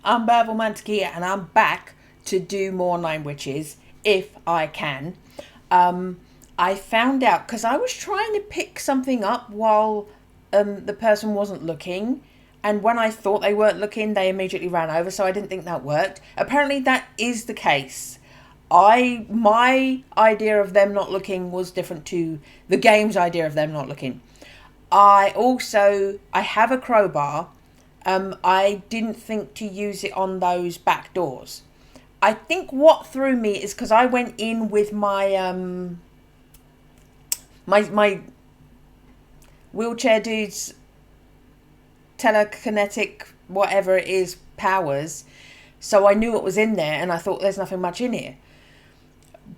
I'm Burble Mantequilla and I'm back to do more Nine Witches if I can. I found out because I was trying to pick something up while the person wasn't looking, and when I thought they weren't looking, they immediately ran over, so I didn't think that worked. Apparently that is the case. My idea of them not looking was different to the game's idea of them not looking. I have a crowbar. I didn't think to use it on those back doors. I think what threw me is because I went in with my my wheelchair dude's telekinetic whatever it is powers, so I knew what was in there, and I thought there's nothing much in here.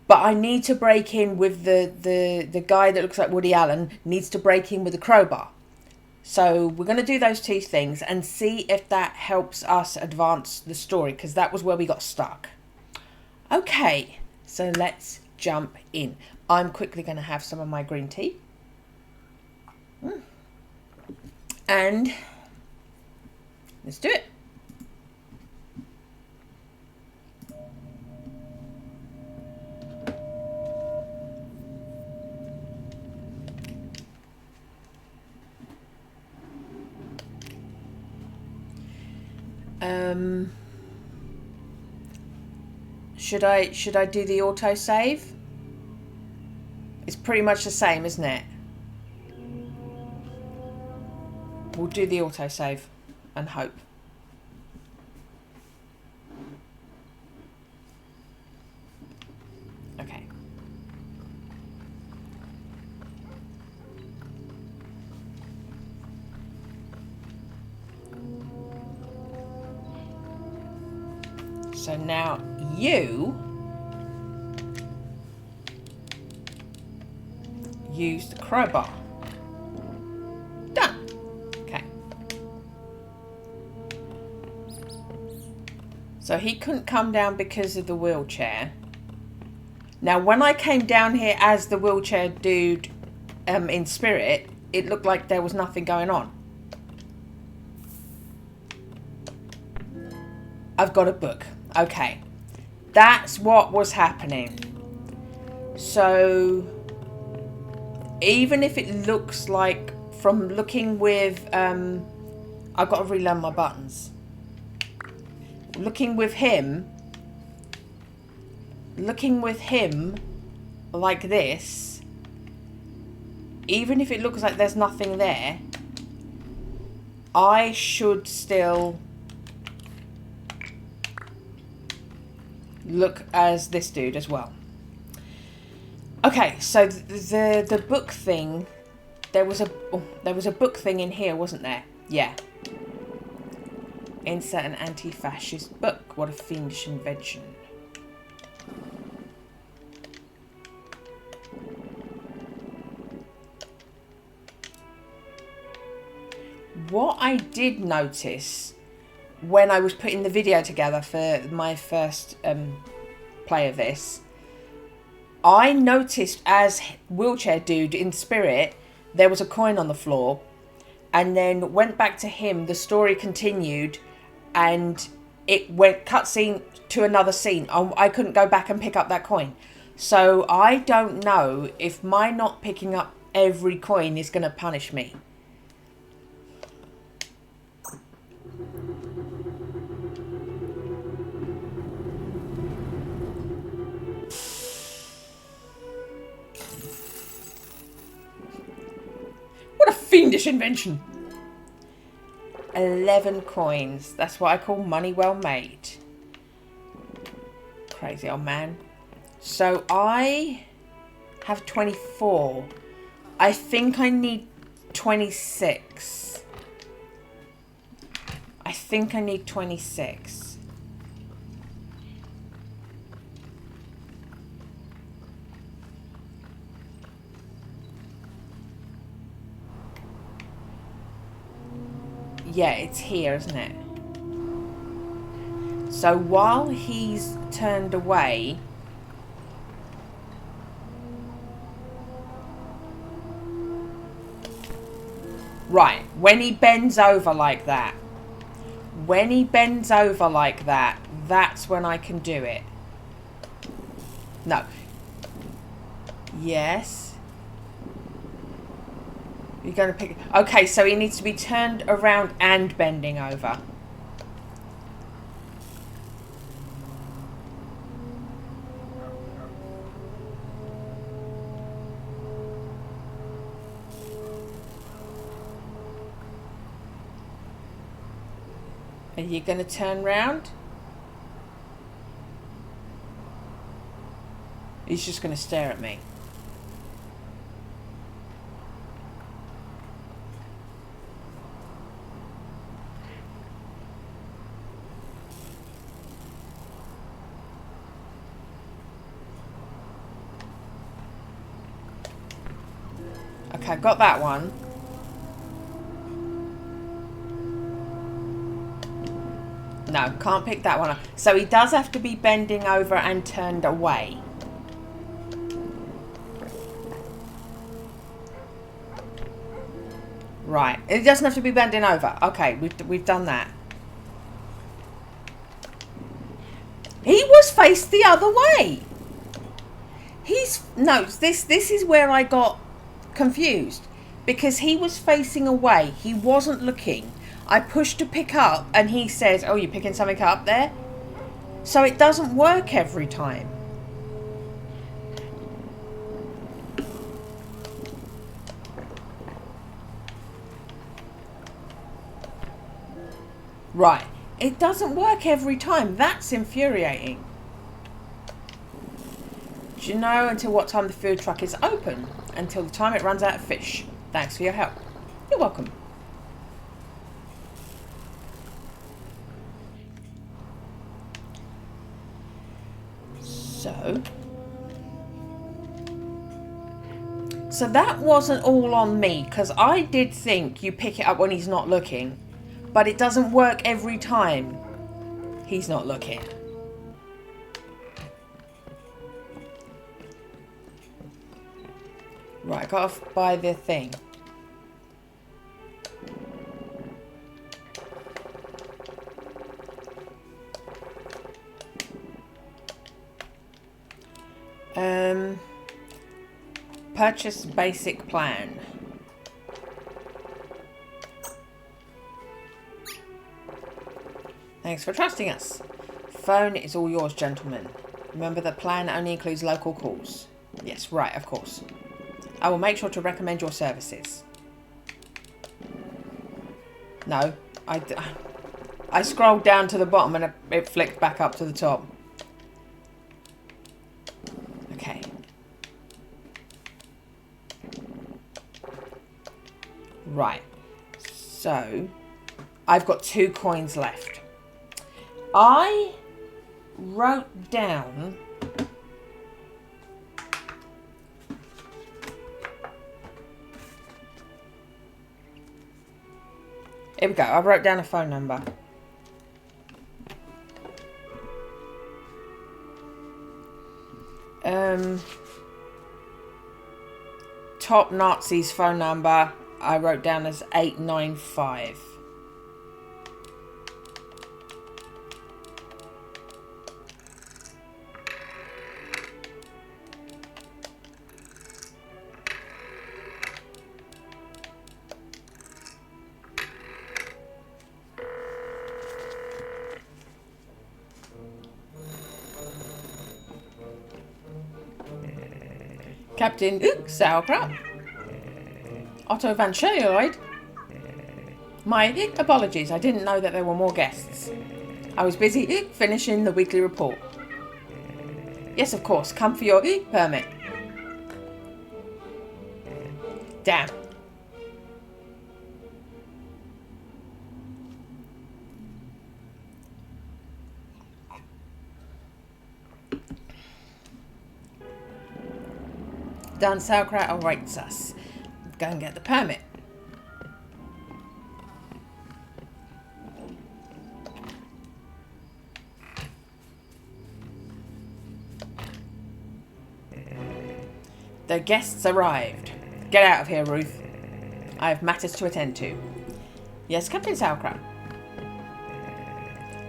But I need to break in with the guy that looks like Woody Allen needs to break in with a crowbar. So we're going to do those two things and see if that helps us advance the story, because that was where we got stuck. Okay, so let's jump in. I'm quickly going to have some of my green tea. And let's do it. Should I do the auto save? It's pretty much the same, isn't it? We'll do the auto save and hope. Okay. So now you use the crowbar. Done. Okay. So he couldn't come down because of the wheelchair. Now when I came down here as the wheelchair dude in spirit, it looked like there was nothing going on. I've got a book. Okay, that's what was happening. So even if it looks like, from looking with I've got to relearn my buttons. Looking with him like this, even if it looks like there's nothing there, I should still look as this dude as well. Okay, so the book thing, there was a book thing in here, wasn't there? Yeah. Insert an anti-fascist book. What a fiendish invention. What I did notice when I was putting the video together for my first play of this, I noticed as wheelchair dude in spirit, there was a coin on the floor, and then went back to him, the story continued, and it went cutscene to another scene. I couldn't go back and pick up that coin. So I don't know if my not picking up every coin is going to punish me. What a fiendish invention. 11 coins. That's what I call money well made. Crazy old man. So I have 24. I think I need 26. I think I need 26. Yeah, it's here, isn't it? So while he's turned away, right, when he bends over like that, When he bends over like that, that's when I can do it. No. Yes. You're going to pick... Okay, so he needs to be turned around and bending over. Are you going to turn round? He's just going to stare at me. Okay, got that one. No, can't pick that one up. So he does have to be bending over and turned away. Right. It doesn't have to be bending over. Okay, we've done that. He was faced the other way. No, this is where I got confused. Because he was facing away. He wasn't looking. I pushed to pick up and he says, oh, you're picking something up there? So it doesn't work every time. Right. It doesn't work every time. That's infuriating. Do you know until what time the food truck is open? Until the time it runs out of fish. Thanks for your help. You're welcome. So that wasn't all on me, because I did think you pick it up when he's not looking, but it doesn't work every time he's not looking. Right, I got to buy the thing. Purchase basic plan. Thanks for trusting us. Phone is all yours, gentlemen. Remember the plan only includes local calls. Yes, right, of course. I will make sure to recommend your services. No, I scrolled down to the bottom and it flicked back up to the top. Okay. Right. So, I've got 2 coins left. I wrote down... Here we go. I wrote down a phone number. Top Nazi's phone number I wrote down as 895. Captain Sauerkraut. Otto van Scheeroyd. My apologies, I didn't know that there were more guests. I was busy finishing the weekly report. Yes, of course, come for your permit. Damn. Dan Sauerkraut awaits us. Go and get the permit. The guests arrived. Get out of here, Ruth. I have matters to attend to. Yes, Captain Sauerkraut.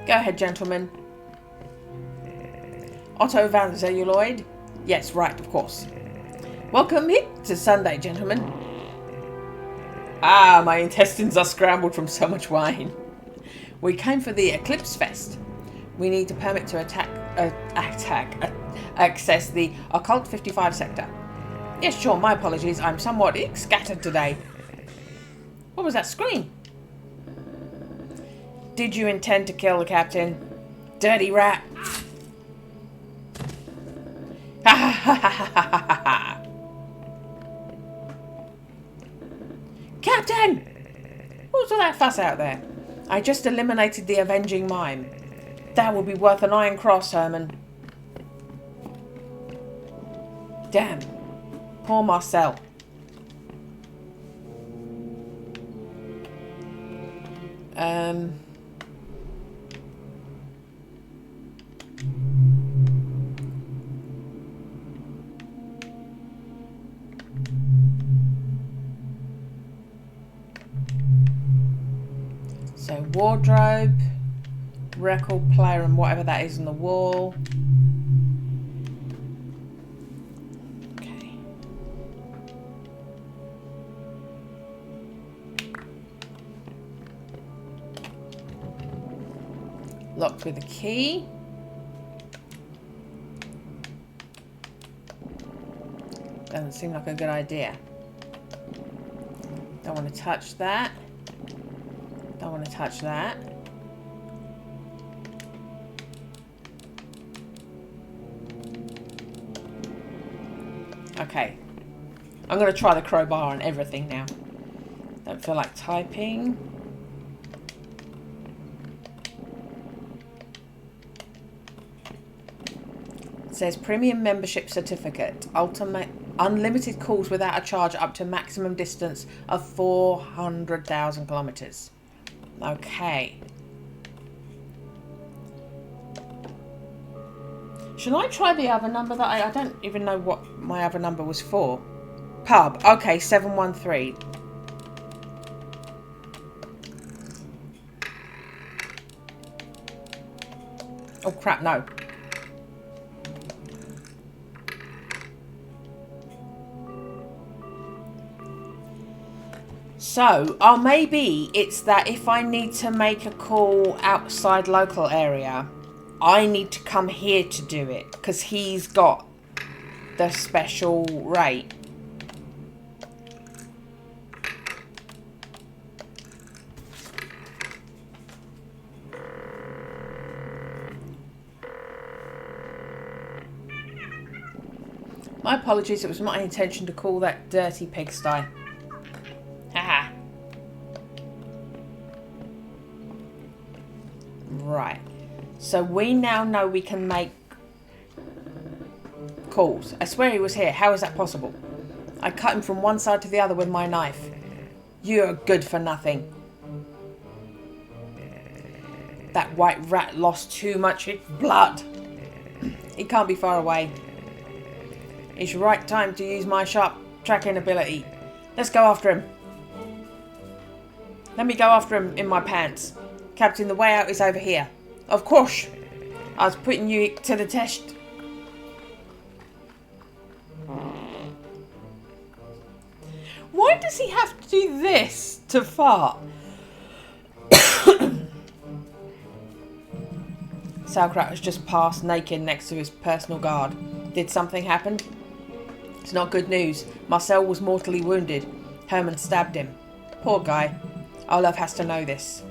Go ahead, gentlemen. Otto Van Zelluloid? Yes, right, of course. Welcome here to Sunday, gentlemen. Ah, my intestines are scrambled from so much wine. We came for the Eclipse Fest. We need a permit to access the Occult 55 sector. Yes, sure, my apologies. I'm somewhat scattered today. What was that scream? Did you intend to kill the captain? Dirty rat. Ha ha ha ha ha ha. Captain! What was all that fuss out there? I just eliminated the avenging mime. That will be worth an iron cross, Herman. Damn. Poor Marcel. So wardrobe, record player and whatever that is on the wall. Okay. Locked with a key. Doesn't seem like a good idea. Don't want to touch that. Don't want to touch that. Okay. I'm going to try the crowbar on everything now. Don't feel like typing. It says premium membership certificate. Ultimate unlimited calls without a charge up to maximum distance of 400,000 kilometers. Okay. Should I try the other number that I don't even know what my other number was for? Pub. Okay, 713. Oh crap, no. So, maybe it's that if I need to make a call outside local area, I need to come here to do it, because he's got the special rate. My apologies, it was my intention to call that dirty pigsty. Haha. Right. So we now know we can make calls. I swear he was here. How is that possible? I cut him from one side to the other with my knife. You're good for nothing. That white rat lost too much blood. He can't be far away. It's right time to use my sharp tracking ability. Let's go after him. Let me go after him in my pants. Captain, the way out is over here. Of course. I was putting you to the test. Why does he have to do this to fart? Sauerkraut has just passed naked next to his personal guard. Did something happen? It's not good news. Marcel was mortally wounded. Herman stabbed him. Poor guy. Olaf has to know this.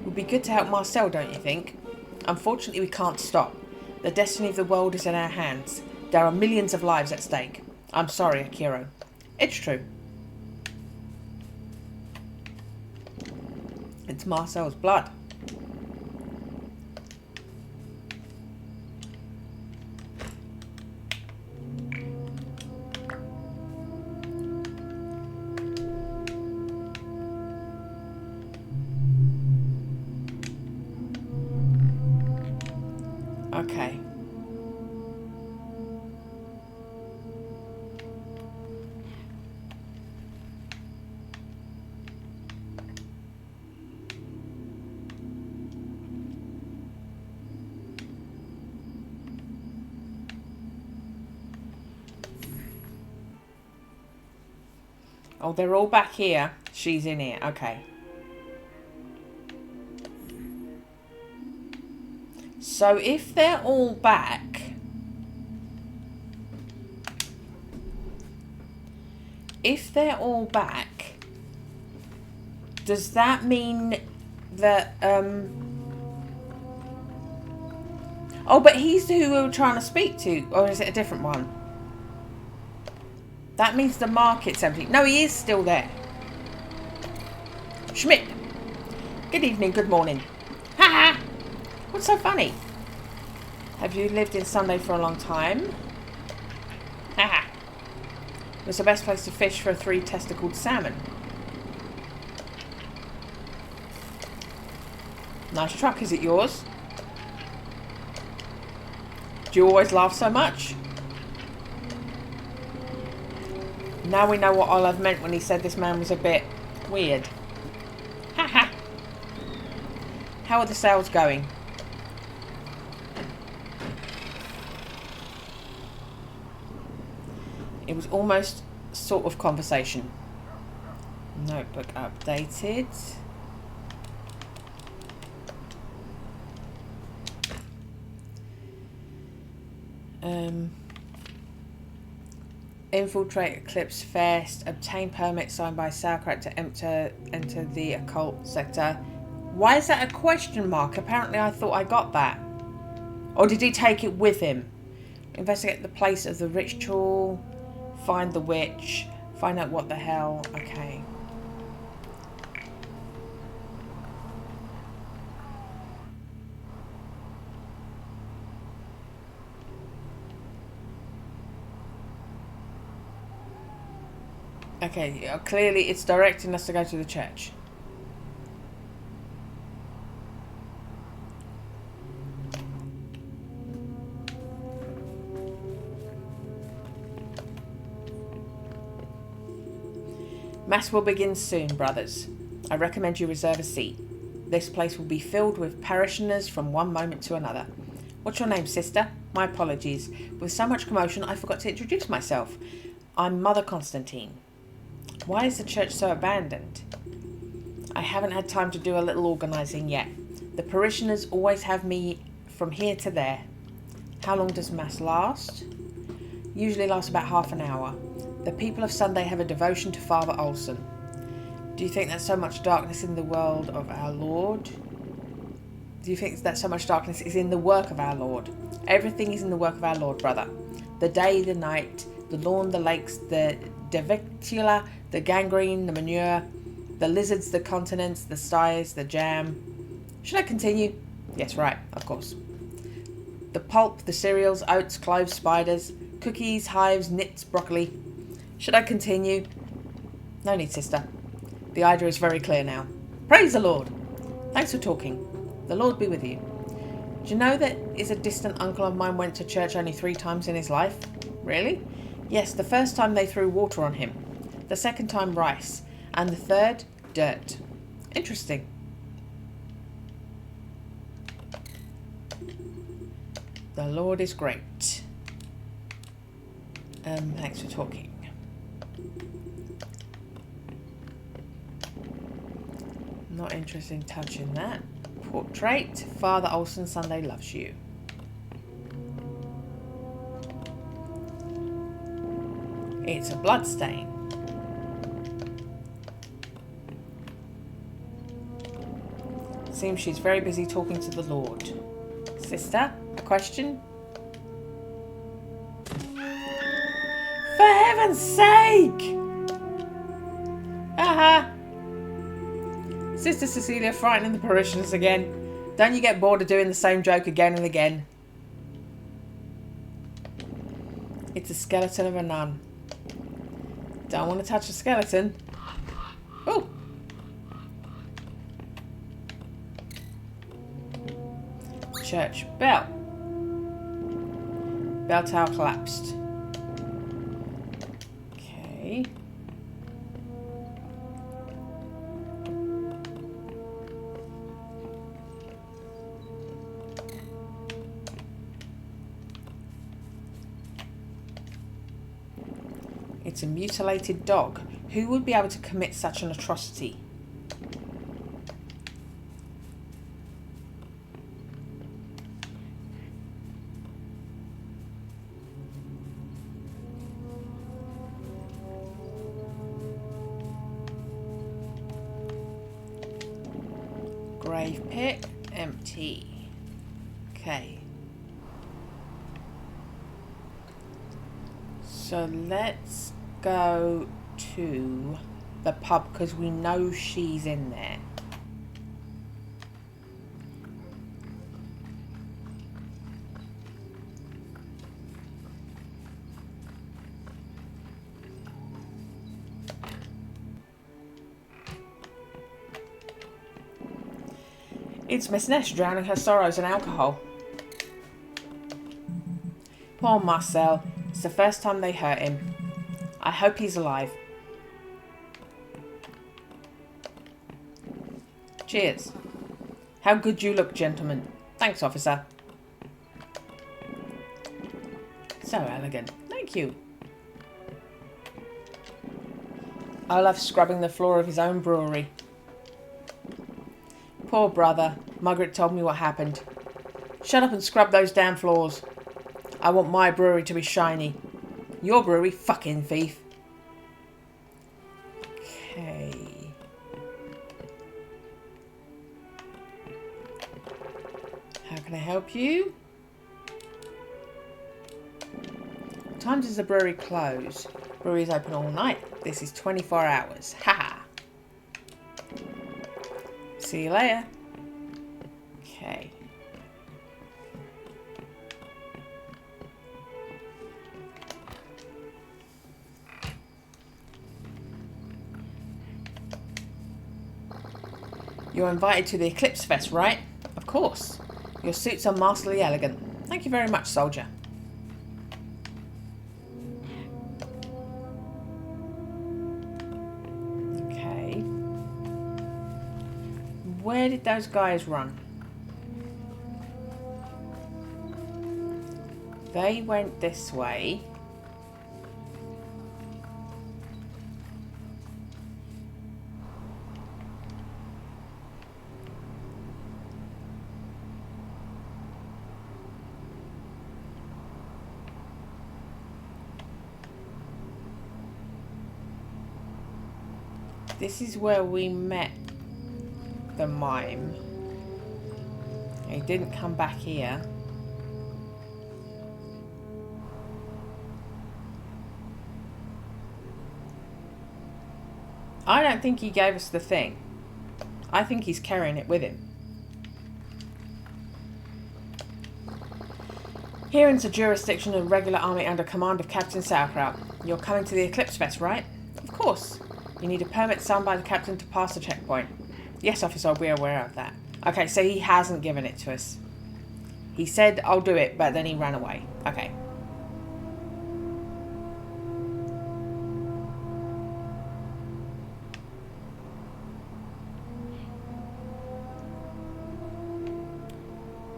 Would be good to help Marcel, don't you think? Unfortunately, we can't stop. The destiny of the world is in our hands. There are millions of lives at stake. I'm sorry, Akiro. It's true. It's Marcel's blood. Okay. Oh, they're all back here. She's in here. Okay. So if they're all back... If they're all back... Does that mean that... Oh, but he's who we were trying to speak to. Or is it a different one? That means the market's empty. No, he is still there. Schmidt. Good evening, good morning. Ha ha! What's so funny? Have you lived in Sunday for a long time? Ha ha! It was the best place to fish for a 3-testicled salmon. Nice truck, is it yours? Do you always laugh so much? Now we know what Olive meant when he said this man was a bit weird. Ha ha! How are the sales going? It was almost sort of conversation. Notebook updated. Infiltrate Eclipse Fest. Obtain permit signed by Sauerkraut to enter the occult sector. Why is that a question mark? Apparently I thought I got that. Or did he take it with him? Investigate the place of the ritual. Find the witch. Find out what the hell. Okay. Okay, clearly it's directing us to go to the church. Mass will begin soon, brothers. I recommend you reserve a seat. This place will be filled with parishioners from one moment to another. What's your name, sister? My apologies. With so much commotion, I forgot to introduce myself. I'm Mother Constantine. Why is the church so abandoned? I haven't had time to do a little organising yet. The parishioners always have me from here to there. How long does Mass last? Usually lasts about half an hour. The people of Sunday have a devotion to Father Olsen. Do you think that so much darkness in the world of our Lord? Do you think that so much darkness is in the work of our Lord? Everything is in the work of our Lord, brother. The day, the night, the lawn, the lakes, the devicula, the gangrene, the manure, the lizards, the continents, the styes, the jam. Should I continue? Yes, right, of course. The pulp, the cereals, oats, cloves, spiders, cookies, hives, nits, broccoli. Should I continue? No need, sister. The idea is very clear now. Praise the Lord. Thanks for talking. The Lord be with you. Do you know that a distant uncle of mine went to church only 3 times in his life? Really? Yes, the first time they threw water on him. The second time rice. And the third, dirt. Interesting. The Lord is great. Thanks for talking. Not interested in touching that. Portrait. Father Olsen, Sunday loves you. It's a bloodstain. Seems she's very busy talking to the Lord. Sister, a question? For heaven's sake! Aha! Sister Cecilia frightening the parishioners again. Don't you get bored of doing the same joke again and again? It's a skeleton of a nun. Don't want to touch the skeleton. Oh! Church bell. Bell tower collapsed. Okay. It's a mutilated dog. Who would be able to commit such an atrocity? Grave pit, empty. Okay. So let's go to the pub because we know she's in there. It's Miss Nesh drowning her sorrows in alcohol. Poor Marcel. It's the first time they hurt him. I hope he's alive. Cheers. How good you look, gentlemen. Thanks, officer. So elegant. Thank you. I love scrubbing the floor of his own brewery. Poor brother. Margaret told me what happened. Shut up and scrub those damn floors. I want my brewery to be shiny. Your brewery, fucking thief. Okay. How can I help you? What time does the brewery close? Brewery is open all night. This is 24 hours. Haha. See you later. Okay. You're invited to the Eclipse Fest, right? Of course. Your suits are masterly elegant. Thank you very much, soldier. Okay. Where did those guys run? They went this way. This is where we met the mime. He didn't come back here. I don't think he gave us the thing. I think he's carrying it with him. Here is the jurisdiction of regular army under command of Captain Sauerkraut. You're coming to the Eclipse Fest, right? Of course. You need a permit signed by the captain to pass the checkpoint. Yes, officer, we're aware of that. Okay, so he hasn't given it to us. He said, I'll do it, but then he ran away. Okay.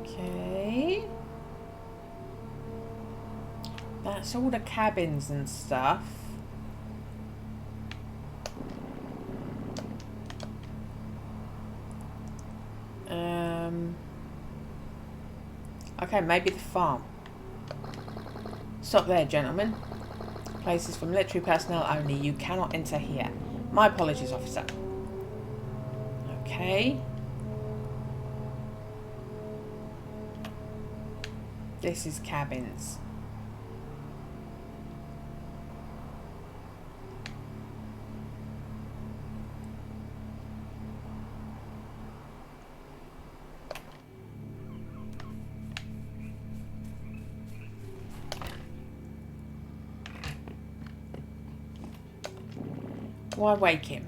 Okay. That's all the cabins and stuff. Okay, maybe the farm. Stop there, gentlemen. Place is for military personnel only. You cannot enter here. My apologies, officer. Okay. This is cabins. Why wake him?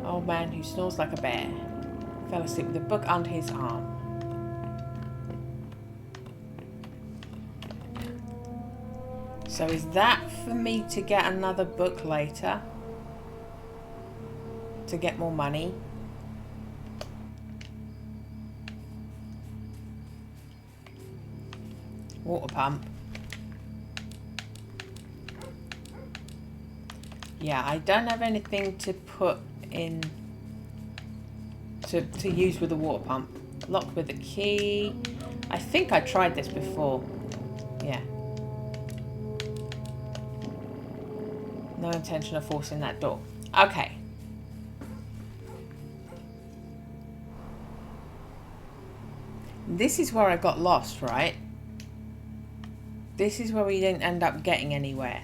Old man who snores like a bear. Fell asleep with a book under his arm. So is that for me to get another book later? To get more money? Water pump. Yeah, I don't have anything to put in to use with the water pump. Locked with a key. I think I tried this before. Yeah. No intention of forcing that door. Okay. This is where I got lost, right? This is where we didn't end up getting anywhere.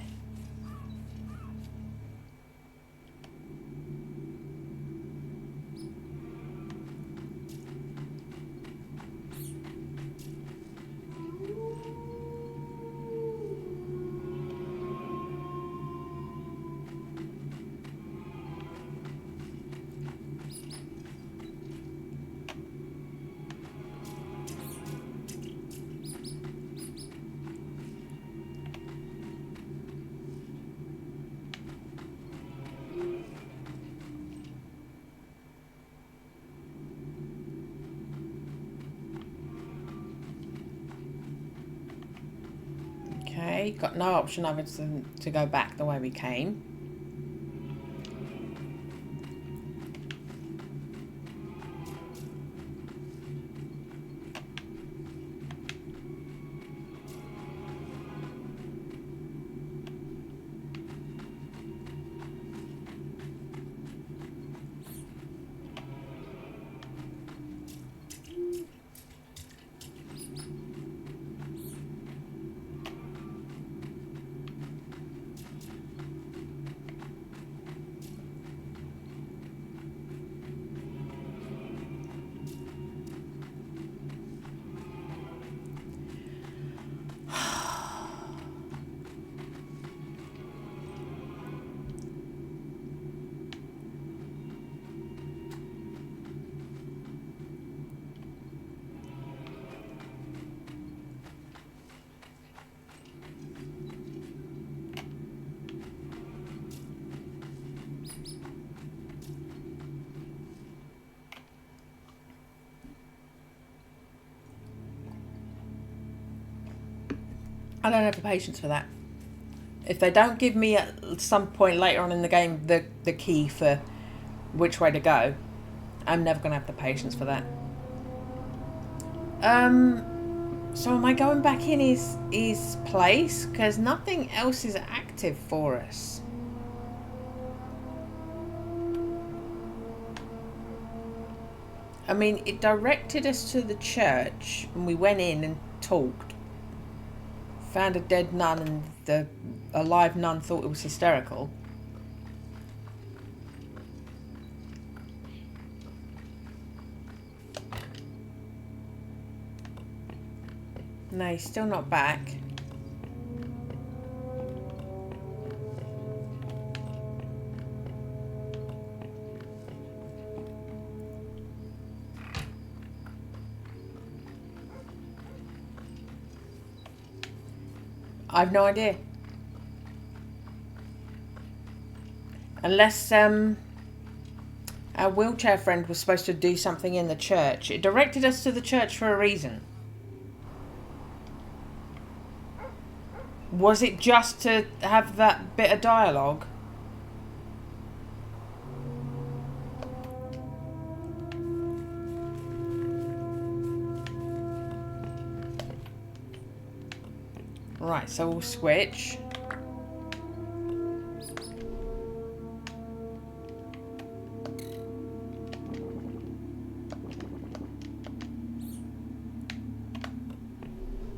Okay, got no option other than to go back the way we came. I don't have the patience for that. If they don't give me at some point later on in the game the key for which way to go, I'm never going to have the patience for that. So am I going back in his place? Because nothing else is active for us. I mean, it directed us to the church and we went in and talked. Found a dead nun and the alive nun thought it was hysterical. No, he's still not back. I've no idea. Unless our wheelchair friend was supposed to do something in the church. It directed us to the church for a reason. Was it just to have that bit of dialogue? Right, so we'll switch.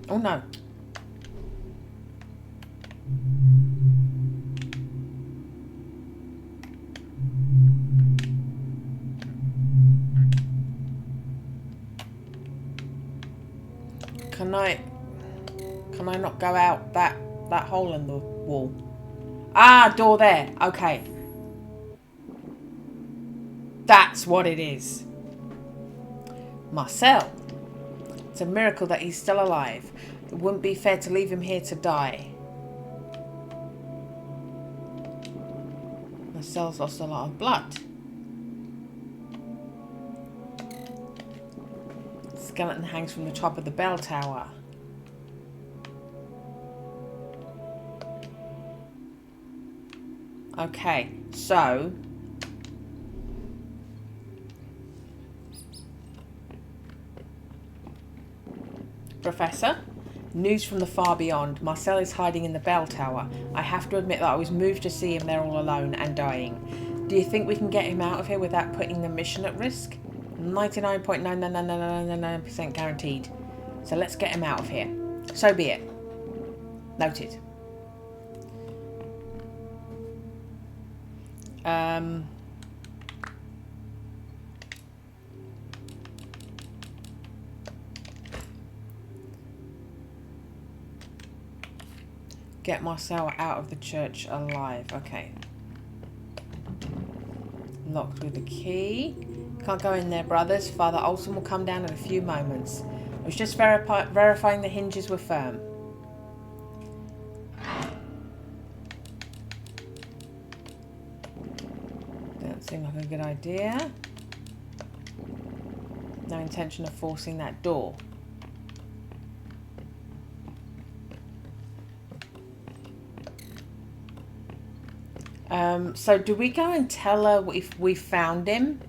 Oh no. Can I not go out that hole in the wall? Ah, door there. Okay. That's what it is. Marcel. It's a miracle that he's still alive. It wouldn't be fair to leave him here to die. Marcel's lost a lot of blood. The skeleton hangs from the top of the bell tower. Okay, so... Professor? News from the far beyond. Marcel is hiding in the bell tower. I have to admit that I was moved to see him there all alone and dying. Do you think we can get him out of here without putting the mission at risk? 99.99999% guaranteed. So let's get him out of here. So be it. Noted. Get Marcel out of the church alive. Okay. Locked with a key. Can't go in there, brothers. Father Olsen will come down in a few moments. I was just verifying the hinges were firm. Don't seem like a good idea. No intention of forcing that door. So do we go and tell her if we found him?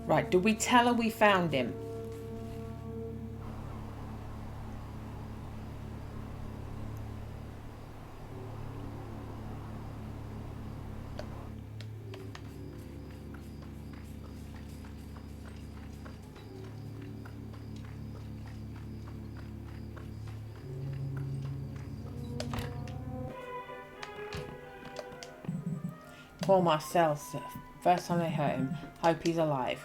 Right, do we tell her we found him? Poor Marcel, first time they hurt him. Hope he's alive.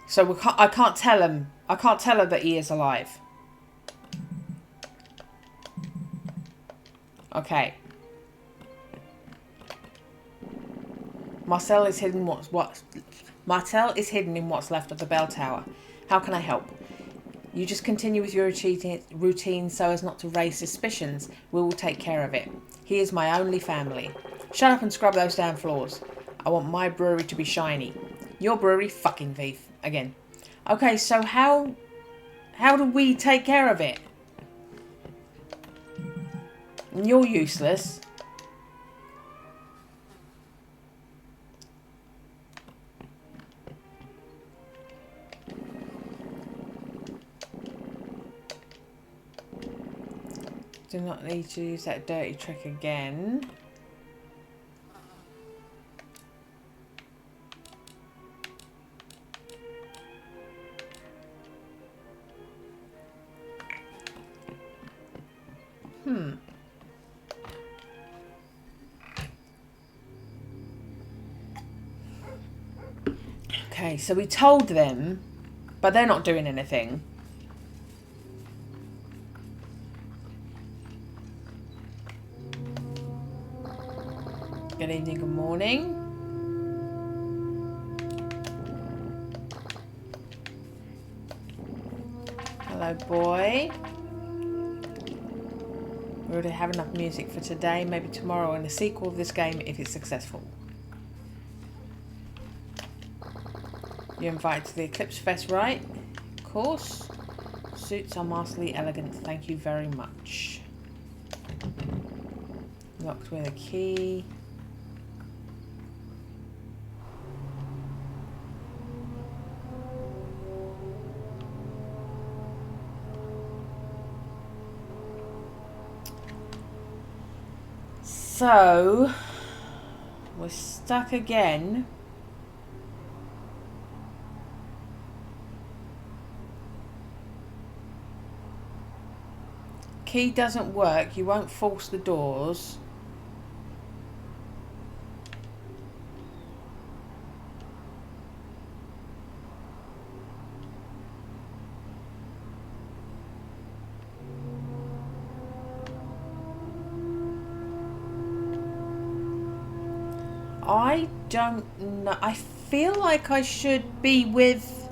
So I can't tell him. I can't tell her that he is alive. Okay. Marcel is hidden Marcel is hidden in what's left of the bell tower. How can I help? You just continue with your routine so as not to raise suspicions. We will take care of it. He is my only family. Shut up and scrub those damn floors. I want my brewery to be shiny. Your brewery, fucking thief. Again. Okay, so how do we take care of it? You're useless. Do not need to use that dirty trick again. Okay, so we told them, but they're not doing anything. Good evening, good morning. Hello, boy. We already have enough music for today, maybe tomorrow, and a sequel of this game if it's successful. You're invited to the Eclipse Fest, right? Of course. Suits are masterly elegant. Thank you very much. Locked with a key. So, we're stuck again. Key doesn't work. You won't force the doors. I don't know. I feel like I should be with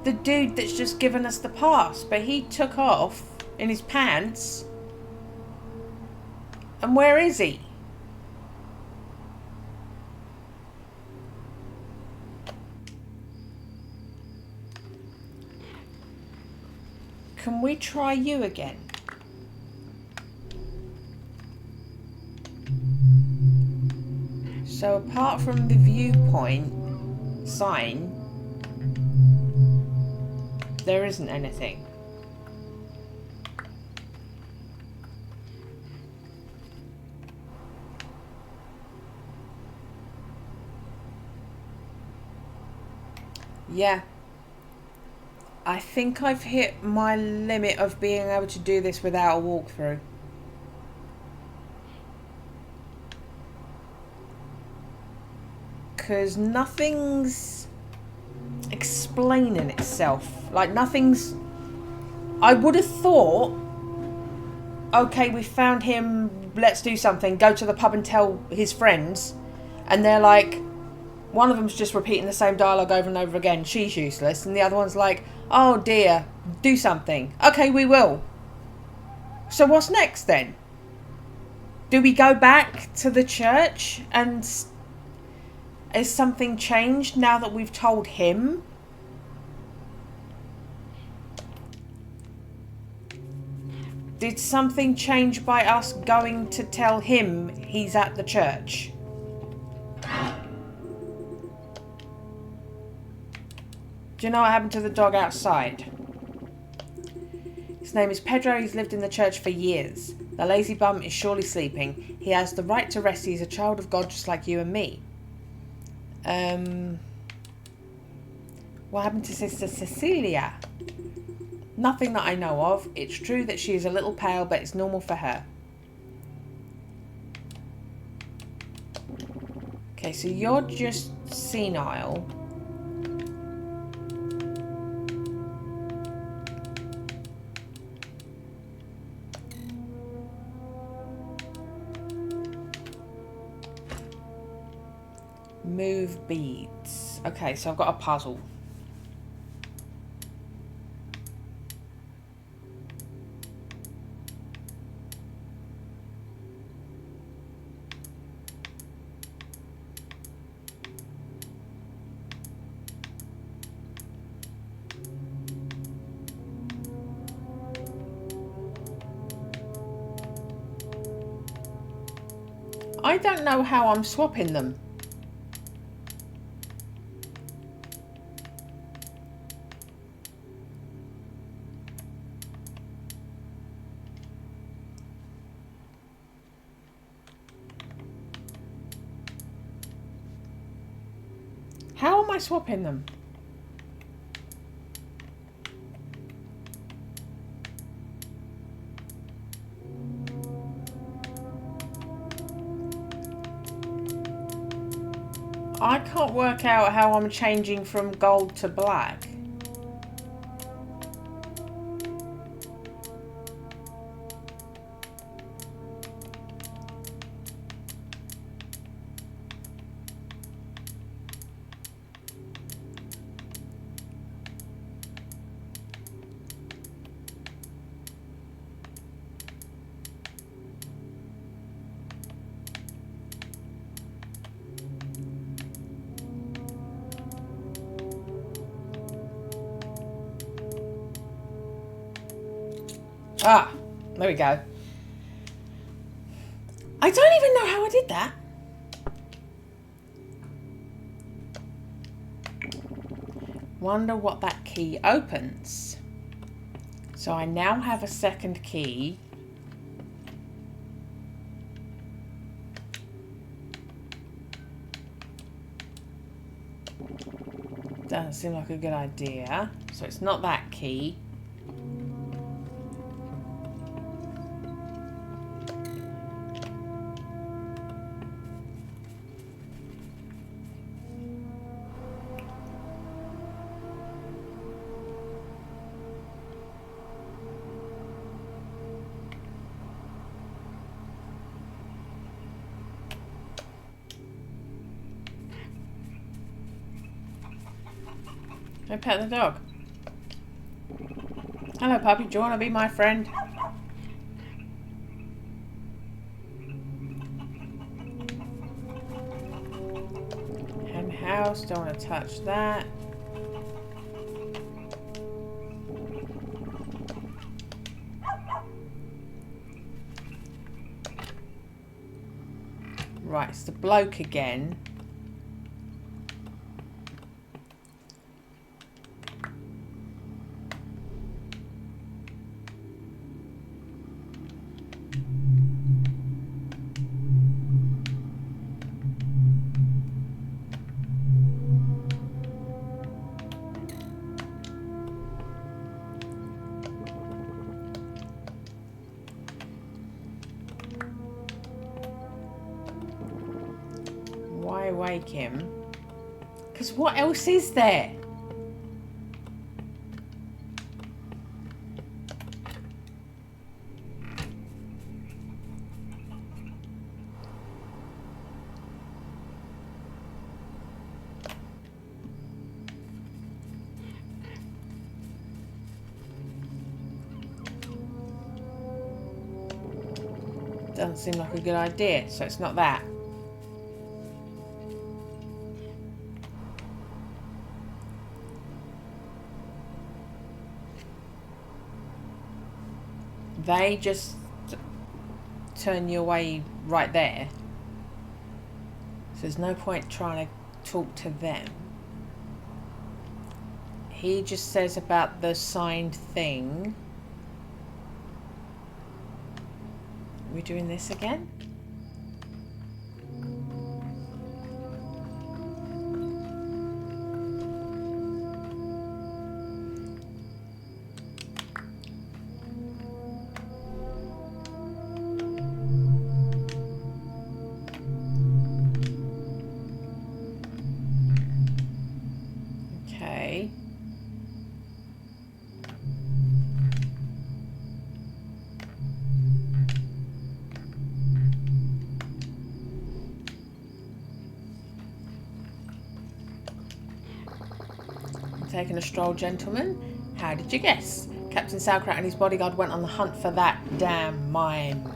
the dude that's just given us the pass, but he took off in his pants. And where is he? Can we try you again? So apart from the viewpoint sign, there isn't anything. Yeah. I think I've hit my limit of being able to do this without a walkthrough. Because nothing's explaining itself. Like, nothing's... I would have thought, okay, we found him, let's do something. Go to the pub and tell his friends. And they're like... One of them's just repeating the same dialogue over and over again. She's useless. And the other one's like, oh dear, do something. Okay, we will. So what's next then? Do we go back to the church and... Has something changed now that we've told him? Did something change by us going to tell him he's at the church? Do you know what happened to the dog outside? His name is Pedro. He's lived in the church for years. The lazy bum is surely sleeping. He has the right to rest. He's a child of God just like you and me. What happened to Sister Cecilia? Nothing that I know of. It's true that she is a little pale, but it's normal for her. Okay, so you're just senile. Move beads. Okay, so I've got a puzzle. I don't know how I'm swapping them. How am I swapping them? I can't work out how I'm changing from gold to black. Ah, there we go. I don't even know how I did that. Wonder what that key opens. So I now have a second key. Doesn't seem like a good idea. So it's not that key. Go pet the dog. Hello, puppy. Do you want to be my friend? house. Don't want to touch that. Right, it's the bloke again. Why wake him? Because what else is there? Doesn't seem like a good idea, so it's not that. They just turn you away right there. So there's no point trying to talk to them. He just says about the signed thing. Are we doing this again? Okay. Taking a stroll, gentlemen. How did you guess? Captain Sauerkraut and his bodyguard went on the hunt for that damn mine.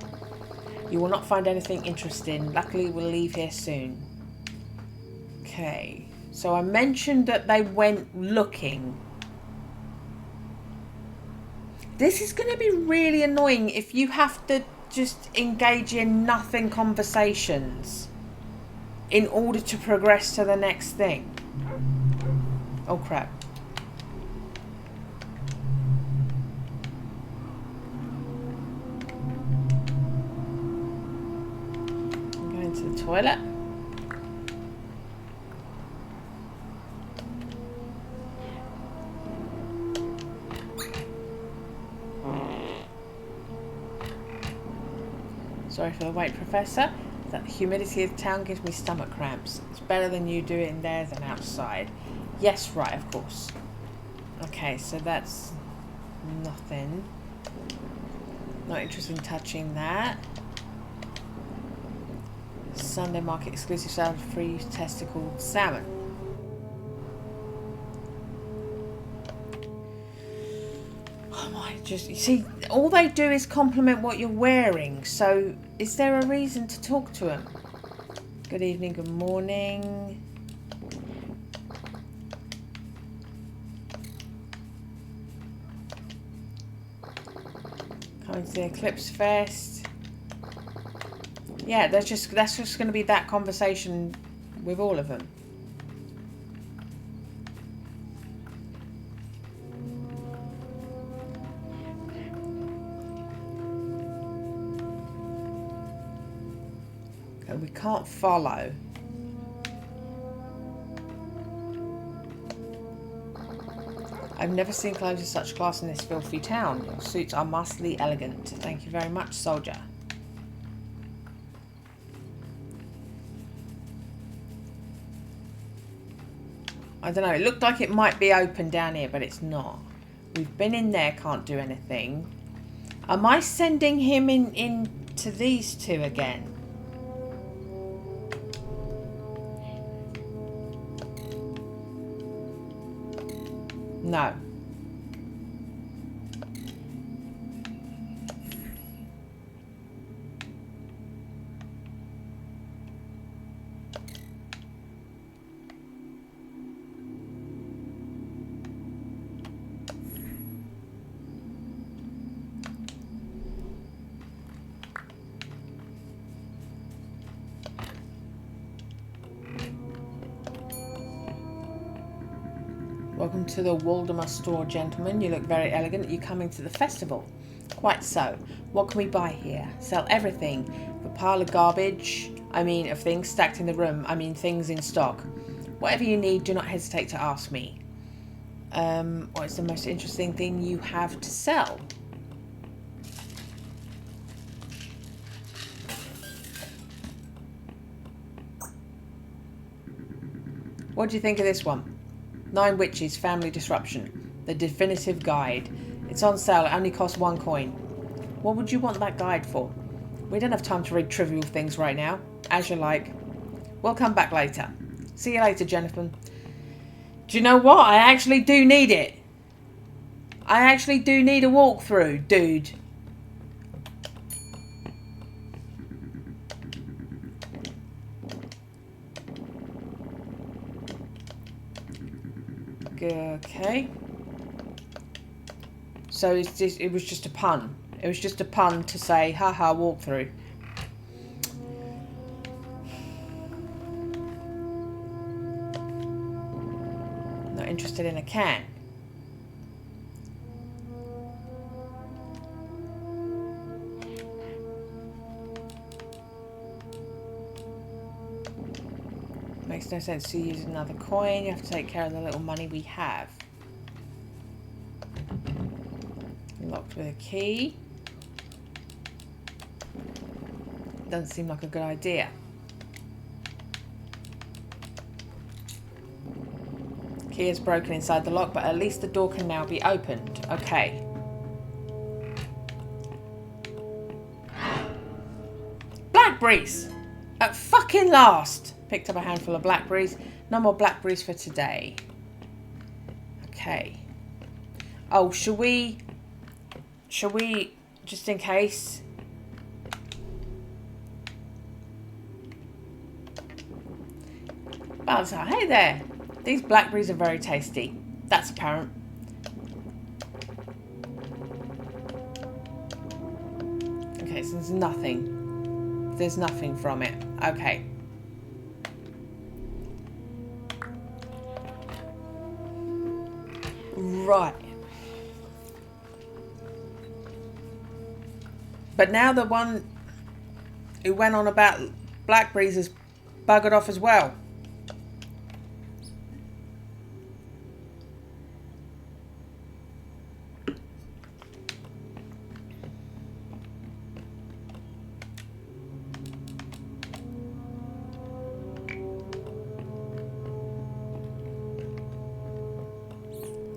You will not find anything interesting. Luckily, we'll leave here soon. Okay. So I mentioned that they went looking. This is going to be really annoying if you have to just engage in nothing conversations in order to progress to the next thing. Oh, crap. I'm going to the toilet. Sorry for the wait, Professor. That humidity of the town gives me stomach cramps. It's better than you do it in there than outside. Yes, right, of course. Okay, so that's nothing. Not interested in touching that. Sunday market exclusive sale of free testicled salmon. Oh my, just, you see, all they do is compliment what you're wearing, so is there a reason to talk to them? Good evening, good morning. Coming to the Eclipse Fest. Yeah, that's just going to be that conversation with all of them. Okay, we can't follow. I've never seen clothes of such class in this filthy town. Your suits are masterly elegant. Thank you very much, soldier. I don't know, it looked like it might be open down here, but it's not. We've been in there, can't do anything. Am I sending him in to these two again? No. Welcome to the Waldemar store, gentlemen. You look very elegant. Are you coming to the festival? Quite so. What can we buy here? Sell everything. A pile of garbage. I mean, of things stacked in the room. I mean, things in stock. Whatever you need, do not hesitate to ask me. What is the most interesting thing you have to sell? What do you think of this one? 9 Witches, Family Disruption. The Definitive Guide. It's on sale. It only costs 1 coin. What would you want that guide for? We don't have time to read trivial things right now. As you like. We'll come back later. See you later, gentlemen. Do you know what? I actually do need it. I actually do need a walkthrough, dude. Okay. So it was just a pun. It was just a pun to say, haha, walkthrough. Not interested in a can. Makes no sense to use another coin. You have to take care of the little money we have. Locked with a key. Doesn't seem like a good idea. Key is broken inside the lock, but at least the door can now be opened. Okay. Blackberries! At fucking last! Picked up a handful of blackberries. No more blackberries for today. Okay. Oh, shall we, just in case? Balthazar, hey there. These blackberries are very tasty. That's apparent. Okay, so there's nothing. There's nothing from it. Okay. Right. But now the one who went on about blackberries has buggered off as well.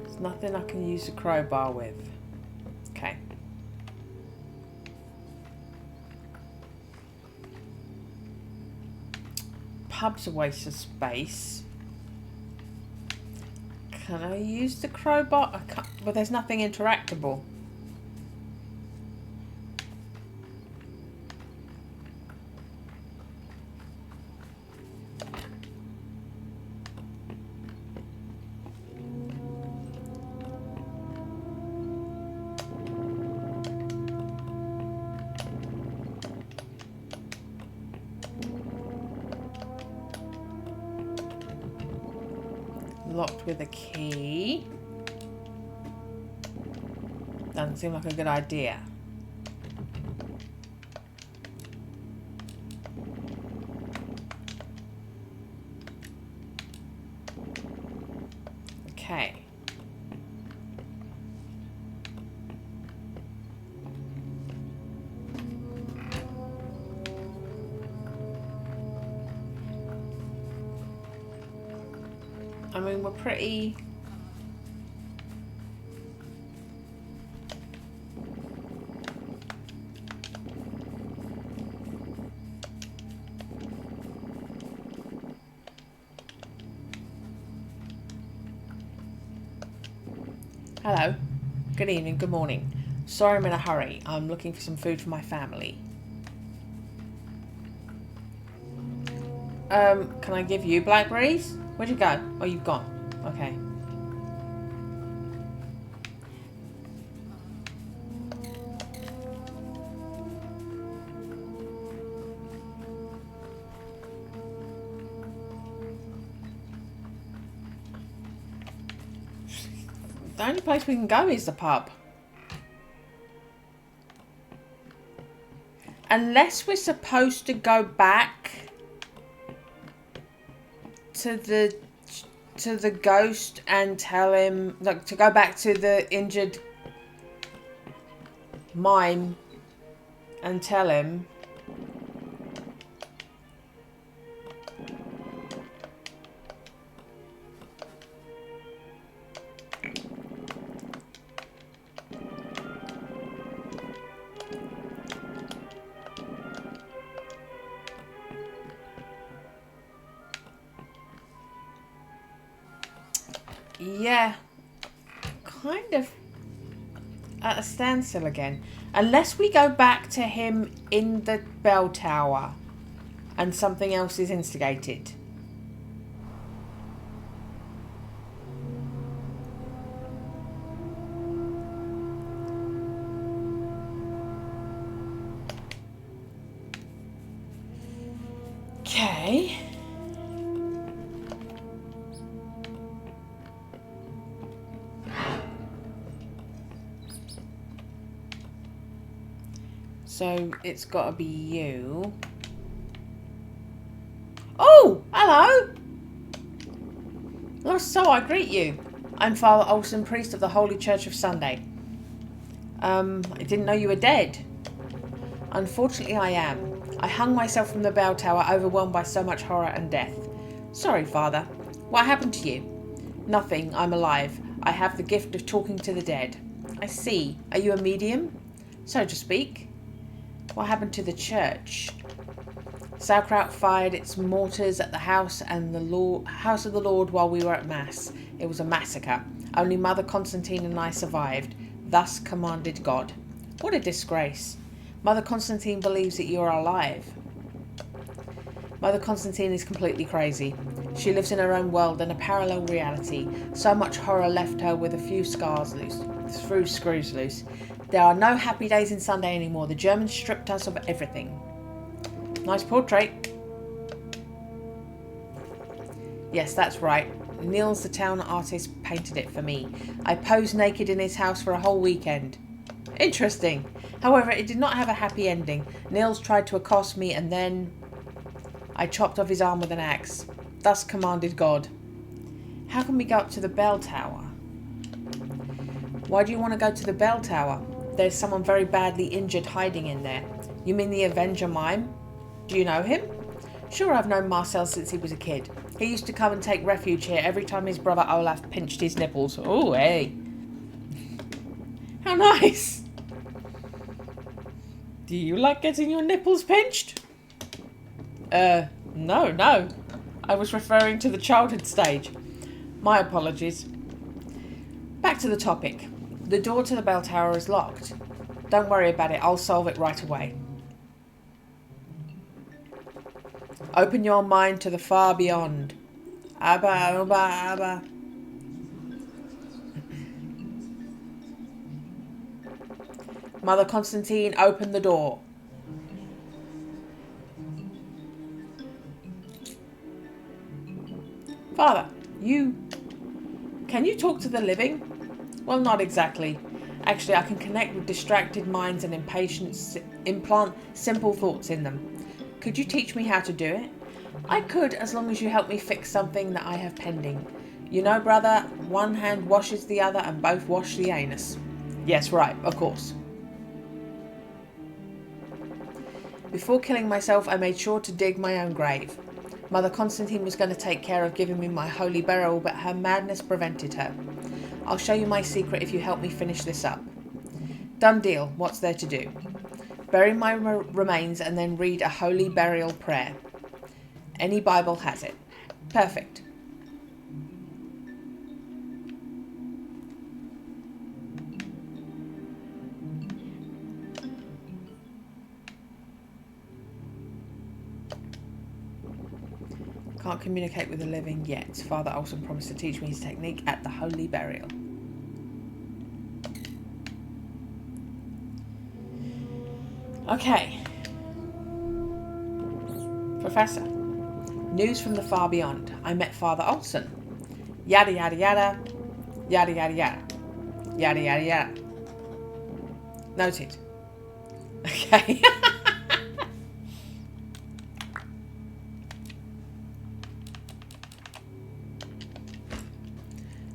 There's nothing I can use a crowbar with. Okay. Pub's a waste of space. Can I use the crowbar? I can't, but there's nothing interactable. Locked with a key. Doesn't seem like a good idea. Okay. I mean, we're pretty... Hello. Good evening, good morning. Sorry I'm in a hurry. I'm looking for some food for my family. Can I give you blackberries? Where'd you go? Oh, you've gone. Okay. the only place we can go is the pub. Unless we're supposed to go back to the ghost and tell him, like, to go back to the injured mime and tell him. Yeah, kind of at a standstill again. Unless we go back to him in the bell tower and something else is instigated. Okay. So it's got to be you. Oh, hello. So I greet you. I'm Father Olson, priest of the Holy Church of Sunday. I didn't know you were dead. Unfortunately, I am. I hung myself from the bell tower, overwhelmed by so much horror and death. Sorry, Father. What happened to you? Nothing. I'm alive. I have the gift of talking to the dead. I see. Are you a medium? So to speak. What happened to the church? Sauerkraut fired its mortars at the house and the house of the Lord while we were at Mass. It was a massacre. Only Mother Constantine and I survived. Thus commanded God. What a disgrace. Mother Constantine believes that you are alive. Mother Constantine is completely crazy. She lives in her own world and a parallel reality. So much horror left her with a few screws loose. There are no happy days in Sunday anymore. The Germans stripped us of everything. Nice portrait. Yes, that's right. Niels, the town artist, painted it for me. I posed naked in his house for a whole weekend. Interesting. However, it did not have a happy ending. Niels tried to accost me and then I chopped off his arm with an axe. Thus commanded God. How can we go up to the bell tower? Why do you want to go to the bell tower? There's someone very badly injured hiding in there. You mean the Avenger Mime? Do you know him? Sure, I've known Marcel since he was a kid. He used to come and take refuge here every time his brother Olaf pinched his nipples. Oh, hey. How nice. Do you like getting your nipples pinched? No. I was referring to the childhood stage. My apologies. Back to the topic. The door to the bell tower is locked. Don't worry about it. I'll solve it right away. Open your mind to the far beyond. Abba, Abba, Abba. Mother Constantine, open the door. Father, can you talk to the living? Well, not exactly. Actually, I can connect with distracted minds and impatience, implant simple thoughts in them. Could you teach me how to do it? I could, as long as you help me fix something that I have pending. You know, brother, one hand washes the other and both wash the anus. Yes, right, of course. Before killing myself, I made sure to dig my own grave. Mother Constantine was going to take care of giving me my holy burial, but her madness prevented her. I'll show you my secret if you help me finish this up. Done deal. What's there to do? Bury my remains and then read a holy burial prayer. Any Bible has it. Perfect. Can't communicate with the living yet. Father Olson promised to teach me his technique at the holy burial. Okay. Professor. News from the far beyond. I met Father Olson. Yada yada yada. Yada yada yada. Yada, yada, yada. Noted. Okay.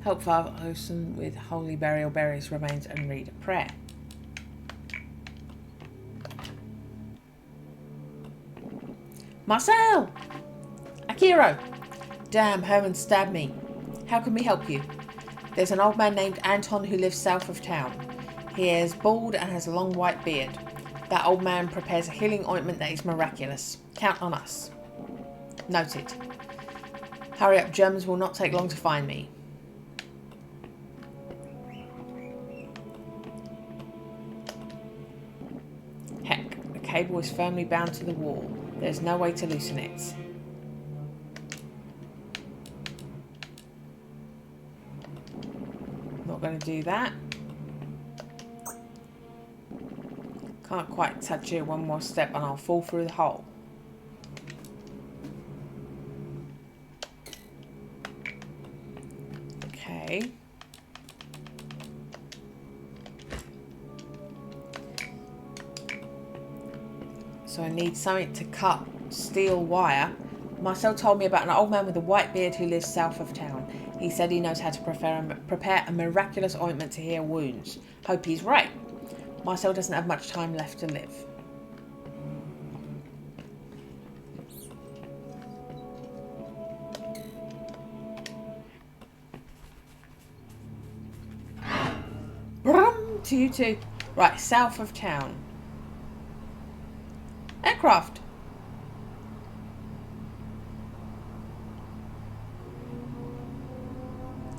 Help Father Ocean with holy burial, buries remains, and read a prayer. Marcel! Akiro! Damn, Herman stabbed me. How can we help you? There's an old man named Anton who lives south of town. He is bald and has a long white beard. That old man prepares a healing ointment that is miraculous. Count on us. Noted. Hurry up, Germans will not take long to find me. Heck, the cable is firmly bound to the wall. There's no way to loosen it. Not going to do that. Can't quite touch it. One more step and I'll fall through the hole. Okay. So I need something to cut steel wire. Marcel told me about an old man with a white beard who lives south of town. He said he knows how to prepare a miraculous ointment to heal wounds. Hope he's right. Marcel doesn't have much time left to live. Brum to you two. Right, south of town. Aircraft.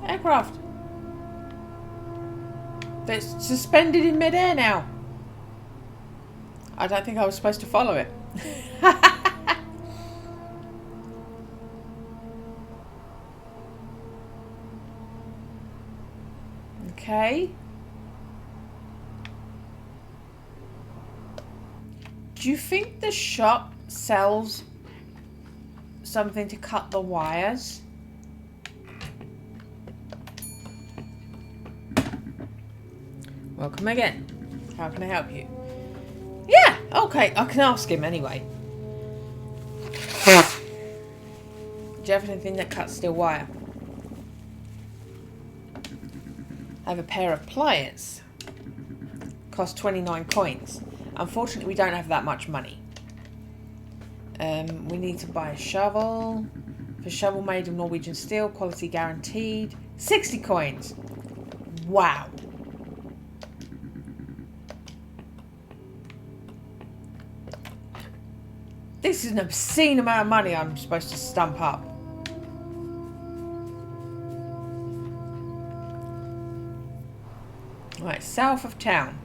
Aircraft. That's suspended in midair now. I don't think I was supposed to follow it. Okay. Do you think the shop sells something to cut the wires? Welcome again. How can I help you? Yeah, okay, I can ask him anyway. Do you have anything that cuts steel wire? I have a pair of pliers. Cost 29 coins. Unfortunately, we don't have that much money. We need to buy a shovel. For shovel made of Norwegian steel, quality guaranteed. 60 coins. Wow. This is an obscene amount of money I'm supposed to stump up. Right, south of town.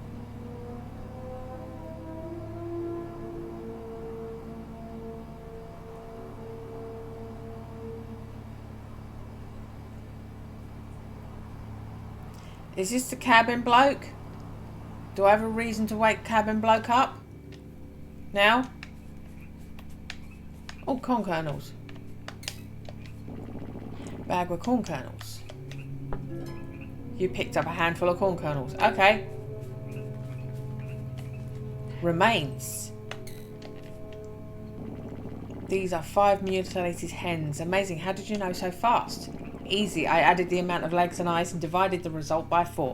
Is this the cabin bloke? Do I have a reason to wake cabin bloke up? Now? Oh, corn kernels. Bag with corn kernels. You picked up a handful of corn kernels. Okay. Remains. These are 5 mutilated hens. Amazing. How did you know so fast? Easy. I added the amount of legs and eyes and divided the result by 4.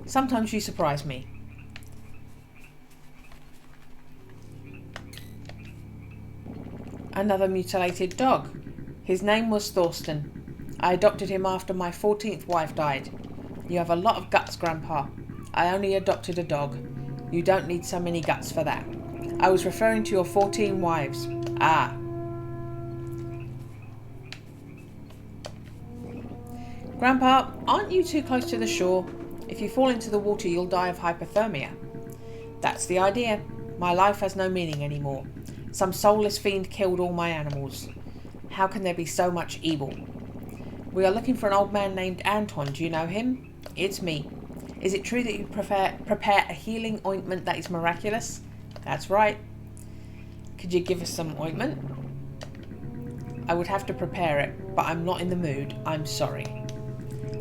Sometimes you surprise me. Another mutilated dog. His name was Thorsten. I adopted him after my 14th wife died. You have a lot of guts, Grandpa. I only adopted a dog. You don't need so many guts for that. I was referring to your 14 wives. Ah. Grandpa, aren't you too close to the shore? If you fall into the water, you'll die of hypothermia. That's the idea. My life has no meaning anymore. Some soulless fiend killed all my animals. How can there be so much evil? We are looking for an old man named Anton. Do you know him? It's me. Is it true that you prepare a healing ointment that is miraculous? That's right. Could you give us some ointment? I would have to prepare it, but I'm not in the mood. I'm sorry.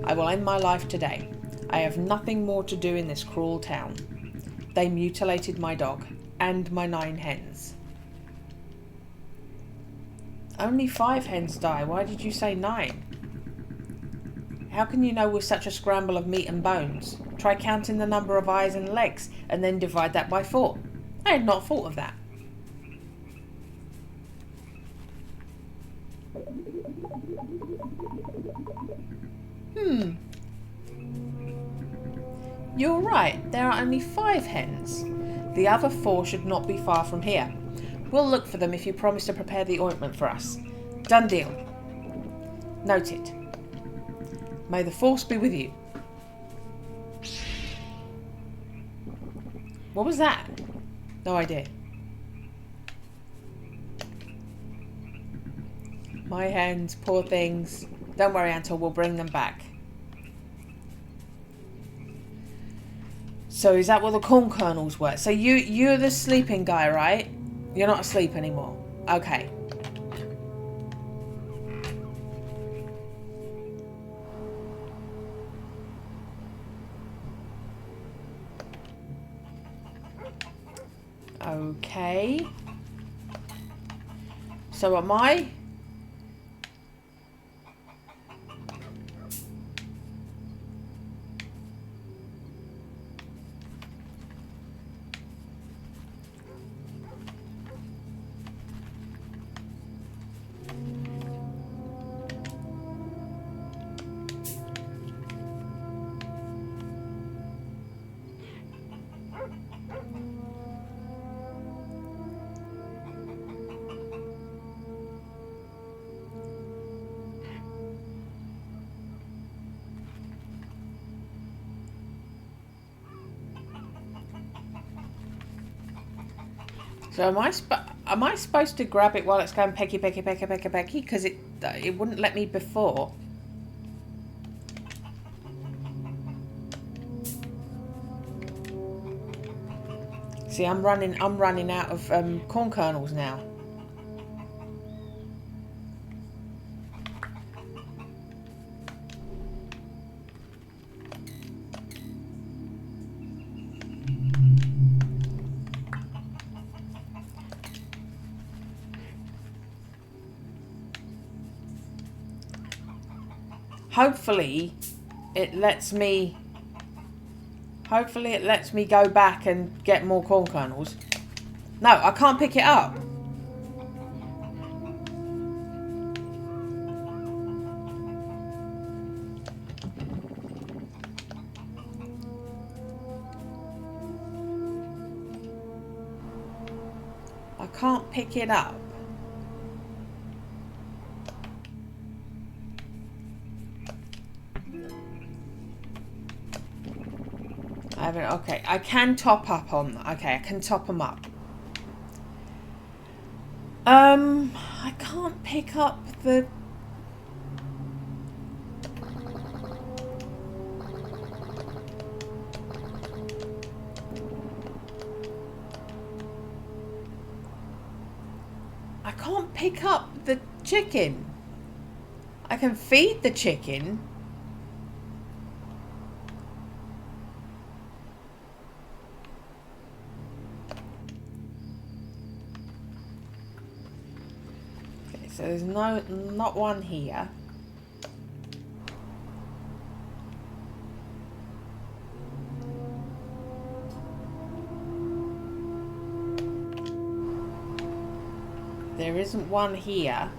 I will end my life today. I have nothing more to do in this cruel town. They mutilated my dog and my 9 hens. Only 5 hens die. Why did you say 9? How can you know with such a scramble of meat and bones? Try counting the number of eyes and legs and then divide that by 4. I had not thought of that. You're right, there are only 5 hens. The other 4 should not be far from here. We'll look for them if you promise to prepare the ointment for us. Done deal. Noted. May the force be with you. What was that? No idea. My hens, poor things. Don't worry, Anton, we'll bring them back. So is that what the corn kernels were? So you're the sleeping guy, right? You're not asleep anymore. Okay. Okay. So am I? So am I supposed to grab it while it's going pecky, pecky, pecky, pecky, pecky? Because it wouldn't let me before. See, I'm running out of corn kernels now. Hopefully it lets me go back and get more corn kernels. No, I can't pick it up. I can't pick it up. Okay, I can top up on. Okay, I can top them up. I can't pick up the. I can't pick up the chicken. I can feed the chicken. So there's not one here. There isn't one here.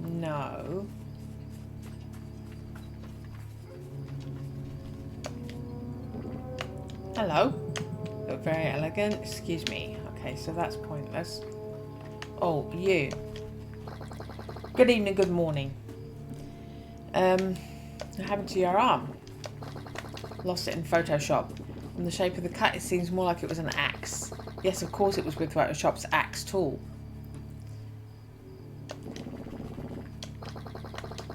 No. Hello. Look very elegant. Excuse me. Okay, so that's pointless. Oh, you. Good evening, good morning. What happened to your arm? Lost it in Photoshop. From the shape of the cut, it seems more like it was an axe. Yes, of course it was with Photoshop's axe tool.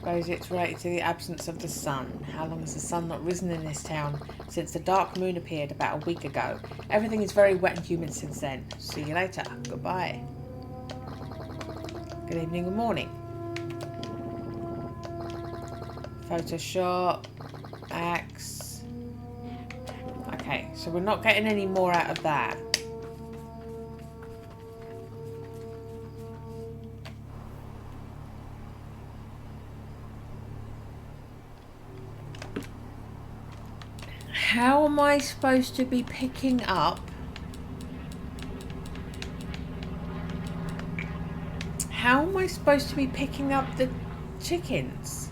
Suppose it's related to the absence of the sun. How long has the sun not risen in this town? Since the dark moon appeared about a week ago. Everything is very wet and humid since then. See you later. Goodbye. Good evening, good morning. Photoshop. Axe. Okay, so we're not getting any more out of that. How am I supposed to be picking up? How am I supposed to be picking up the chickens?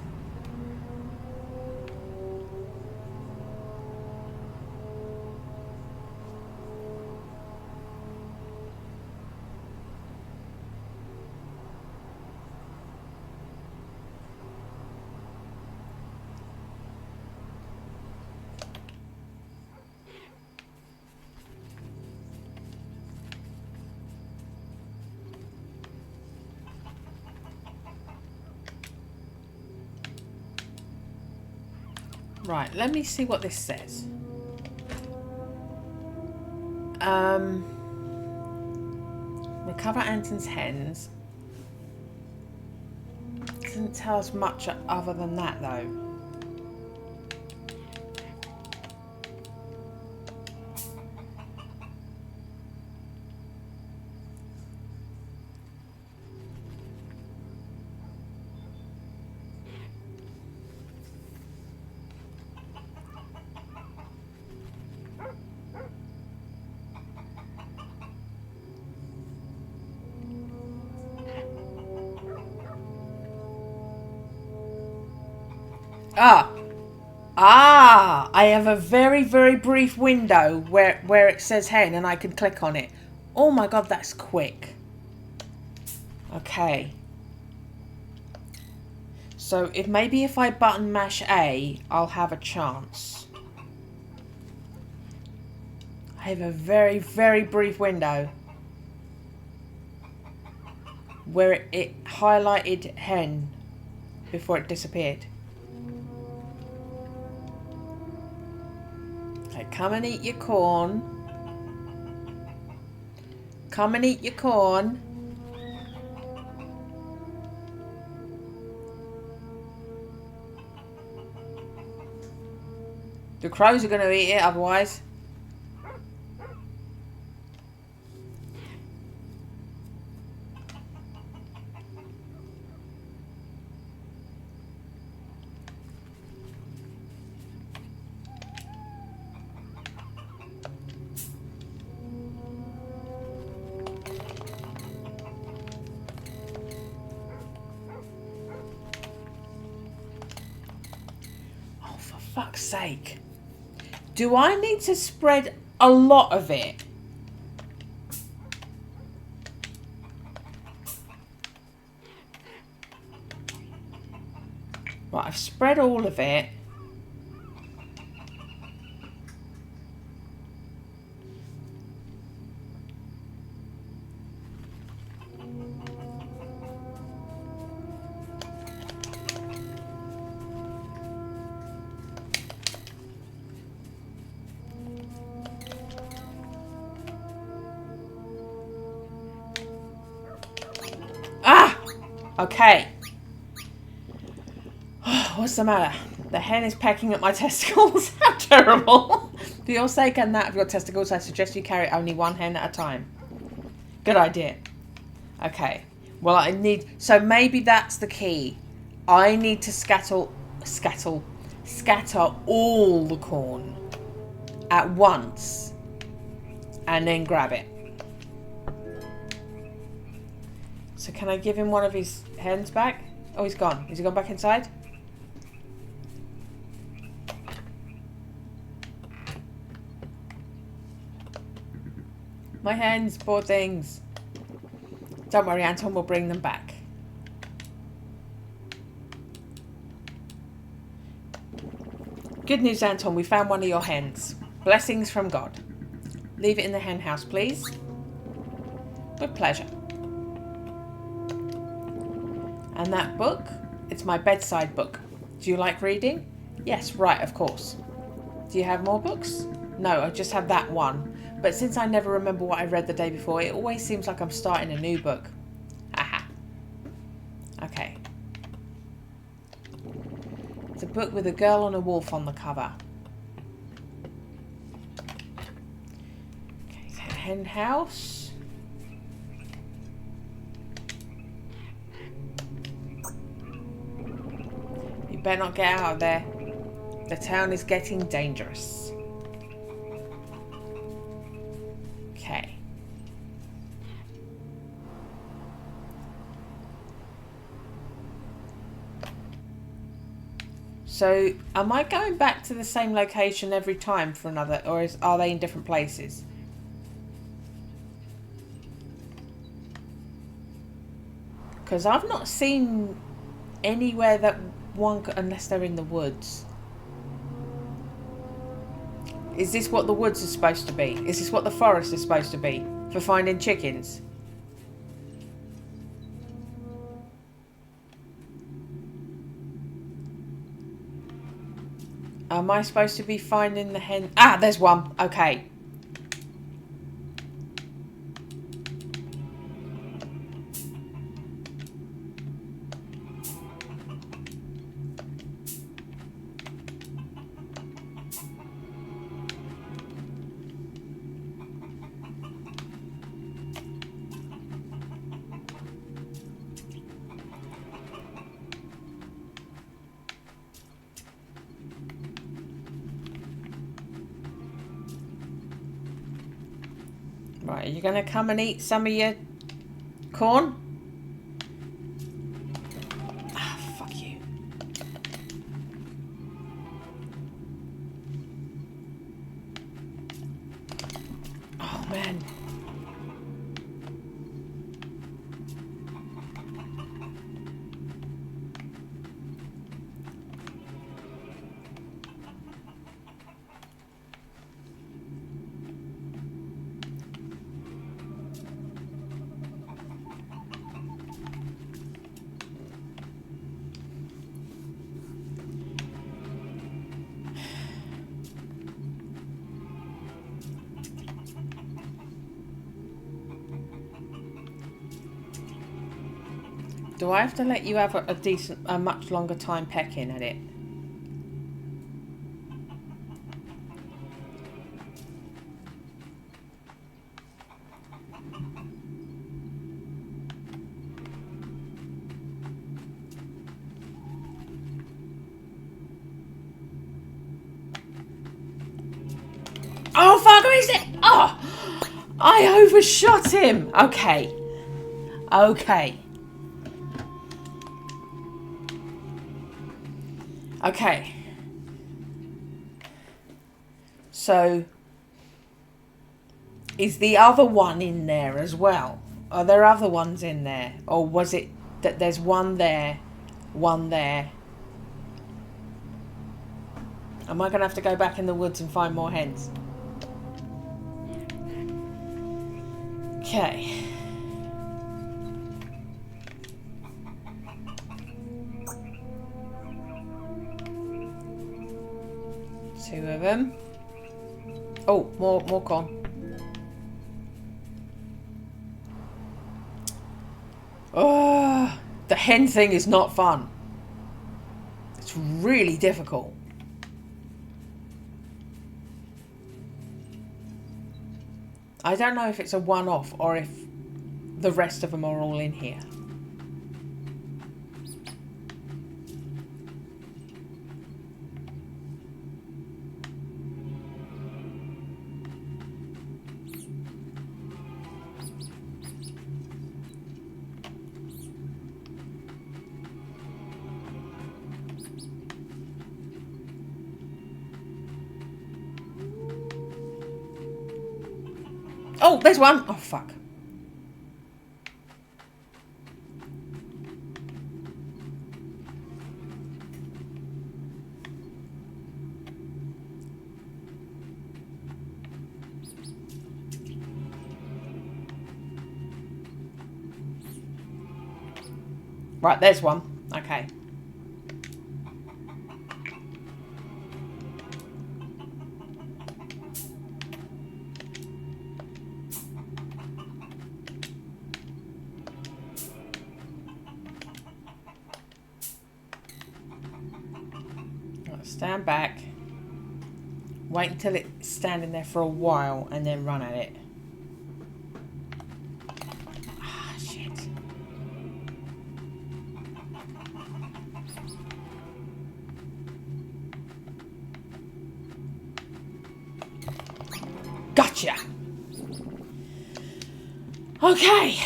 Right, let me see what this says. Recover Anton's hens. Doesn't tell us much other than that, though. I have a very, very brief window where it says hen and I can click on it. Oh my god, that's quick. Okay. So maybe if I button mash A, I'll have a chance. I have a very, very brief window where it highlighted hen before it disappeared. Okay, come and eat your corn. Come and eat your corn. The crows are going to eat it otherwise. Fuck's sake. Do I need to spread a lot of it? Right, I've spread all of it. Okay. What's the matter? The hen is pecking at my testicles. How terrible. For your sake and that of your testicles, I suggest you carry only one hen at a time. Good idea. Okay. Well, I need... So maybe that's the key. I need to scatter all the corn at once. And then grab it. So can I give him one of his hens back? Oh, he's gone. Has he gone back inside? My hens, poor things. Don't worry, Anton will bring them back. Good news, Anton. We found one of your hens. Blessings from God. Leave it in the hen house, please. With pleasure. And that book It's my bedside book. Do you like reading? Yes, right, of course. Do you have more books? No, I just have that one. But since I never remember what I read the day before, it always seems like I'm starting a new book. Haha. Okay. It's a book with a girl and a wolf on the cover. Okay, so hen house. You better not get out of there. The town is getting dangerous. Okay. So, am I going back to the same location every time for another, or are they in different places? Because I've not seen anywhere that one, unless they're in the woods. Is this what the woods is supposed to be? Is this what the forest is supposed to be? For finding chickens? Am I supposed to be finding the hen? Ah, there's one. Okay. Right, are you going to come and eat some of your corn? Ah, fuck you. Oh, man. Do I have to let you have a much longer time pecking at it? Oh, fuck, is it? Oh, I overshot him. Okay. Okay. Okay. So, is the other one in there as well? Are there other ones in there? Or was it that there's one there, one there? Am I going to have to go back in the woods and find more hens? Okay. Two of them. Oh, more corn. Oh, the hen thing is not fun. It's really difficult. I don't know if it's a one-off or if the rest of them are all in here. Oh, there's one. Oh, fuck. Right, there's one. Okay. Stand back. Wait until it's standing there for a while and then run at it. Ah, shit. Gotcha! Okay.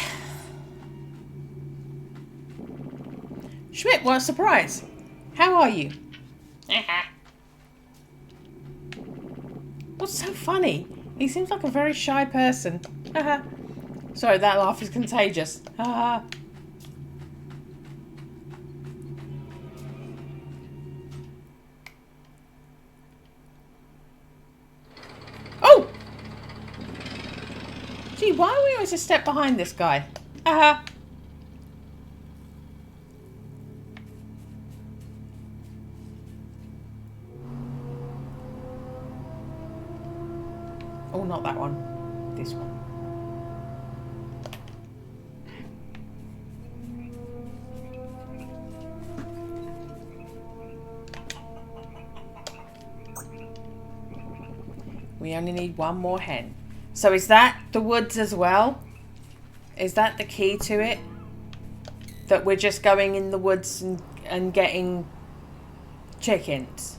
Schmidt, what a surprise. How are you? What's so funny? He seems like a very shy person. Sorry, that laugh is contagious. Oh! Gee, why are we always a step behind this guy? Oh, not that one. This one. We only need one more hen. So is that the woods as well? Is that the key to it? That we're just going in the woods and getting chickens?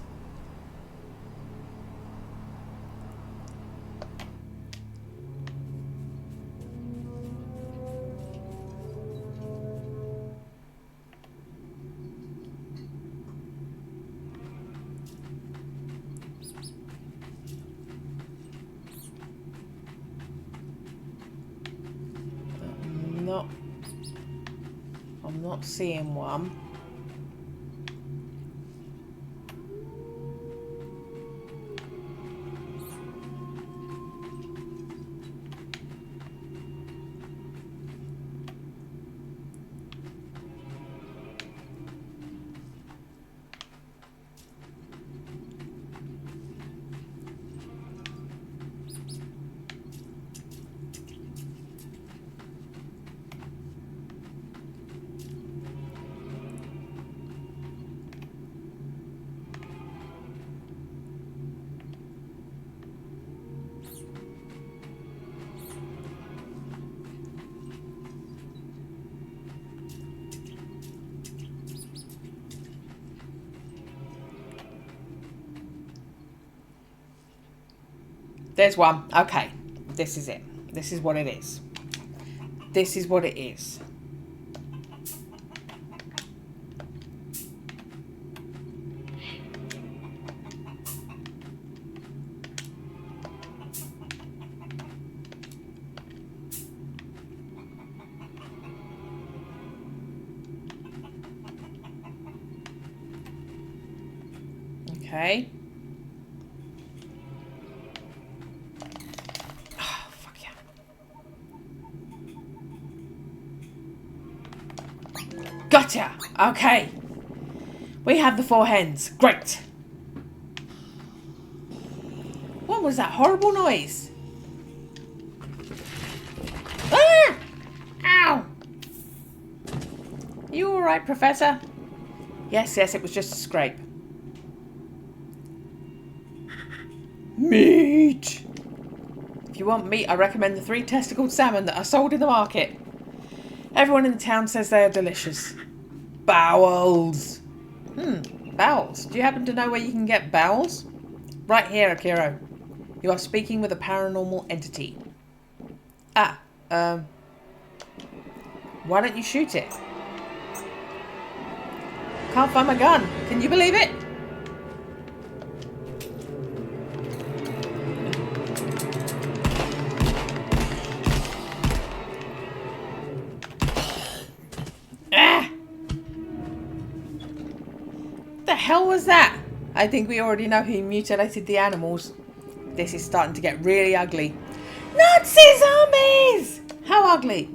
I'm not seeing one. There's one. Okay. This is it. This is what it is. This is what it is. Okay. Oh, fuck yeah. Gotcha! Okay. We have the 4 hens. Great. What was that horrible noise? Ah! Ow! You alright, Professor? Yes, it was just a scrape. Meat! If you want meat, I recommend the 3 testicled salmon that are sold in the market. Everyone in the town says they are delicious. Bowels! Bowels. Do you happen to know where you can get bowels? Right here, Akiro. You are speaking with a paranormal entity. Why don't you shoot it? Can't find my gun. Can you believe it? What the hell was that? I think we already know who mutilated the animals. This is starting to get really ugly. Nazi zombies! How ugly?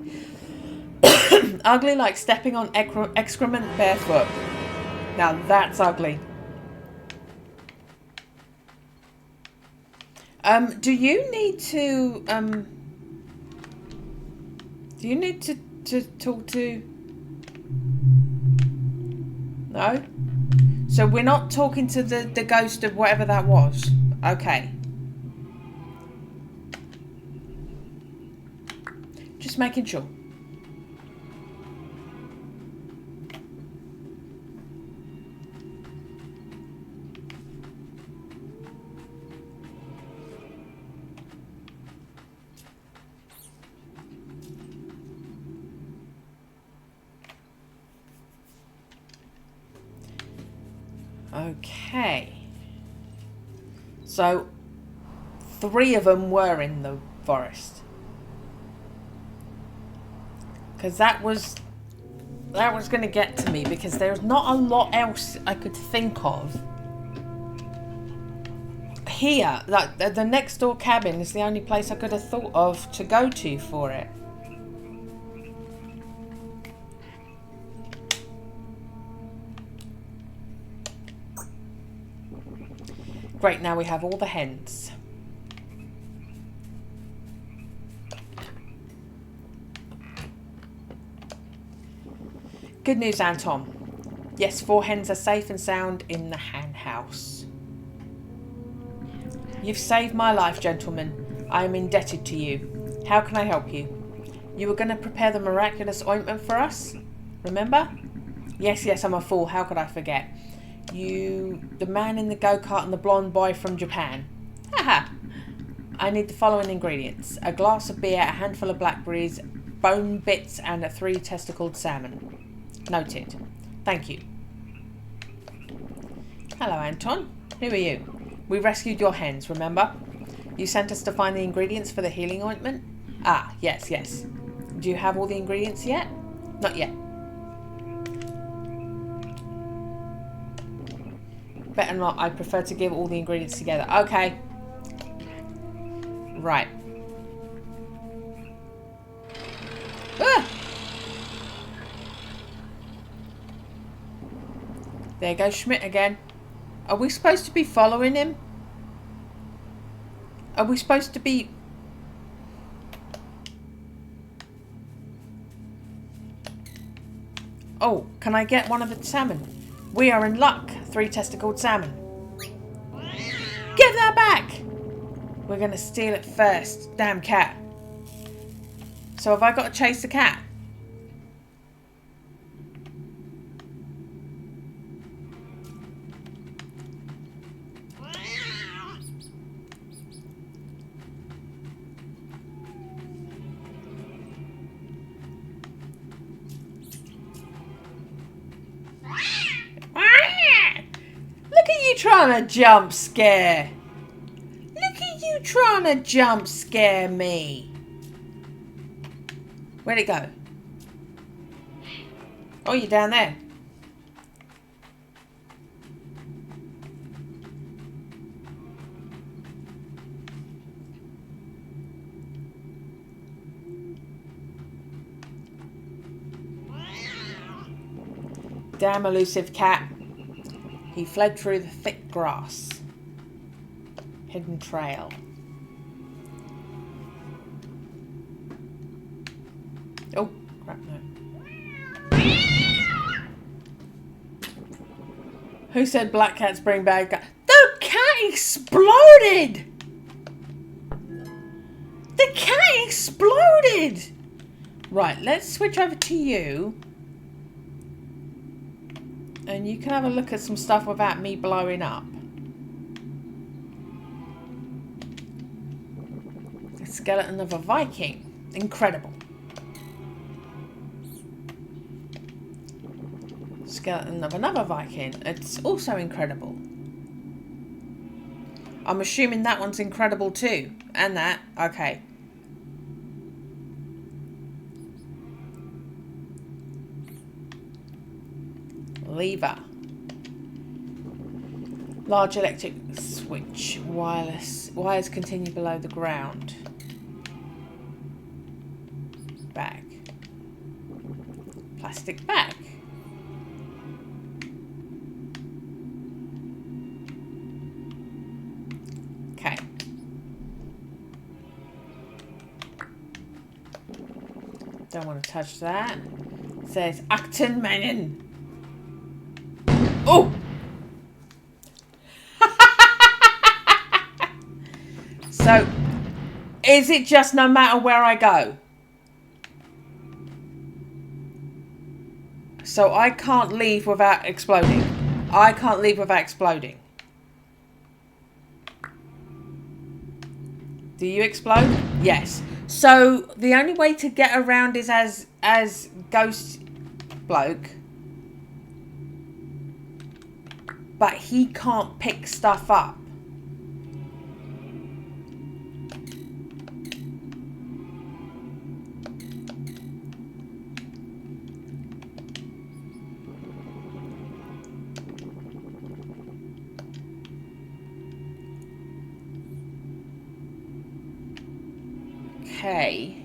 Ugly like stepping on excrement barefoot. Now that's ugly. Do you need to talk to... No? So we're not talking to the ghost of whatever that was. Okay. Just making sure. Okay. So 3 of them were in the forest. Because that was going to get to me, because there's not a lot else I could think of. Here, like the next door cabin is the only place I could have thought of to go to for it. Great, now we have all the hens. Good news, Anton. Yes, 4 hens are safe and sound in the hen house. You've saved my life, gentlemen. I am indebted to you. How can I help you? You were going to prepare the miraculous ointment for us? Remember? Yes, I'm a fool. How could I forget? The man in the go-kart and the blonde boy from Japan. Haha. I need the following ingredients. A glass of beer, a handful of blackberries, bone bits, and 3 testicled salmon. Noted. Thank you. Hello, Anton. Who are you? We rescued your hens, remember? You sent us to find the ingredients for the healing ointment? Ah, yes. Do you have all the ingredients yet? Not yet. Better not. I prefer to give all the ingredients together. Okay. Right. Ah! There goes Schmidt again. Are we supposed to be following him? Are we supposed to be... Oh, can I get one of the salmon? We are in luck. 3 testicled salmon. Give that back! We're going to steal it first. Damn cat. So have I got to chase the cat? Trying to jump scare. Look at you trying to jump scare me. Where'd it go? Oh, you're down there. Damn elusive cat. He fled through the thick grass. Hidden trail. Oh, crap, no. Who said black cats bring bad guys? The cat exploded! The cat exploded! Right, let's switch over to you. And you can have a look at some stuff without me blowing up. A skeleton of a Viking. Incredible. Skeleton of another Viking. It's also incredible. I'm assuming that one's incredible too. And that. Okay. Lever. Large electric switch. Wireless. Wires continue below the ground. Bag. Plastic bag. Okay. Don't want to touch that. It says Akten Mennen. Oh! So, is it just no matter where I go? So I can't leave without exploding. I can't leave without exploding. Do you explode? Yes. So the only way to get around is as ghost bloke. But he can't pick stuff up. Okay.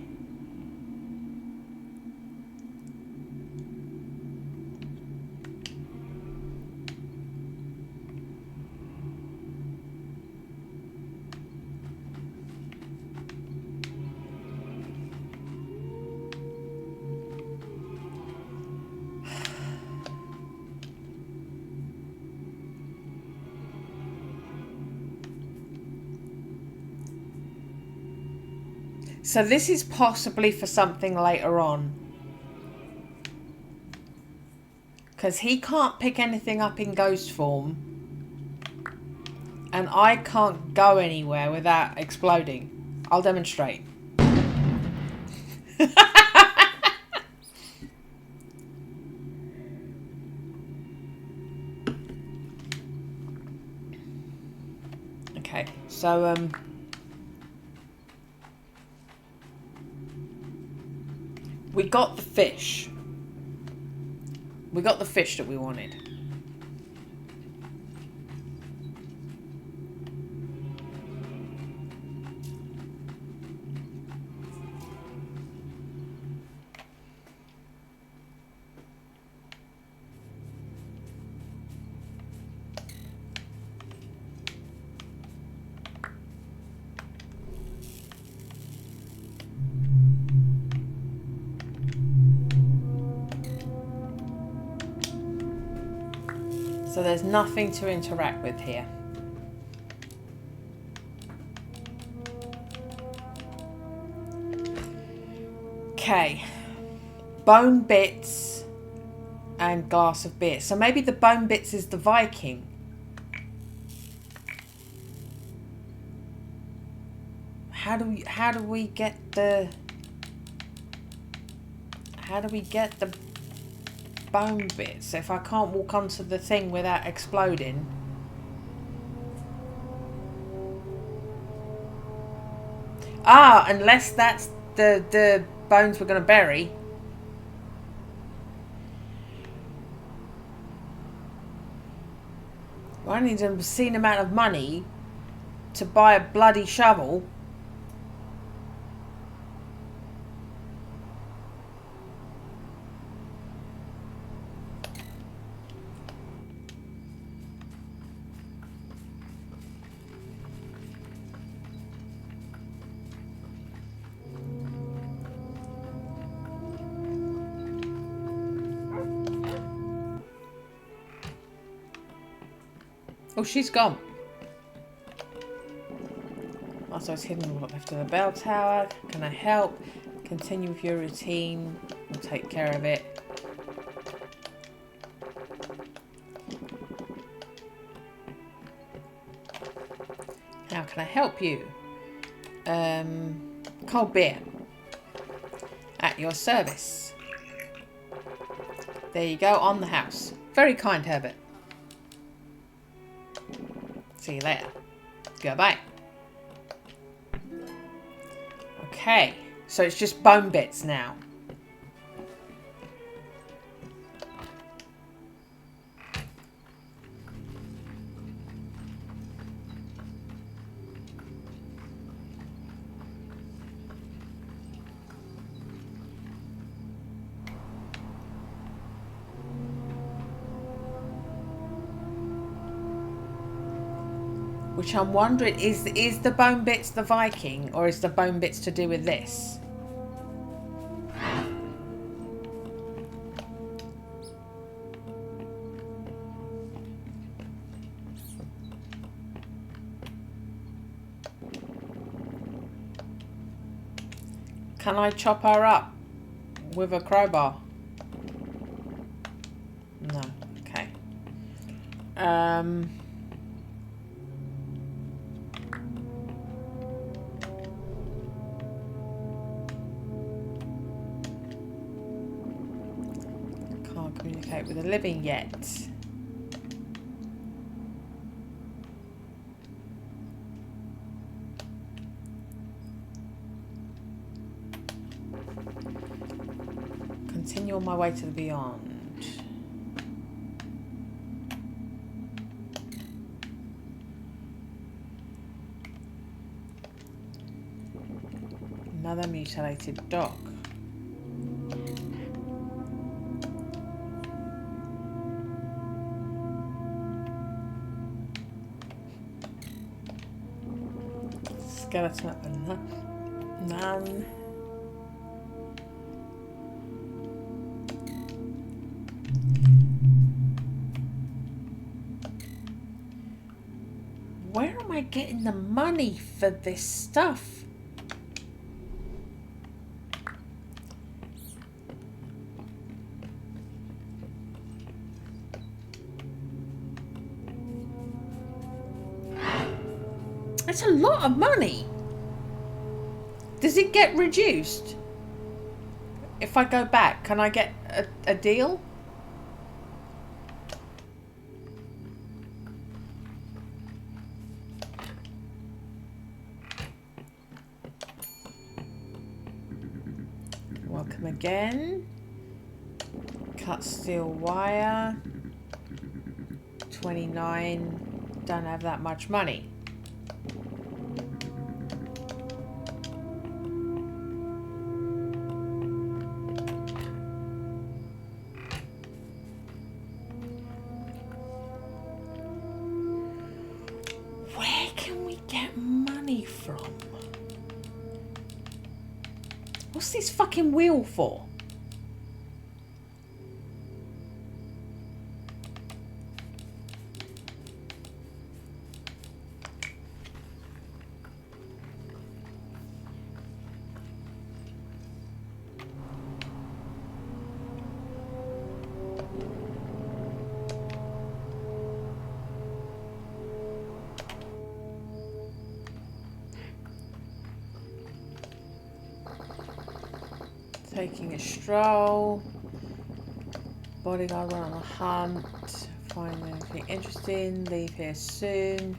So this is possibly for something later on. Because he can't pick anything up in ghost form. And I can't go anywhere without exploding. I'll demonstrate. Okay, so we got the fish. We got the fish that we wanted. So there's nothing to interact with here. Okay. Bone bits and glass of beer. So maybe the bone bits is the Viking. How do we get the bone bits if I can't walk onto the thing without exploding? Ah, unless that's the bones we're going to bury. I need an obscene amount of money to buy a bloody shovel. Oh, she's gone. Also, it's hidden what left of the bell tower. Can I help? Continue with your routine. We'll take care of it. How can I help you? Cold beer. At your service. There you go, on the house. Very kind, Herbert. See you later. Goodbye. Okay, so it's just bone bits now. Which I'm wondering, is the bone bits the Viking, or is the bone bits to do with this? Can I chop her up with a crowbar? No. Okay. Can't communicate with the living yet. Continue on my way to the beyond. Another mutilated dog. Skeleton. None. Where am I getting the money for this stuff? That's a lot of money. Does it get reduced? If I go back, can I get a deal? Welcome again. Cut steel wire. 29. Don't have that much money. Where can we get money from? What's this fucking wheel for? Taking a stroll. Bodyguard went on a hunt. Find anything interesting. Leave here soon.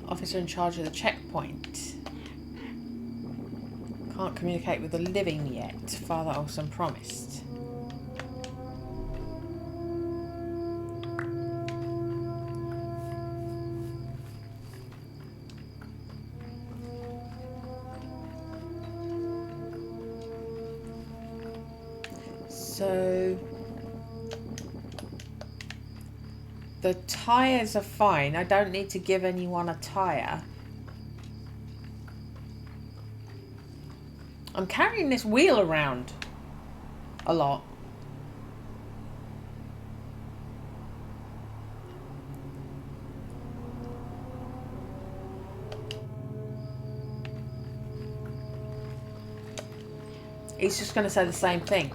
Officer in charge of the checkpoint. Can't communicate with the living yet. Father Olsen promised. So the tyres are fine. I don't need to give anyone a tyre. I'm carrying this wheel around a lot. He's just going to say the same thing.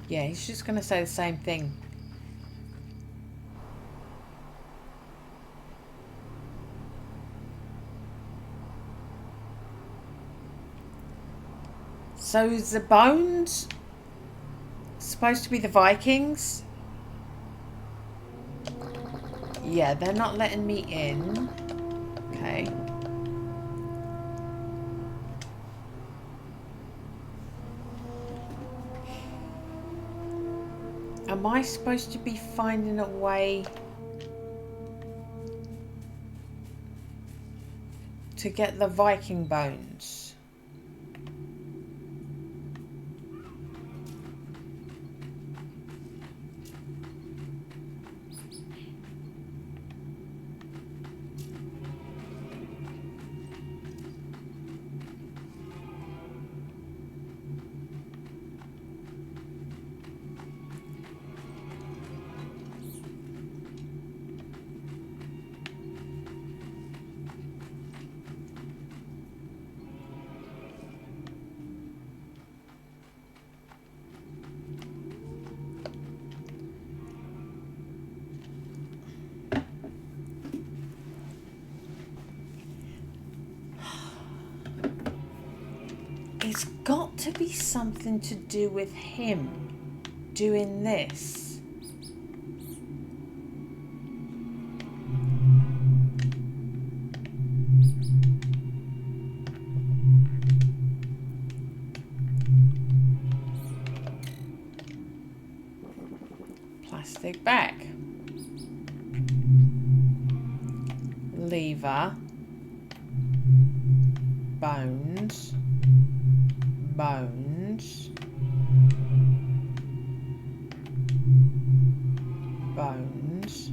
Yeah, he's just going to say the same thing. So the bones supposed to be the Vikings? Yeah, they're not letting me in. Okay. Am I supposed to be finding a way to get the Viking bones? to be something to do with him doing this. Plastic bag. Lever. Bones. Bones. Bones.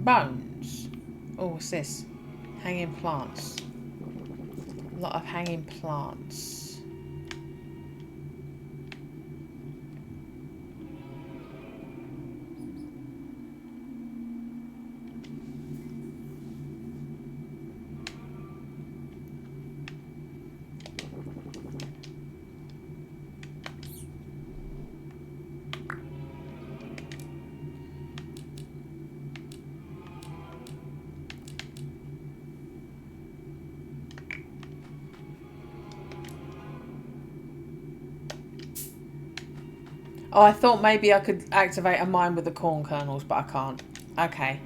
Bones. Oh, what's this? Hanging plants. A lot of hanging plants. Oh, I thought maybe I could activate a mine with the corn kernels, but I can't. Okay.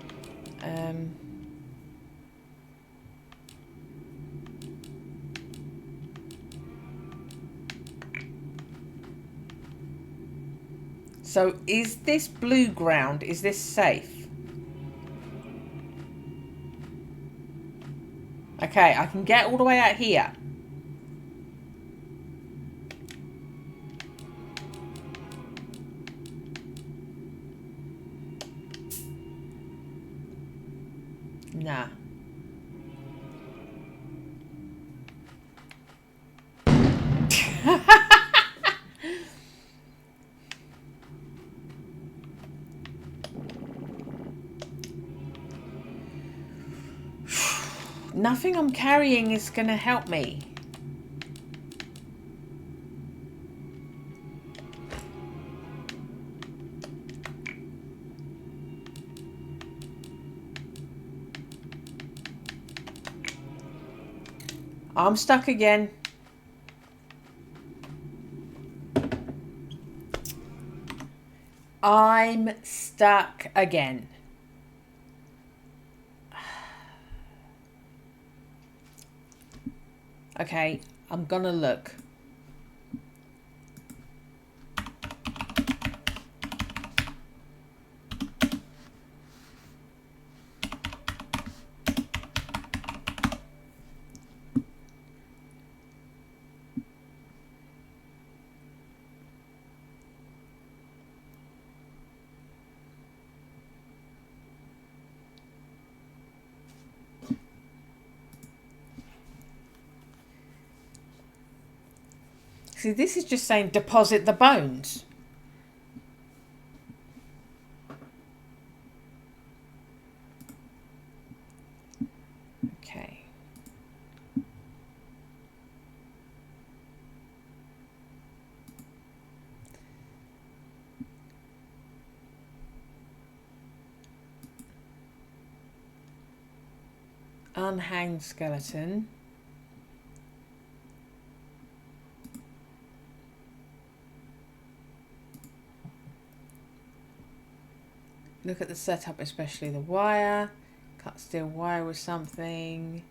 So is this blue ground, is this safe? Okay, I can get all the way out here. Nah. Nothing I'm carrying is going to help me. I'm stuck again. I'm stuck again. Okay, I'm gonna look. See, this is just saying deposit the bones. Okay. Unhanged skeleton. Look at the setup, especially the wire. Cut steel wire with something.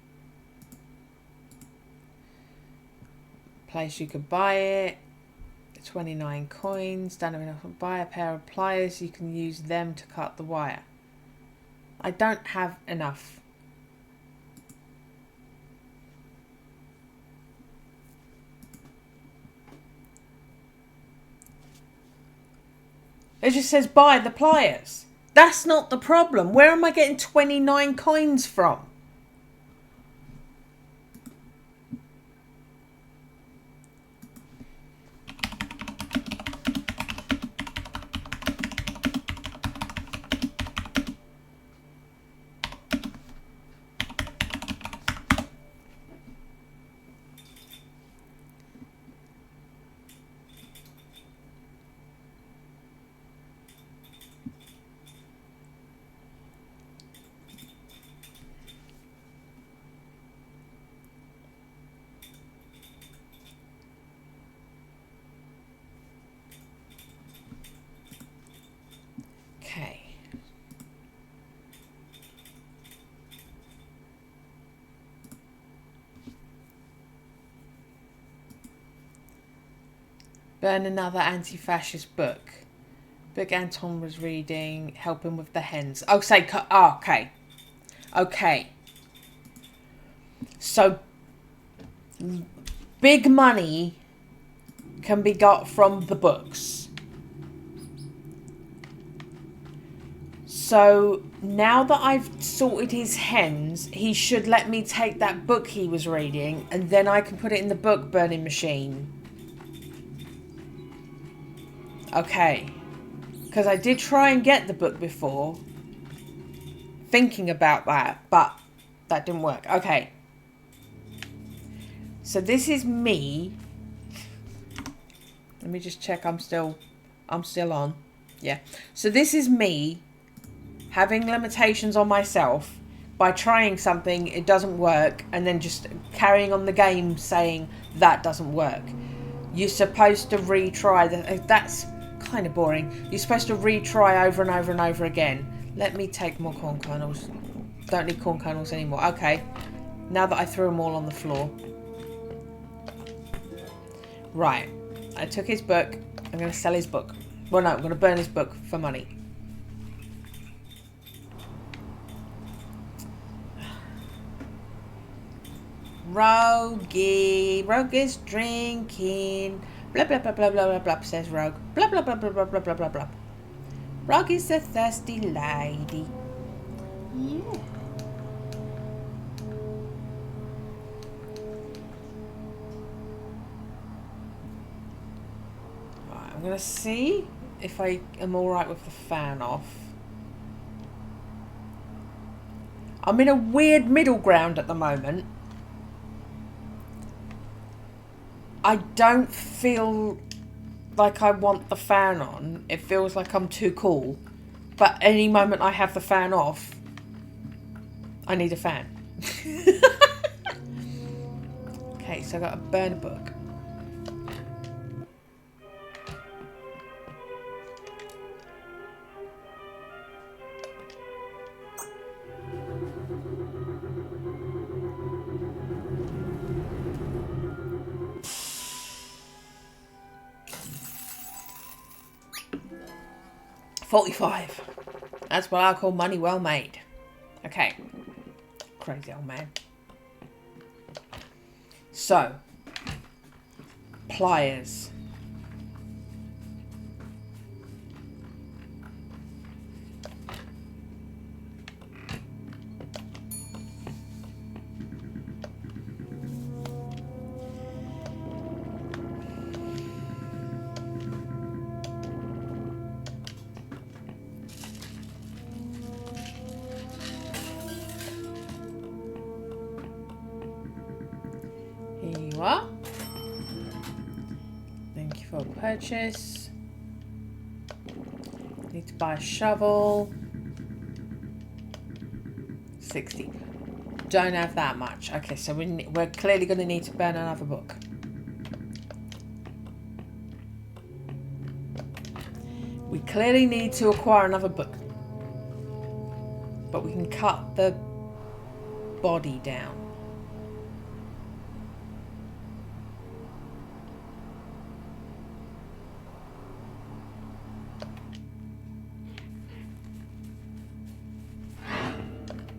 Place you could buy it. 29 coins. Don't have enough to buy a pair of pliers. You can use them to cut the wire. I don't have enough. It just says buy the pliers. That's not the problem. Where am I getting 29 coins from? Okay. Burn another anti-fascist book. Book Anton was reading, helping with the hens. Oh, say, oh, okay. Okay. So, big money can be got from the books. So, now that I've sorted his hens, he should let me take that book he was reading, and then I can put it in the book burning machine. Okay. Because I did try and get the book before, thinking about that, but that didn't work. Okay. So this is me. Let me just check I'm still on. Yeah. So this is me having limitations on myself by trying something, it doesn't work, and then just carrying on the game saying that doesn't work. You're supposed to retry. That's kind of boring. You're supposed to retry over and over and over again. Let me take more corn kernels. Don't need corn kernels anymore. Okay. Now that I threw them all on the floor. Right. I took his book. I'm going to sell his book. Well, no, I'm going to burn his book for money. Rogue is drinking. Blah, blah, blah, blah, blah, blah, blah, says Rogue. Blah, blah, blah, blah, blah, blah, blah, blah, blah. Rogue is a thirsty lady. Yeah. Right, I'm going to see if I am alright with the fan off. I'm in a weird middle ground at the moment. I don't feel like I want the fan on. It feels like I'm too cool. But any moment I have the fan off, I need a fan. Okay, so I got to burn a book. $45. That's what I call money well made. Okay. Crazy old man. So. Pliers. Here you are. Thank you for purchase. Need to buy a shovel. 60. Don't have that much. Okay, so we're clearly going to need to burn another book. We clearly need to acquire another book. But we can cut the body down.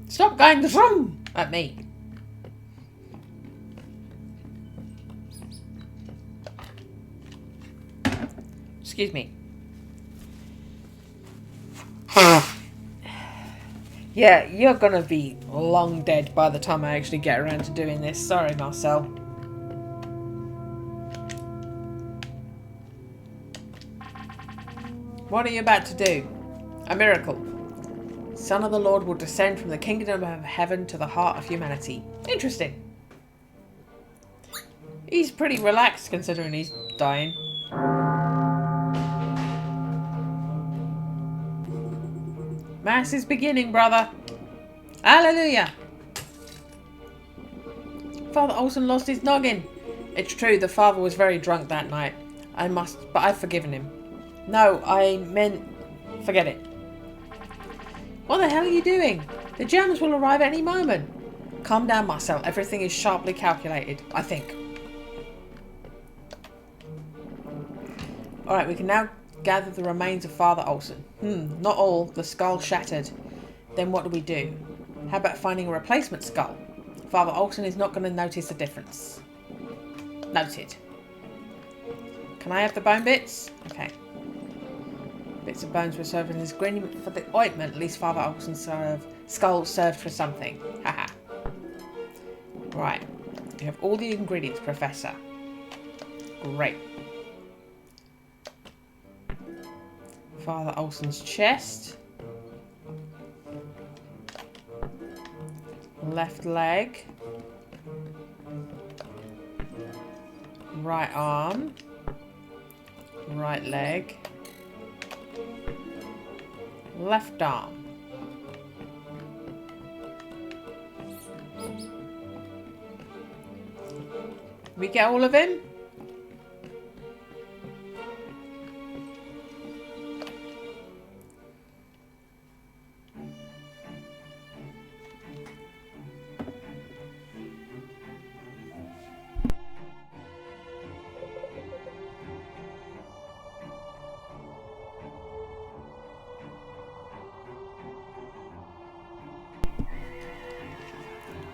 Stop going the drum at me. Excuse me. Yeah, you're gonna be long dead by the time I actually get around to doing this. Sorry, Marcel. What are you about to do? A miracle. Son of the Lord will descend from the kingdom of heaven to the heart of humanity. Interesting. He's pretty relaxed considering he's dying. Mass is beginning, brother. Hallelujah. Father Olsen lost his noggin. It's true, the father was very drunk that night. But I've forgiven him. No, I meant... Forget it. What the hell are you doing? The Germans will arrive at any moment. Calm down, Marcel. Everything is sharply calculated, I think. Alright, we can now gather the remains of Father Olsen. Not all. The skull shattered. Then what do we do? How about finding a replacement skull? Father Olsen is not going to notice the difference. Noted. Can I have the bone bits? Okay. Bits of bones were served as ingredient for the ointment. At least Father Olsen's skull served for something. Haha. Right. You have all the ingredients, Professor. Great. Father Olsen's chest. Left leg. Right arm. Right leg. Left arm. We get all of him?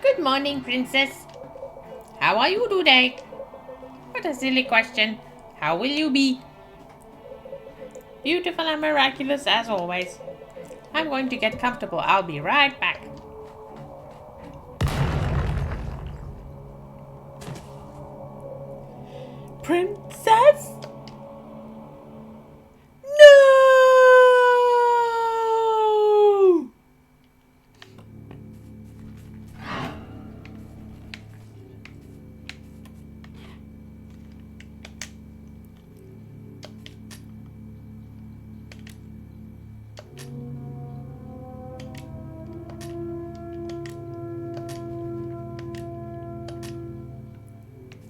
Good morning, Princess. How are you today? What a silly question. How will you be? Beautiful and miraculous as always. I'm going to get comfortable. I'll be right back. Princess? No!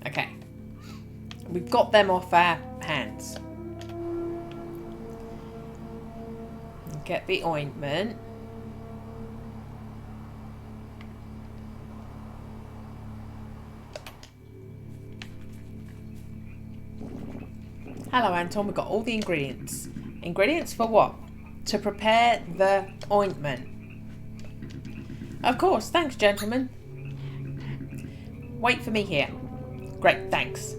Okay. We've got them off our hands. Get the ointment. Hello, Anton. We've got all the ingredients. Ingredients for what? To prepare the ointment. Of course. Thanks, gentlemen. Wait for me here. Great, thanks.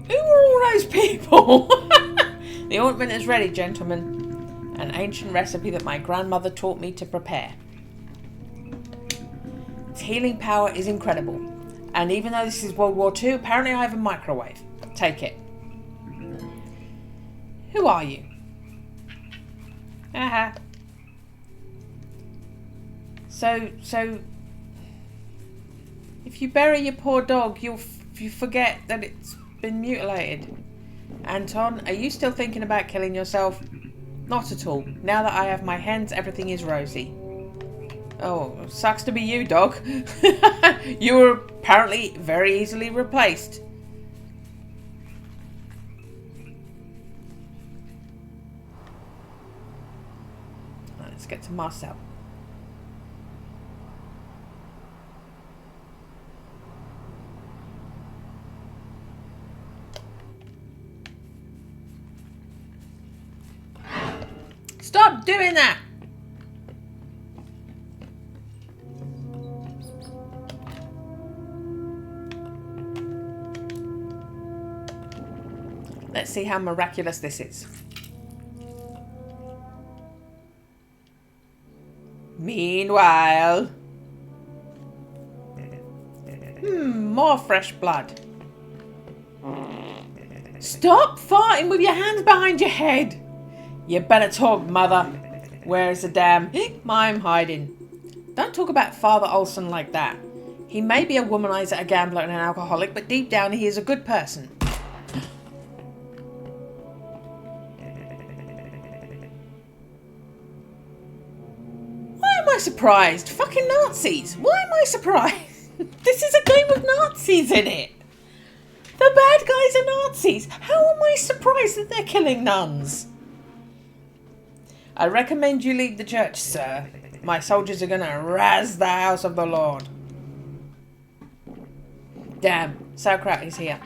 Who are all those people? The ointment is ready, gentlemen. An ancient recipe that my grandmother taught me to prepare. Its healing power is incredible. And even though this is World War II, apparently I have a microwave. Take it. Who are you? Aha. So, if you bury your poor dog, you forget that it's been mutilated. Anton, are you still thinking about killing yourself? Not at all. Now that I have my hands, everything is rosy. Oh, sucks to be you, dog. You were apparently very easily replaced. Let's get to Marcel. Stop doing that! Let's see how miraculous this is. Meanwhile... more fresh blood. Stop farting with your hands behind your head! You better talk, mother. Where's the damn mime hiding? Don't talk about Father Olson like that. He may be a womanizer, a gambler, and an alcoholic, but deep down he is a good person. Why am I surprised? Fucking Nazis! Why am I surprised? This is a game with Nazis in it. The bad guys are Nazis. How am I surprised that they're killing nuns? I recommend you leave the church, sir. My soldiers are going to razz the house of the Lord. Damn, sauerkraut is here.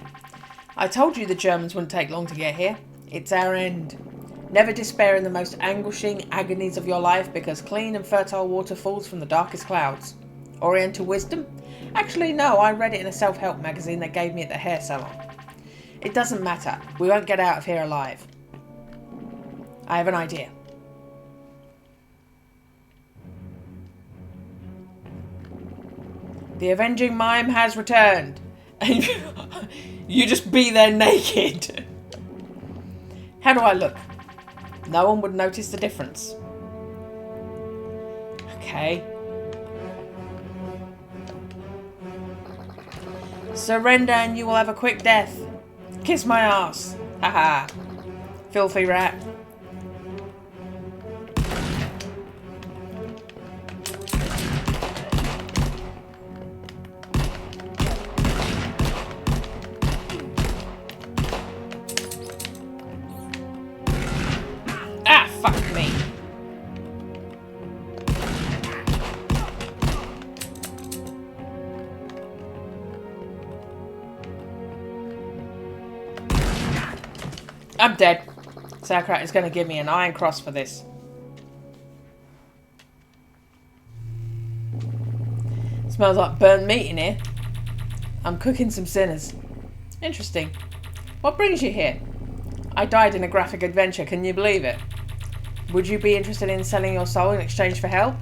I told you the Germans wouldn't take long to get here. It's our end. Never despair in the most anguishing agonies of your life, because clean and fertile water falls from the darkest clouds. Oriental wisdom? Actually, no, I read it in a self-help magazine they gave me at the hair salon. It doesn't matter. We won't get out of here alive. I have an idea. The avenging mime has returned. And you just be there naked. How do I look? No one would notice the difference. Okay. Surrender and you will have a quick death. Kiss my ass. Haha. Filthy rat. Ah, fuck me. I'm dead. Sauerkraut is going to give me an iron cross for this. Smells like burnt meat in here. I'm cooking some sinners. Interesting. What brings you here? I died in a graphic adventure, can you believe it? Would you be interested in selling your soul in exchange for help?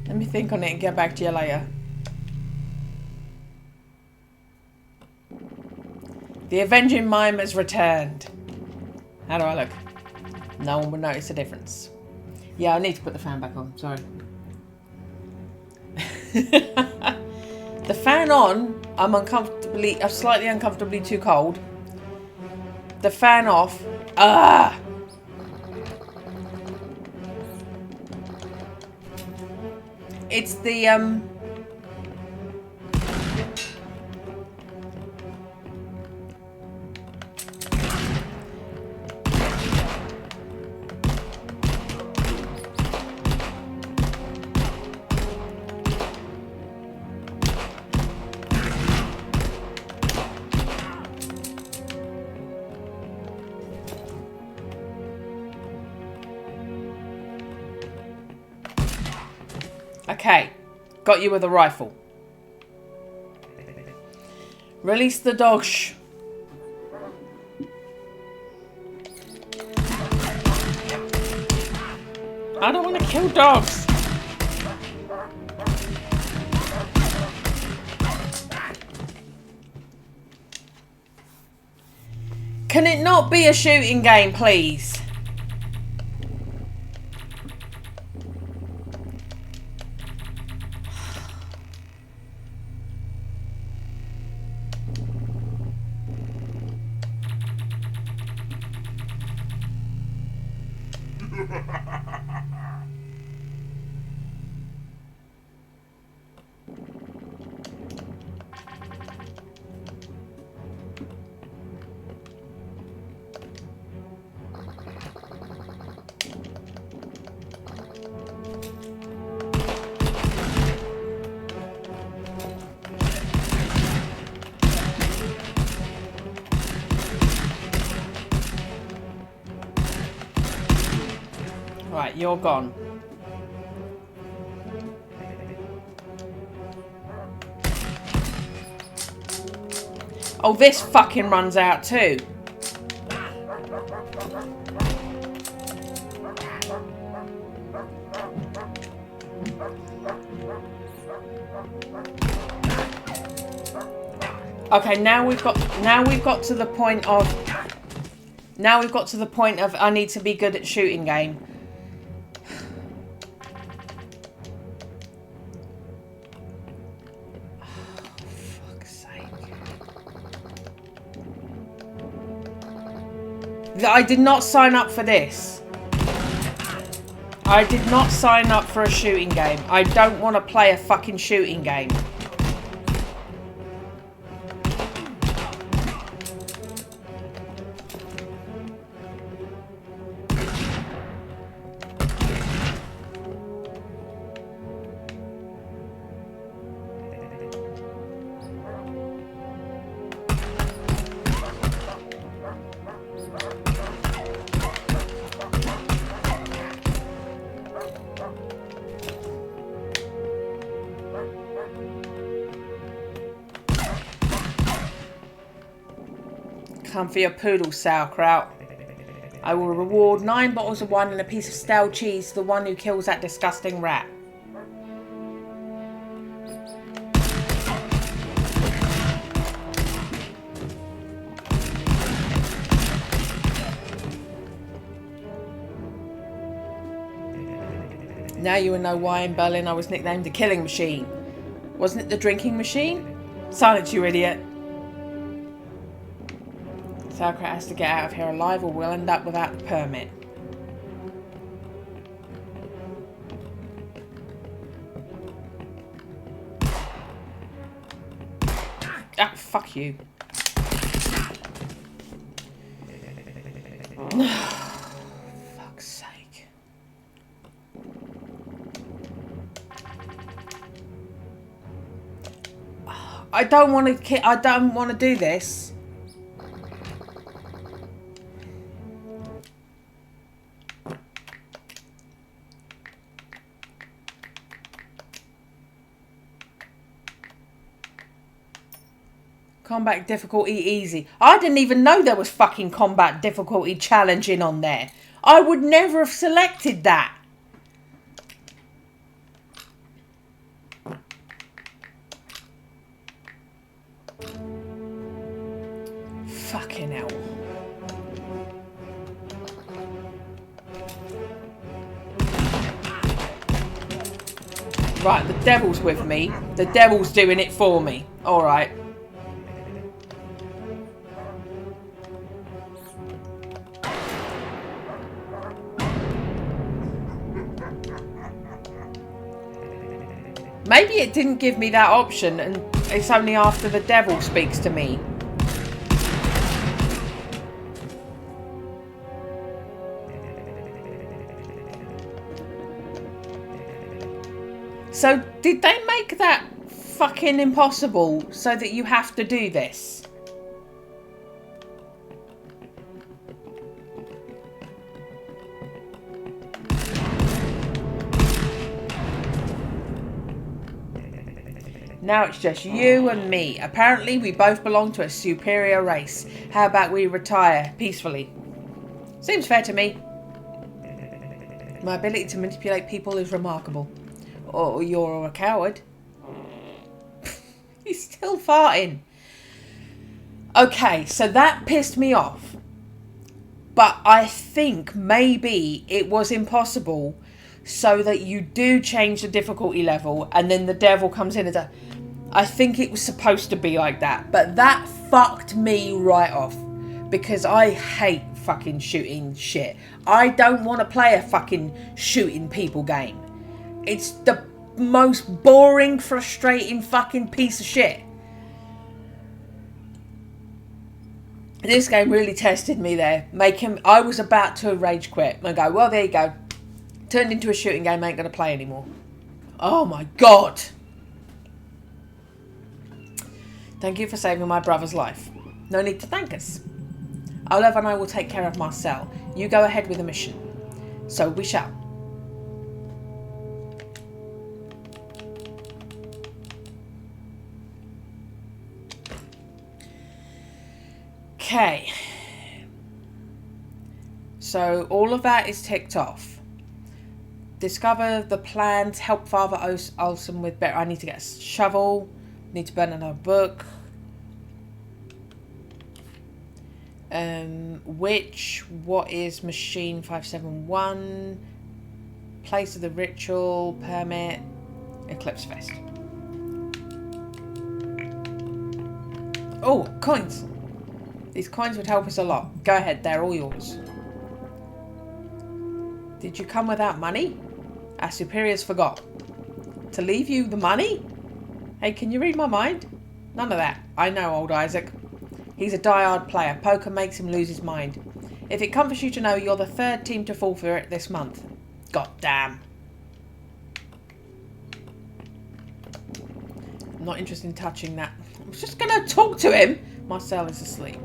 Let me think on it and get back to you later. The avenging mime has returned. How do I look? No one would notice the difference. Yeah, I need to put the fan back on. Sorry. The fan on, I'm slightly uncomfortably too cold. The fan off. Ah! It's the Okay, got you with a rifle. Release the dog. I don't want to kill dogs. Can it not be a shooting game, please? Right, you're gone. Oh, this fucking runs out too. Okay, now we've got to the point of I need to be good at shooting game. Fuck's sake. I did not sign up for this. I did not sign up for a shooting game. I don't want to play a fucking shooting game. Come for your poodle, sauerkraut. I will reward 9 bottles of wine and a piece of stale cheese to the one who kills that disgusting rat. Now you will know why in Berlin I was nicknamed the killing machine. Wasn't it the drinking machine? Silence, you idiot. Sauerkraut has to get out of here alive or we'll end up without the permit. Ah, fuck you. Fuck's sake. I don't want to do this. Combat difficulty easy. I didn't even know there was fucking combat difficulty challenging on there. I would never have selected that. Fucking hell. Right, the devil's with me. The devil's doing it for me. Alright. Maybe it didn't give me that option and it's only after the devil speaks to me. So did they make that fucking impossible so that you have to do this? Now it's just you and me. Apparently we both belong to a superior race. How about we retire peacefully? Seems fair to me. My ability to manipulate people is remarkable. Or you're a coward. He's still farting. Okay, so that pissed me off. But I think maybe it was impossible so that you do change the difficulty level and then the devil comes in as a... I think it was supposed to be like that. But that fucked me right off. Because I hate fucking shooting shit. I don't want to play a fucking shooting people game. It's the most boring, frustrating fucking piece of shit. This game really tested me there. I was about to rage quit and go, well, there you go. Turned into a shooting game, ain't going to play anymore. Oh my God. Thank you for saving my brother's life. No need to thank us. Olive and I will take care of Marcel. You go ahead with the mission. So we shall. Okay. So all of that is ticked off. Discover the plans. Help Father Olsen with better. I need to get a shovel. Need to burn another book. What is machine 571? Place of the ritual, permit, Eclipse Fest. Oh, coins! These coins would help us a lot. Go ahead, they're all yours. Did you come without money? Our superiors forgot. To leave you the money? Hey, can you read my mind? None of that. I know old Isaac. He's a die-hard player. Poker makes him lose his mind. If it comforts you to know, you're the third team to fall for it this month. God damn. I'm not interested in touching that. I was just going to talk to him. Marcel is asleep.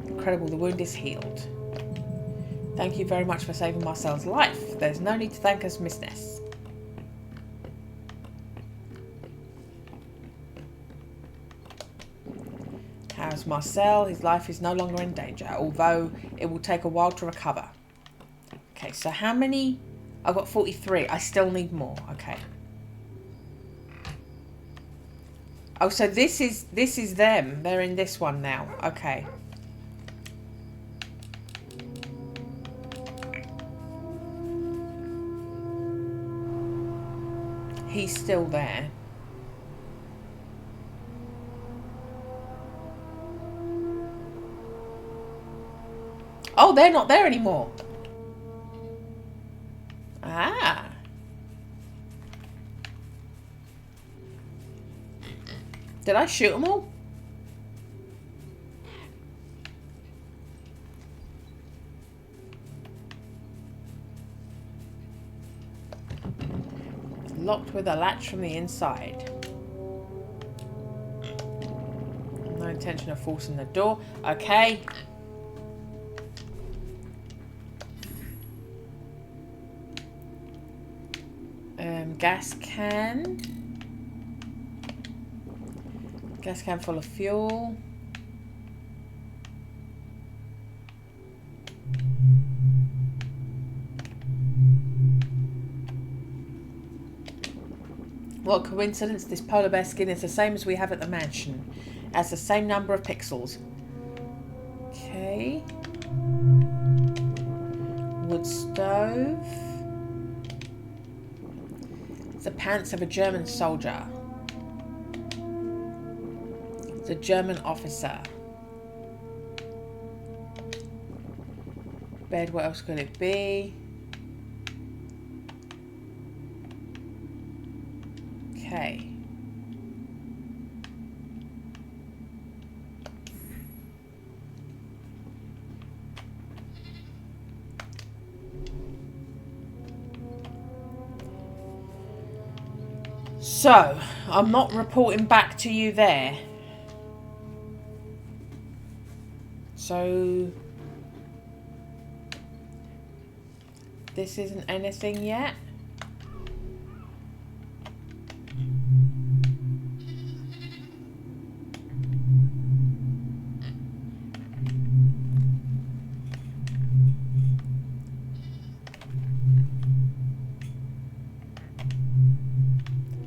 Incredible, the wound is healed. Thank you very much for saving Marcel's life. There's no need to thank us, Miss Ness. How's Marcel? His life is no longer in danger, although it will take a while to recover. Okay, so how many? I've got 43. I still need more. Okay. Oh, so this is them. They're in this one now. Okay. He's still there. Oh, they're not there anymore. Ah. Did I shoot them all? Locked with a latch from the inside. No intention of forcing the door. Okay. Gas can. Gas can full of fuel. What coincidence, this polar bear skin is the same as we have at the mansion. It has the same number of pixels. Okay. Wood stove. The pants of a German soldier. The German officer. Bed, what else could it be? Okay. So, I'm not reporting back to you there. So, this isn't anything yet.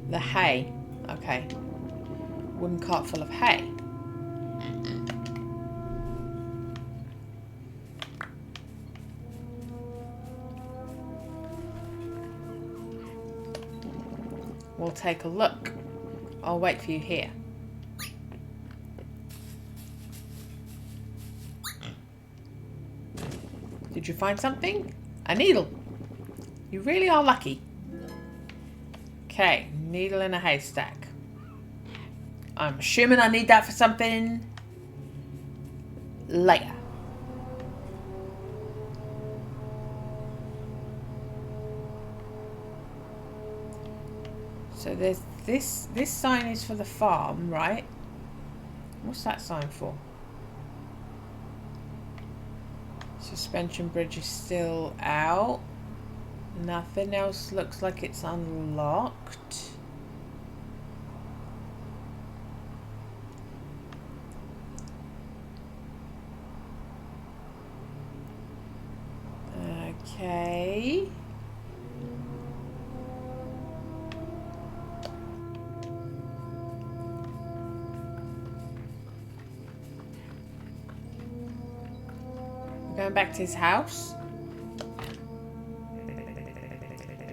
The hay. Okay. Wooden cart full of hay. We'll take a look. I'll wait for you here. Did you find something? A needle. You really are lucky. Okay, needle in a haystack. I'm assuming I need that for something later. So there's this sign is for the farm, right? What's that sign for? Suspension bridge is still out. Nothing else looks like it's unlocked. Okay. Going back to his house.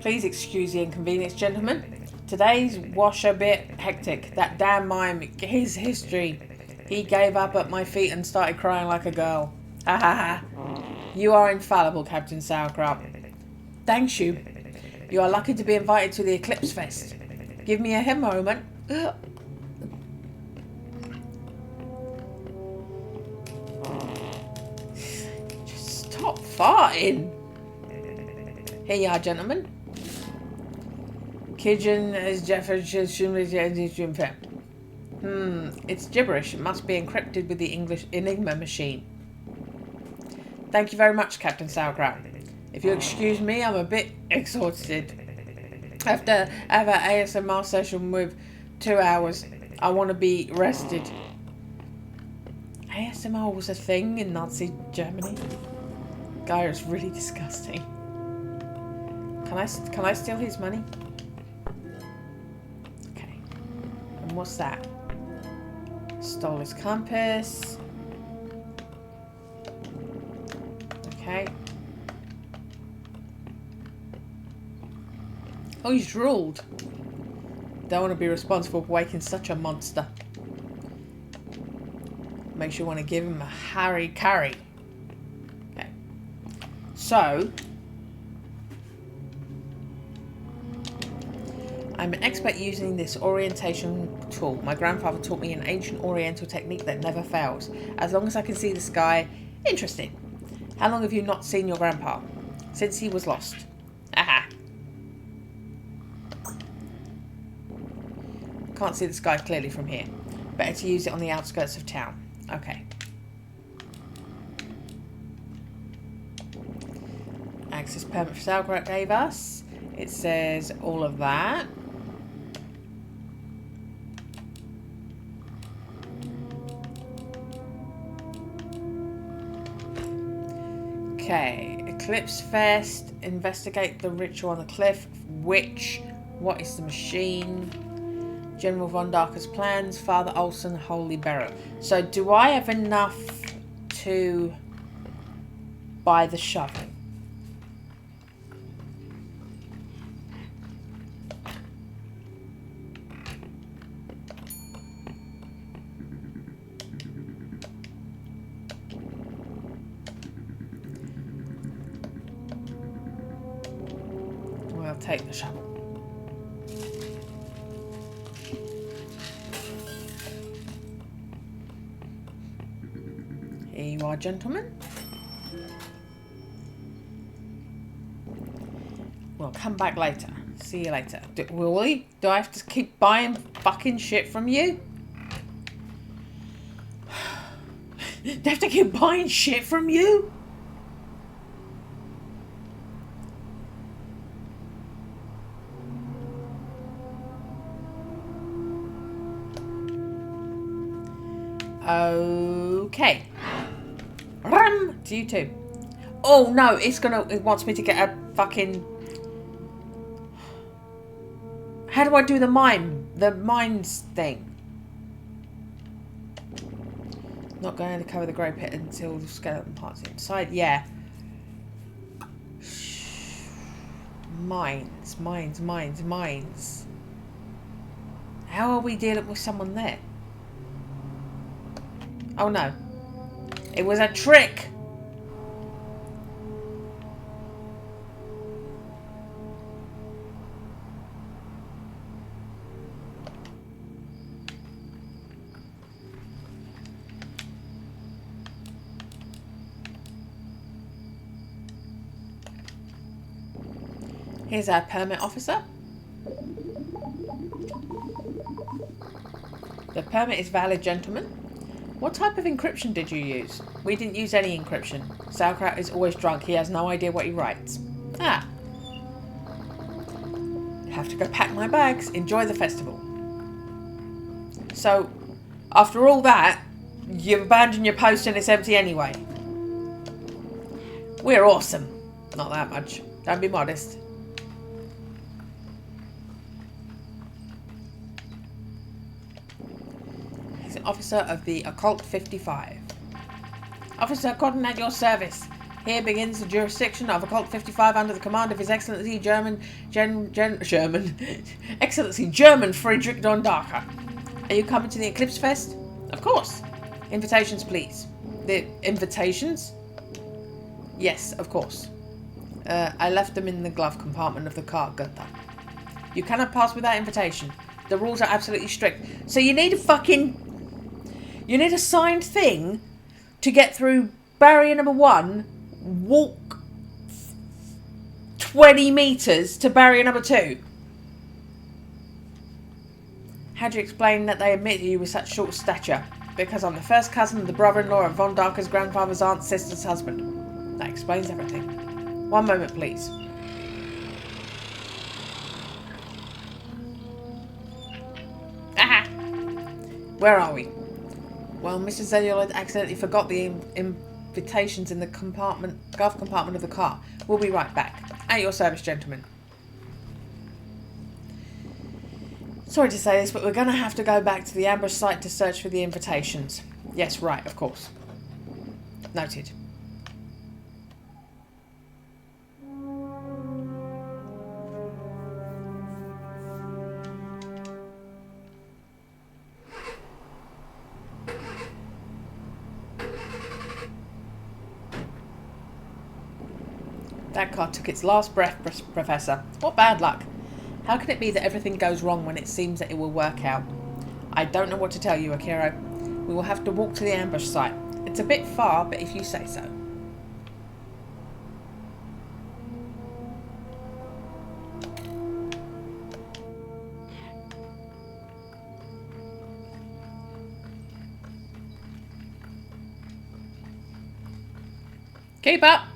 Please excuse the inconvenience, gentlemen. Today's wash a bit hectic. That damn mime, his history. He gave up at my feet and started crying like a girl. Ha ha ha. You are infallible, Captain Sauerkraut. Thanks you. You are lucky to be invited to the Eclipse Fest. Give me a moment. Just stop farting. Here you are, gentlemen. Kitchen is it's gibberish. It must be encrypted with the English Enigma machine. Thank you very much, Captain Sauerkraut. If you excuse me, I'm a bit exhausted. After have an ASMR session with 2 hours, I want to be rested. ASMR was a thing in Nazi Germany. Guy is really disgusting. Can I steal his money? Okay. And what's that? Stole his compass. Okay. Oh, he's drooled. Don't want to be responsible for waking such a monster. Makes you want to give him a Harry carry. Okay. So, I'm an expert using this orientation tool. My grandfather taught me an ancient oriental technique that never fails. As long as I can see the sky. Interesting. How long have you not seen your grandpa? Since he was lost. Aha. Can't see the sky clearly from here. Better to use it on the outskirts of town. Okay. Access permit for Sauerkraut gave us. It says all of that. Okay. Eclipse Fest. Investigate the ritual on the cliff. Which? What is the machine? General Von Darker's plans, Father Olsen, Holy Bearer. So do I have enough to buy the shovel? Well, I'll take the shovel. Here you are, gentlemen. We'll come back later. See you later. Will we? Do I have to keep buying fucking shit from you? Do I have to keep buying shit from you? Okay. To you too. Oh no, it wants me to get a fucking... How do I do the mines thing? Not going to cover the grey pit until the skeleton parts inside. Yeah. Mines. How are we dealing with someone there? Oh no. It was a trick! Here's our permit officer. The permit is valid, gentlemen. What type of encryption did you use? We didn't use any encryption. Sauerkraut is always drunk. He has no idea what he writes. Ah. Have to go pack my bags. Enjoy the festival. So, after all that, you've abandoned your post and it's empty anyway. We're awesome. Not that much. Don't be modest. He's an officer of the Occult 55. Officer Cotton at your service. Here begins the jurisdiction of Occult 55 under the command of His Excellency Excellency German Friedrich Dondarker. Are you coming to the Eclipse Fest? Of course. Invitations, please. The invitations? Yes, of course. I left them in the glove compartment of the car, Gunther. You cannot pass without invitation. The rules are absolutely strict. So you need a signed thing to get through barrier number 1, walk 20 metres to barrier number 2. How do you explain that they admit you with such short stature? Because I'm the first cousin of the brother-in-law of Von Darker's grandfather's aunt's sister's husband. That explains everything. One moment, please. Aha! Where are we? Well, Mr. Zelluloid accidentally forgot the invitations in the glove compartment of the car. We'll be right back. At your service, gentlemen. Sorry to say this, but we're going to have to go back to the ambush site to search for the invitations. Yes, right, of course. Noted. That car took its last breath, Professor. What bad luck. How can it be that everything goes wrong when it seems that it will work out? I don't know what to tell you, Akira. We will have to walk to the ambush site. It's a bit far, but if you say so. Keep up!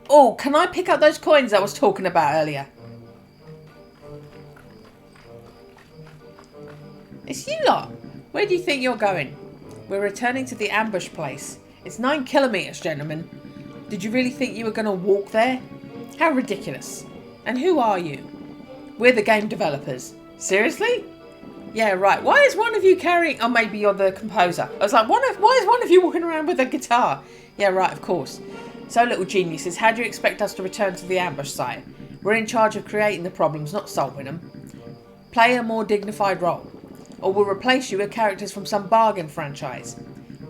Oh, can I pick up those coins I was talking about earlier? It's you lot. Where do you think you're going? We're returning to the ambush place. It's 9 kilometres, gentlemen. Did you really think you were going to walk there? How ridiculous. And who are you? We're the game developers. Seriously? Yeah, right. Why is one of you carrying... Oh, maybe you're the composer. I was like, why is one of you walking around with a guitar? Yeah, right, of course. So, little geniuses, how do you expect us to return to the ambush site? We're in charge of creating the problems, not solving them. Play a more dignified role. Or we'll replace you with characters from some bargain franchise.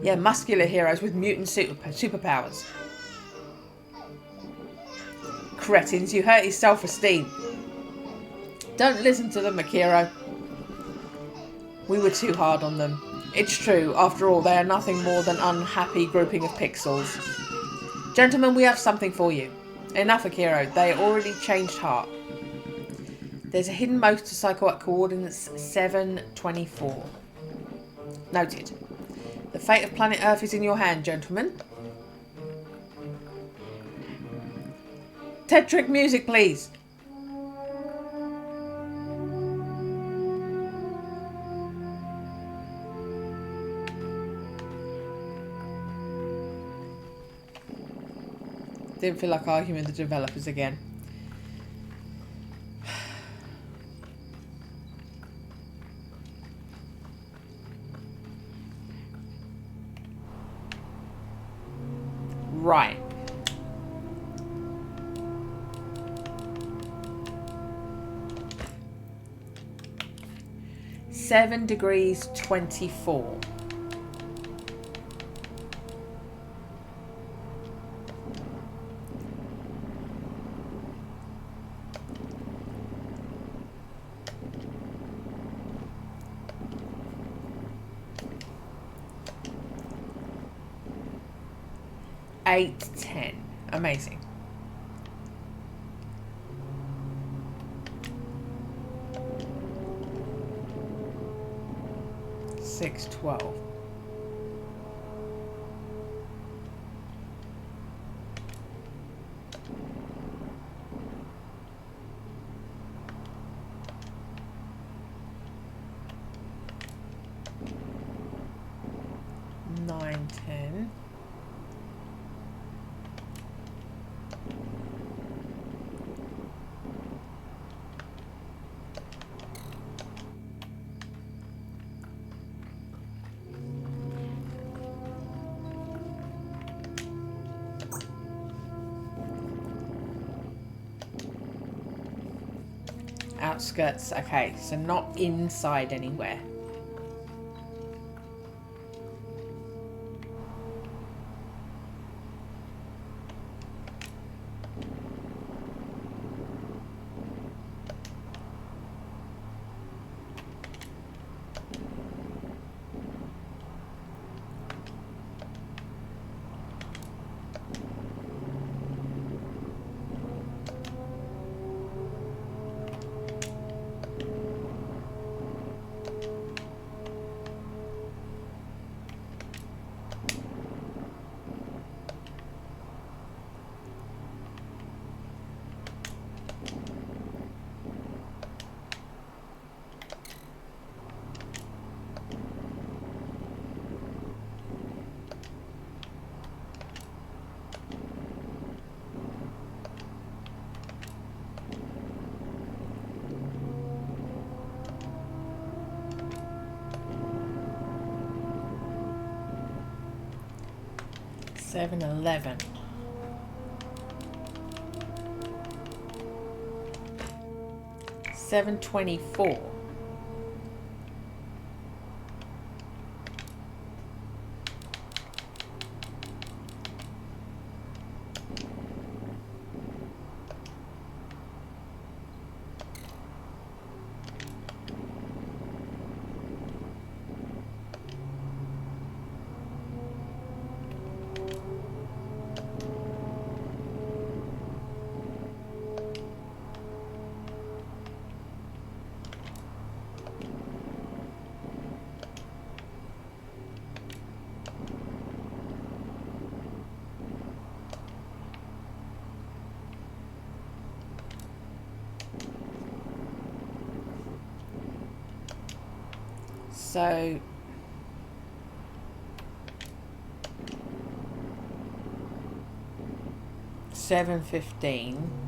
Yeah, muscular heroes with mutant superpowers. Cretins, you hurt his self-esteem. Don't listen to them, Akira. We were too hard on them. It's true, after all, they are nothing more than unhappy grouping of pixels. Gentlemen, we have something for you. Enough, Akira. They already changed heart. There's a hidden motorcycle at coordinates 724. Noted. The fate of planet Earth is in your hand, gentlemen. Tetric music, please. Didn't feel like arguing with the developers again. Right. (7°24). (8:10). Amazing. (6:12). (9:10). outskirts. Okay, so not inside anywhere. Seven 11. 7:24. So 7:15.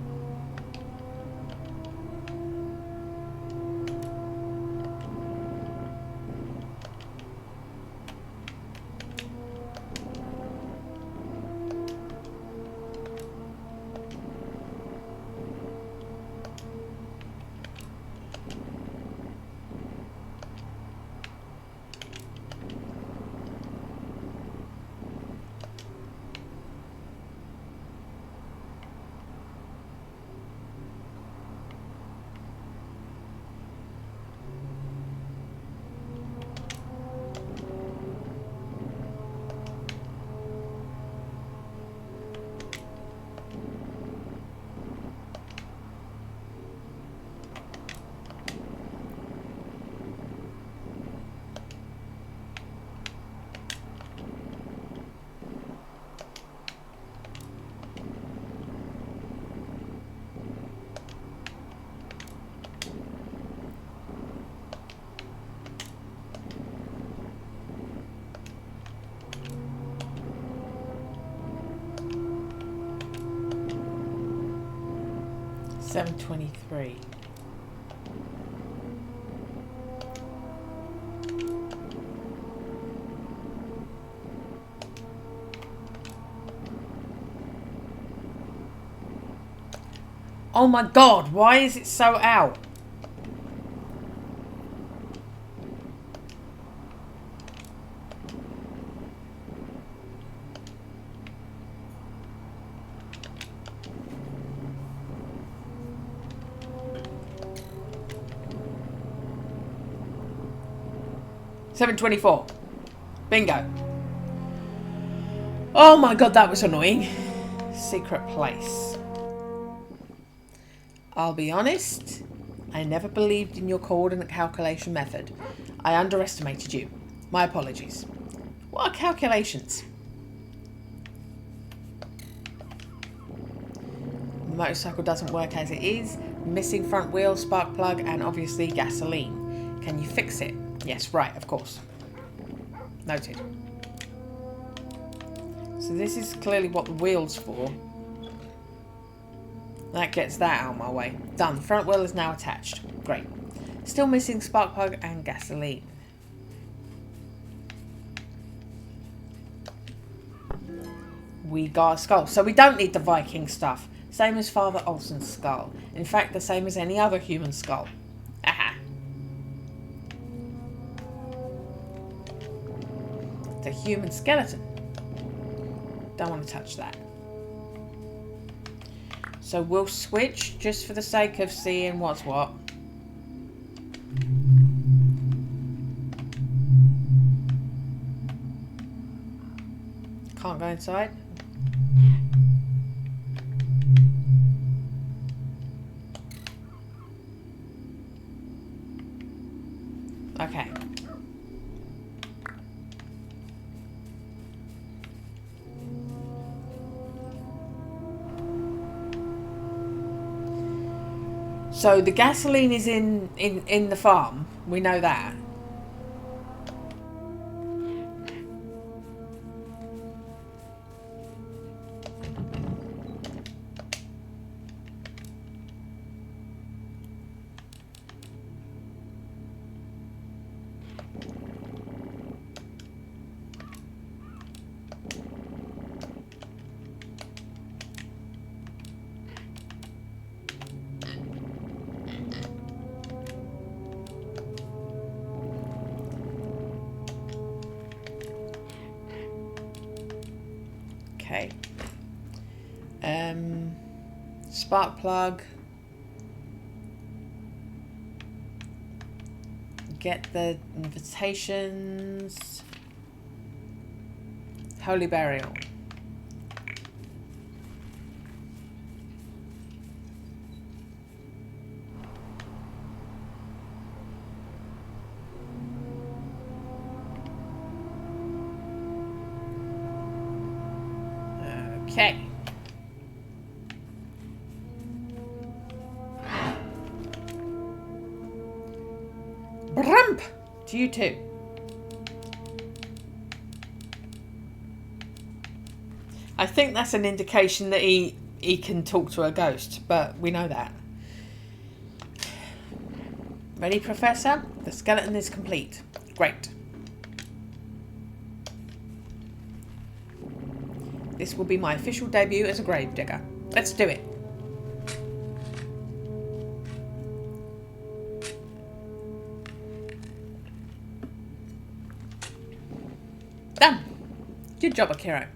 $7.23. Oh my god, why is it so out? $7.24. Bingo. Oh my god, that was annoying. Secret place. I'll be honest, I never believed in your coordinate calculation method. I underestimated you. My apologies. What are calculations? The motorcycle doesn't work as it is. Missing front wheel, spark plug, and obviously gasoline. Can you fix it? Yes, right, of course. Noted. So this is clearly what the wheel's for. That gets that out of my way. Done. Front wheel is now attached. Great. Still missing spark plug and gasoline. We got a skull. So we don't need the Viking stuff. Same as Father Olsen's skull. In fact, the same as any other human skull. human skeleton. Don't want to touch that. So we'll switch just for the sake of seeing what's what. Can't go inside. Okay. So the gasoline is in the farm. We know that. Okay. Spark plug. Get the invitations. Holy burial. Okay. Brump! To you too. I think that's an indication that he can talk to a ghost, but we know that. Ready, Professor? The skeleton is complete. Great. This will be my official debut as a gravedigger. Let's do it. Done. Good job, Akira.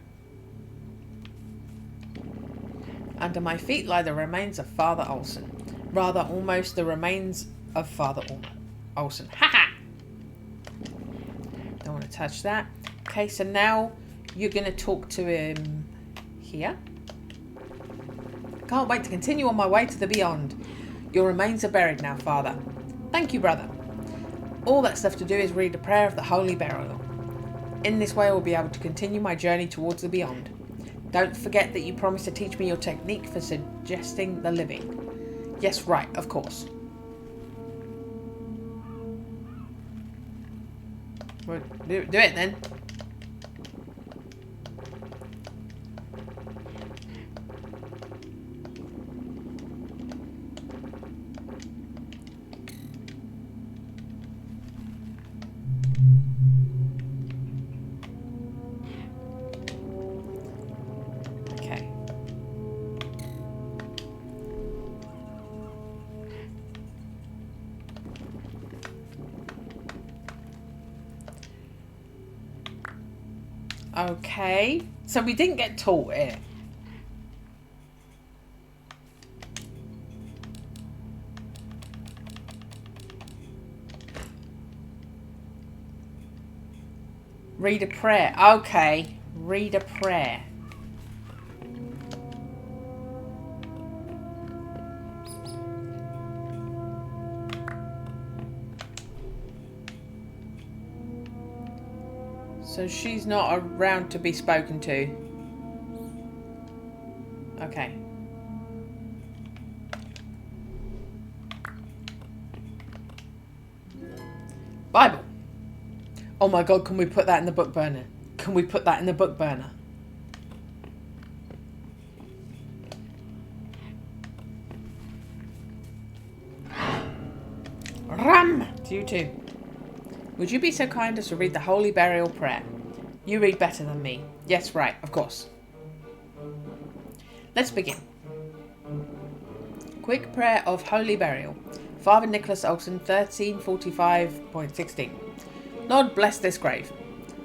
Under my feet lie the remains of Father Olsen. Rather, almost the remains of Father Olsen. Haha! Don't want to touch that. Okay, so now you're going to talk to him here. Can't wait to continue on my way to the beyond. Your remains are buried now, Father. Thank you, brother. All that's left to do is read the prayer of the Holy Burial. In this way I will be able to continue my journey towards the beyond. Don't forget that you promised to teach me your technique for suggesting the living. Yes, right, of course. Well, do it then. Okay, so we didn't get taught it. Read a prayer. Okay, read a prayer. So she's not around to be spoken to. Okay. Bible. Oh my God, can we put that in the book burner? Can we put that in the book burner? Ram! To you too. Would you be so kind as to read the Holy Burial Prayer? You read better than me. Yes, right, of course. Let's begin. Quick Prayer of Holy Burial. Father Nicholas Olsen, 1345.16. Lord, bless this grave.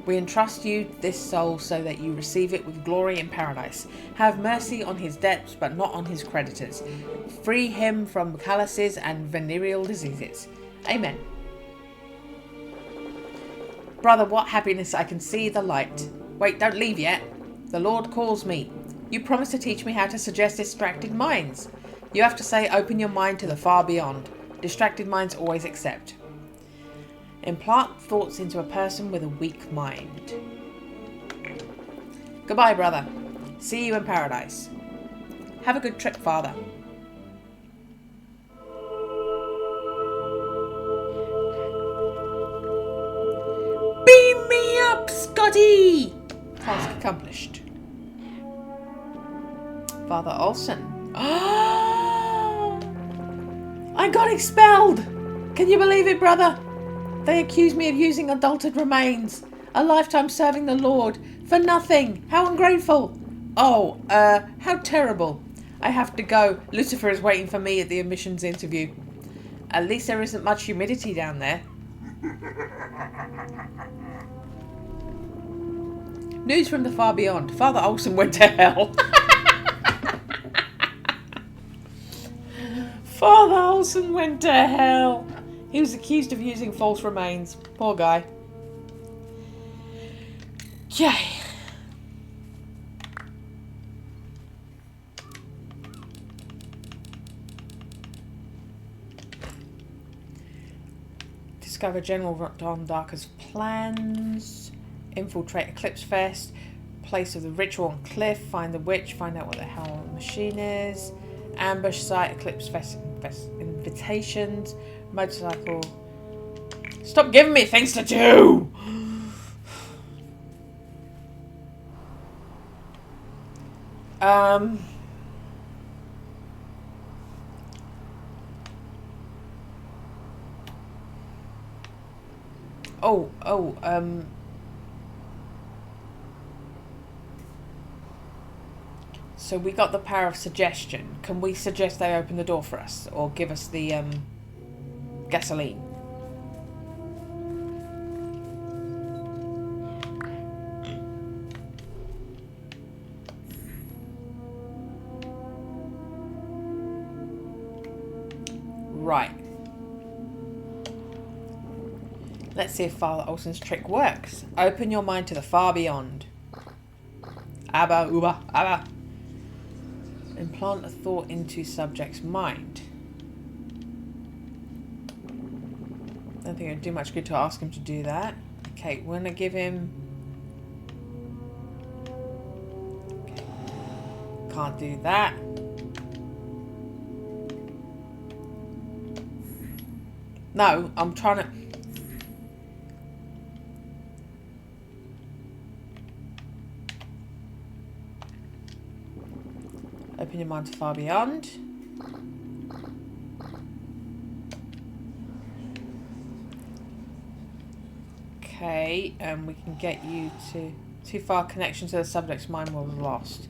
We entrust you this soul so that you receive it with glory in paradise. Have mercy on his debts, but not on his creditors. Free him from calluses and venereal diseases. Amen. Brother, what happiness, I can see the light. Wait, don't leave yet. The Lord calls me. You promised to teach me how to suggest distracted minds. You have to say, open your mind to the far beyond. Distracted minds always accept. Implant thoughts into a person with a weak mind. Goodbye, brother. See you in paradise. Have a good trip, father. Beam me up, Scotty! Task accomplished. Father Olsen. I got expelled! Can you believe it, brother? They accuse me of using adulterated remains. A lifetime serving the Lord. For nothing. How ungrateful. Oh, how terrible. I have to go. Lucifer is waiting for me at the admissions interview. At least there isn't much humidity down there. News from the far beyond. Father Olsen went to hell. Father Olsen went to hell. He was accused of using false remains. Poor guy. Yay. Discover General Don Darker's plans. Infiltrate Eclipse Fest. Place of the ritual on cliff. Find the witch. Find out what the hell the machine is. Ambush site. Eclipse Fest invitations. Motorcycle. Stop giving me things to do! So we got the power of suggestion. Can we suggest they open the door for us? Or give us the, gasoline? Right. Let's see if Father Olsen's trick works. Open your mind to the far beyond. Abba, uba, abba. Implant a thought into subject's mind. I don't think it would do much good to ask him to do that. Okay, we're going to give him... Okay. Can't do that. No, I'm trying to... Open your mind to far beyond. Okay, and we can get you to... Too far connection to the subject's mind was lost.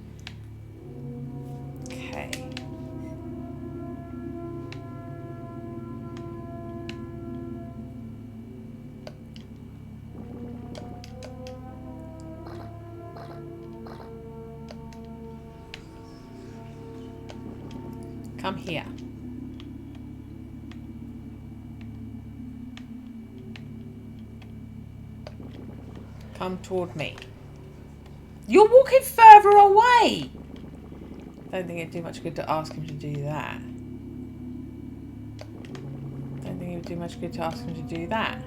Okay. Come here. Come toward me. You're walking further away! Don't think it'd do much good to ask him to do that. Don't think it would do much good to ask him to do that.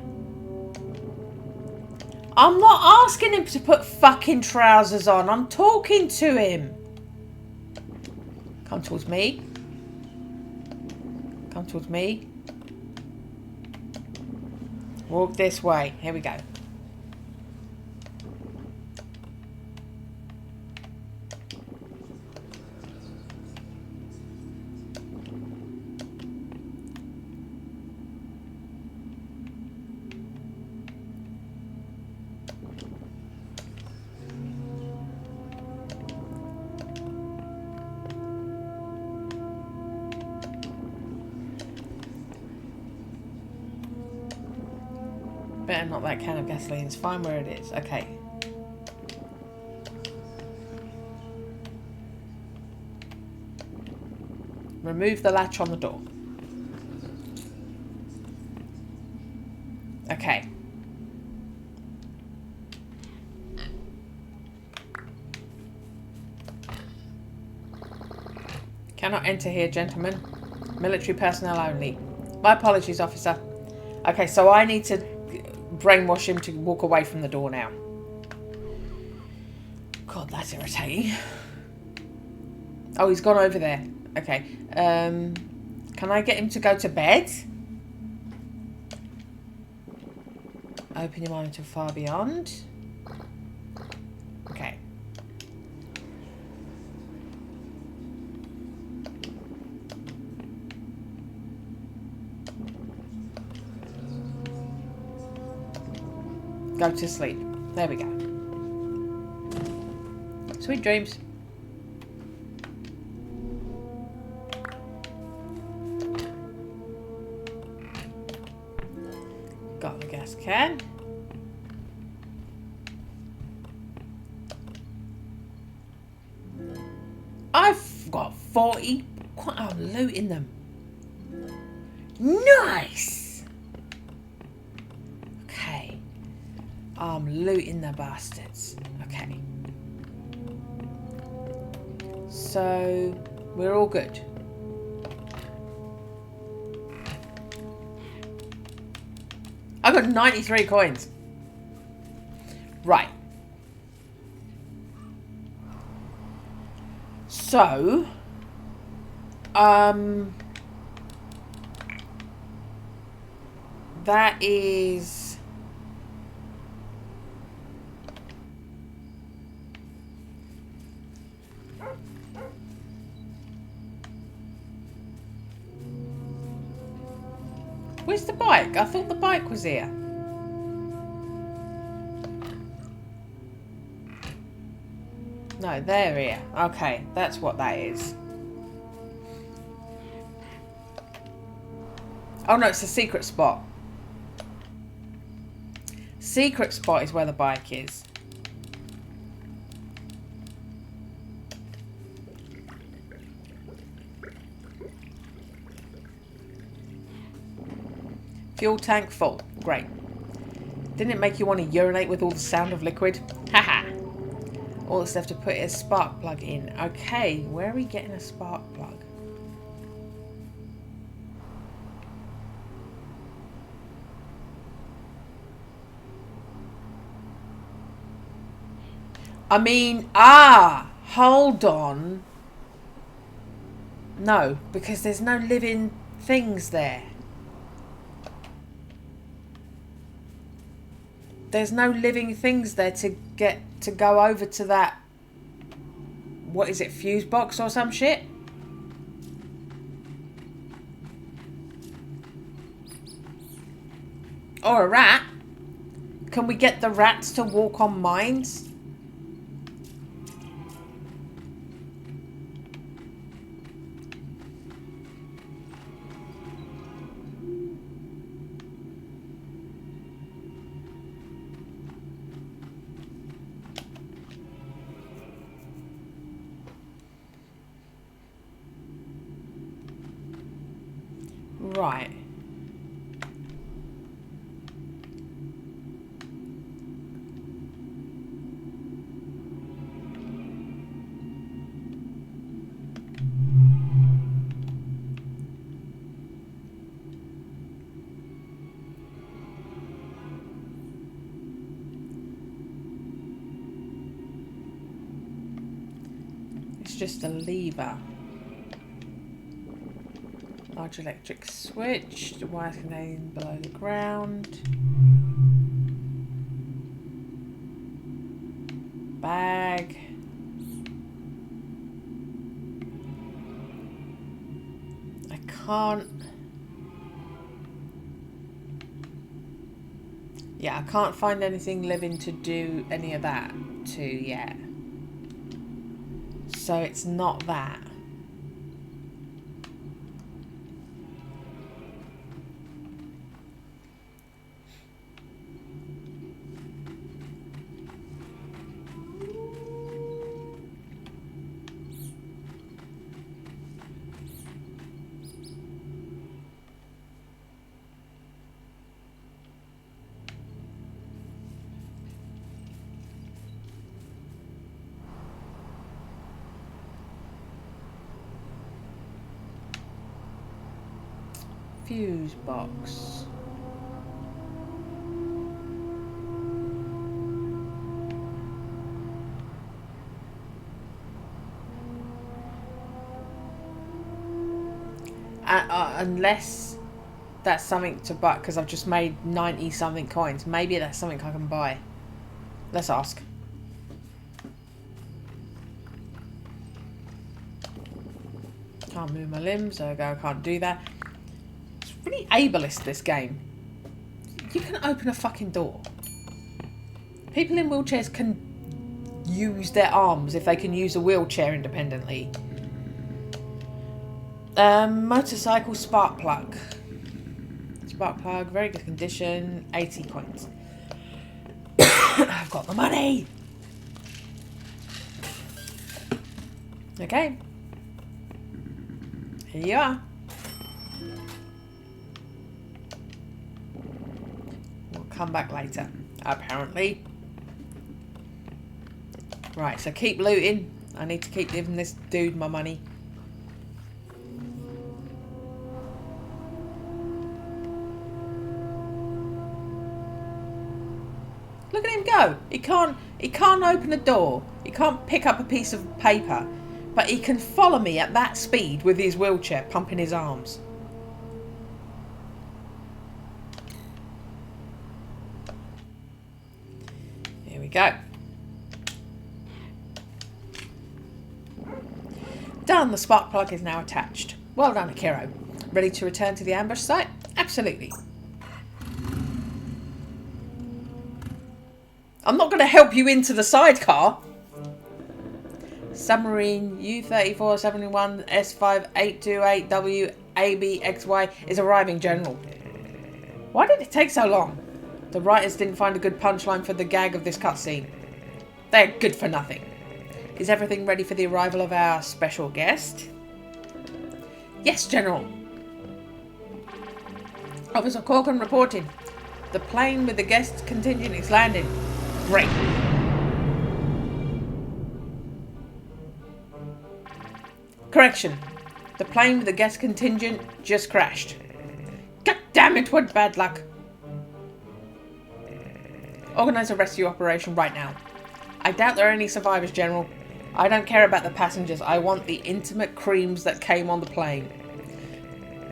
I'm not asking him to put fucking trousers on. I'm talking to him. Come towards me. Come towards me. Walk this way. Here we go. better not that can of gasoline. It's fine where it is. Okay. Remove the latch on the door. Okay. Cannot enter here, gentlemen. Military personnel only. My apologies, officer. Okay, so I need to brainwash him to walk away from the door now. God, that's irritating. Oh, he's gone over there. Okay. Can I get him to go to bed? Open your mind to far beyond. Okay. Go to sleep. There we go. Sweet dreams. Got the gas can. I've got 40. I'm looting them. Nice. Okay. I'm looting the bastards. Okay. So we're all good. I got 93 coins. Right. So, that is where's the bike? I thought the bike was here. No, they're here. Okay, that's what that is. Oh no, it's a secret spot. Secret spot is where the bike is. Fuel tank full. Great. Didn't it make you want to urinate with all the sound of liquid? Haha. All that's left to put is a spark plug in. Okay, where are we getting a spark plug? I mean, hold on. No, because there's no living things there. There's no living things there to get to go over to that. What is it, fuse box or some shit? Or a rat? Can we get the rats to walk on mines? Right. It's just a lever. Large electric switch. The wires contained below the ground. Bag. I can't. Yeah, I can't find anything living to do any of that to yet. So it's not that. Fuse box. Unless that's something to buy, because I've just made 90 something coins. Maybe that's something I can buy. Let's ask. Can't move my limbs, so I can't do that. It's really ableist, this game. You can open a fucking door. People in wheelchairs can use their arms if they can use a wheelchair independently. Motorcycle spark plug. Spark plug, very good condition, 80 coins. I've got the money. Okay. Here you are. We'll come back later, apparently. Right, so keep looting. I need to keep giving this dude my money. Look at him go. He can't open a door. He can't pick up a piece of paper. But he can follow me at that speed with his wheelchair pumping his arms. Here we go. Done. The spark plug is now attached. Well done, Akiro. Ready to return to the ambush site? Absolutely. I'm not going to help you into the sidecar. Submarine U-3471 S5828W ABXY is arriving, General. Why did it take so long? The writers didn't find a good punchline for the gag of this cutscene. They're good for nothing. Is everything ready for the arrival of our special guest? Yes, General. Officer Corcoran reporting. The plane with the guest contingent is landing. Great. Correction. The plane with the guest contingent just crashed. God damn it, what bad luck. Organize a rescue operation right now. I doubt there are any survivors, General. I don't care about the passengers. I want the intimate creams that came on the plane.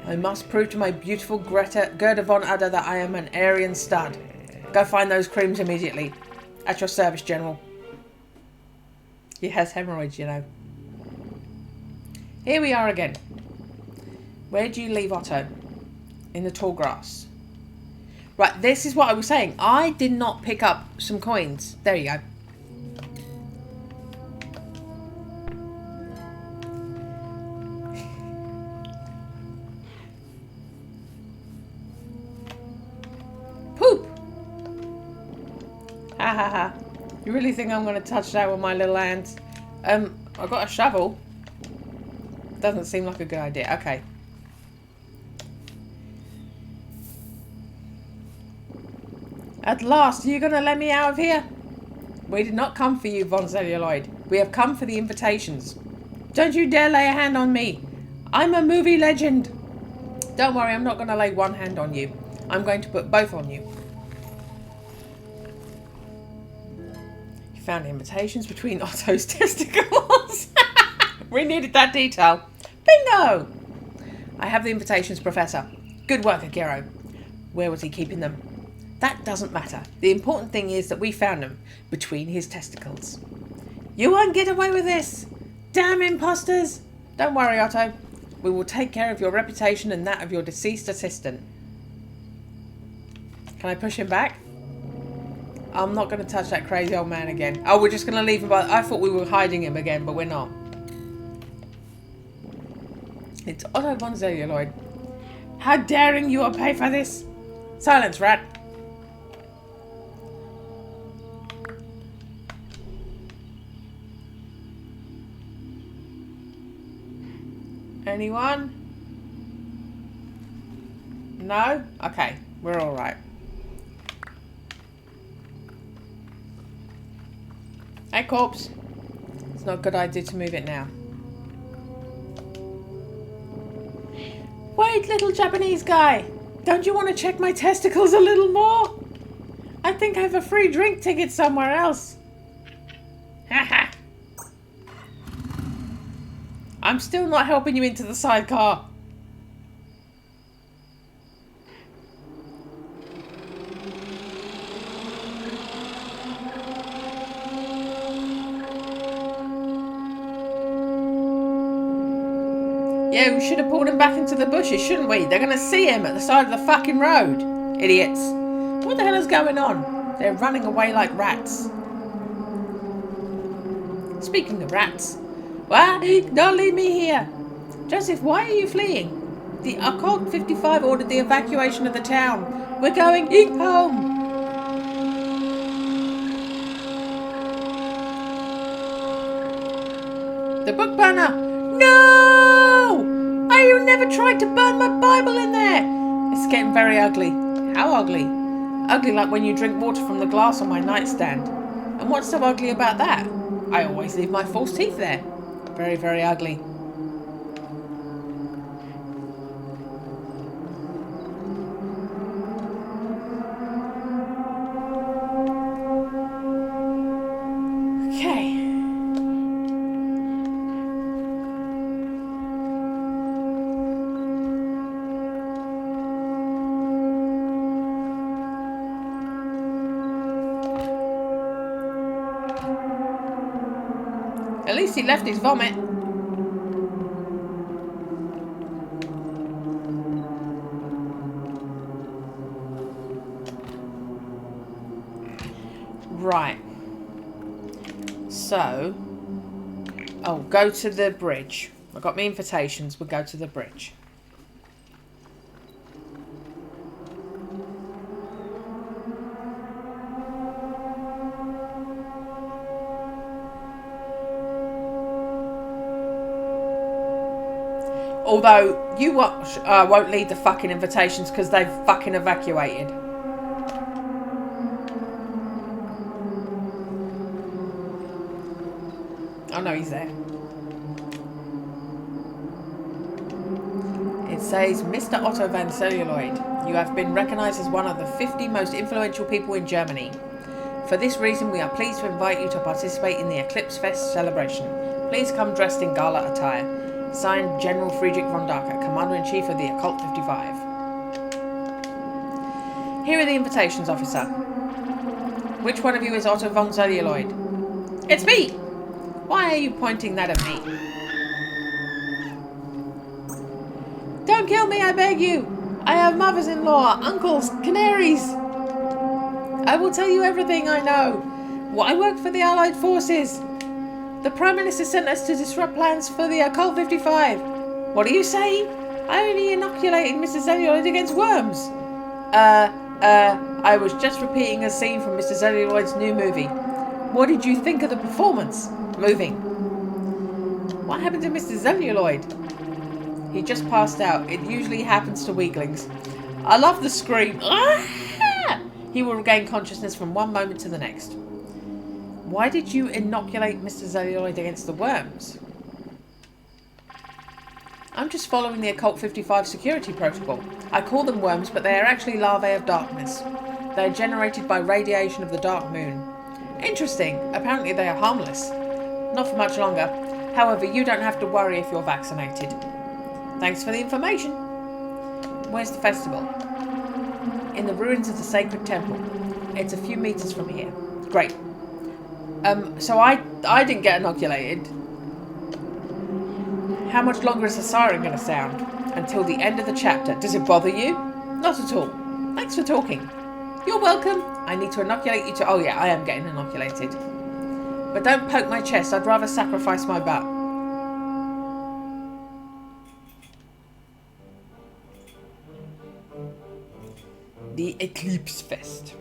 I must prove to my beautiful Gerda von Udder that I am an Aryan stud. Go find those creams immediately. At your service, General. He has hemorrhoids, you know. Here we are again. Where did you leave Otto? In the tall grass. Right, this is what I was saying. I did not pick up some coins. There you go. Poop! Ha ha ha. You really think I'm going to touch that with my little hands? I've got a shovel. Doesn't seem like a good idea. Okay. At last, are you going to let me out of here? We did not come for you, Von Celluloid. We have come for the invitations. Don't you dare lay a hand on me. I'm a movie legend. Don't worry, I'm not going to lay one hand on you. I'm going to put both on you. You found invitations between Otto's testicles. We needed that detail. Bingo! I have the invitations, Professor. Good work, Akiro. Where was he keeping them? That doesn't matter. The important thing is that we found them between his testicles. You won't get away with this! Damn imposters! Don't worry, Otto. We will take care of your reputation and that of your deceased assistant. Can I push him back? I'm not going to touch that crazy old man again. Oh, we're just going to leave him by... I thought we were hiding him again, but we're not. It's Otto von Celluloid. How daring you pay for this? Silence, rat. Anyone? No? Okay, we're all right. Hey, corpse. It's not a good idea to move it now. Wait, little Japanese guy. Don't you want to check my testicles a little more? I think I have a free drink ticket somewhere else. Haha. I'm still not helping you into the sidecar. Yeah, we should have pulled him back into the bushes, shouldn't we? They're going to see him at the side of the fucking road. Idiots. What the hell is going on? They're running away like rats. Speaking of rats. What? Don't leave me here. Joseph, why are you fleeing? The Occult 55 ordered the evacuation of the town. We're going home. The book burner. No! I never tried to burn my Bible in there. It's getting very ugly. How ugly? Ugly like when you drink water from the glass on my nightstand. And what's so ugly about that? I always leave my false teeth there. Very, very ugly. Okay. At least he left his vomit. Right. So, go to the bridge. I got my invitations. We'll go to the bridge. Although, you won't lead the fucking invitations because they've fucking evacuated. Oh no, he's there. It says, Mr. Otto van Celluloid, you have been recognised as one of the 50 most influential people in Germany. For this reason, we are pleased to invite you to participate in the Eclipse Fest celebration. Please come dressed in gala attire. Signed, General Friedrich von Darker, Commander-in-Chief of the Occult 55. Here are the invitations, officer. Which one of you is Otto von Celluloid? It's me! Why are you pointing that at me? Don't kill me, I beg you! I have mothers-in-law, uncles, canaries! I will tell you everything I know. I work for the Allied forces. The Prime Minister sent us to disrupt plans for the Occult 55. What are you saying? I only inoculated Mr. Celluloid against worms. I was just repeating a scene from Mr. Celluloid's new movie. What did you think of the performance? Moving. What happened to Mr. Celluloid? He just passed out. It usually happens to weaklings. I love the scream. Ah! He will regain consciousness from one moment to the next. Why did you inoculate Mr. Celluloid against the worms? I'm just following the Occult 55 security protocol. I call them worms, but they are actually larvae of darkness. They are generated by radiation of the dark moon. Interesting. Apparently they are harmless. Not for much longer. However, you don't have to worry if you're vaccinated. Thanks for the information. Where's the festival? In the ruins of the sacred temple. It's a few meters from here. Great. So I didn't get inoculated. How much longer is the siren going to sound? Until the end of the chapter. Does it bother you? Not at all. Thanks for talking. You're welcome. I need to inoculate you to... Oh yeah, I am getting inoculated. But don't poke my chest. I'd rather sacrifice my butt. The Eclipse Fest.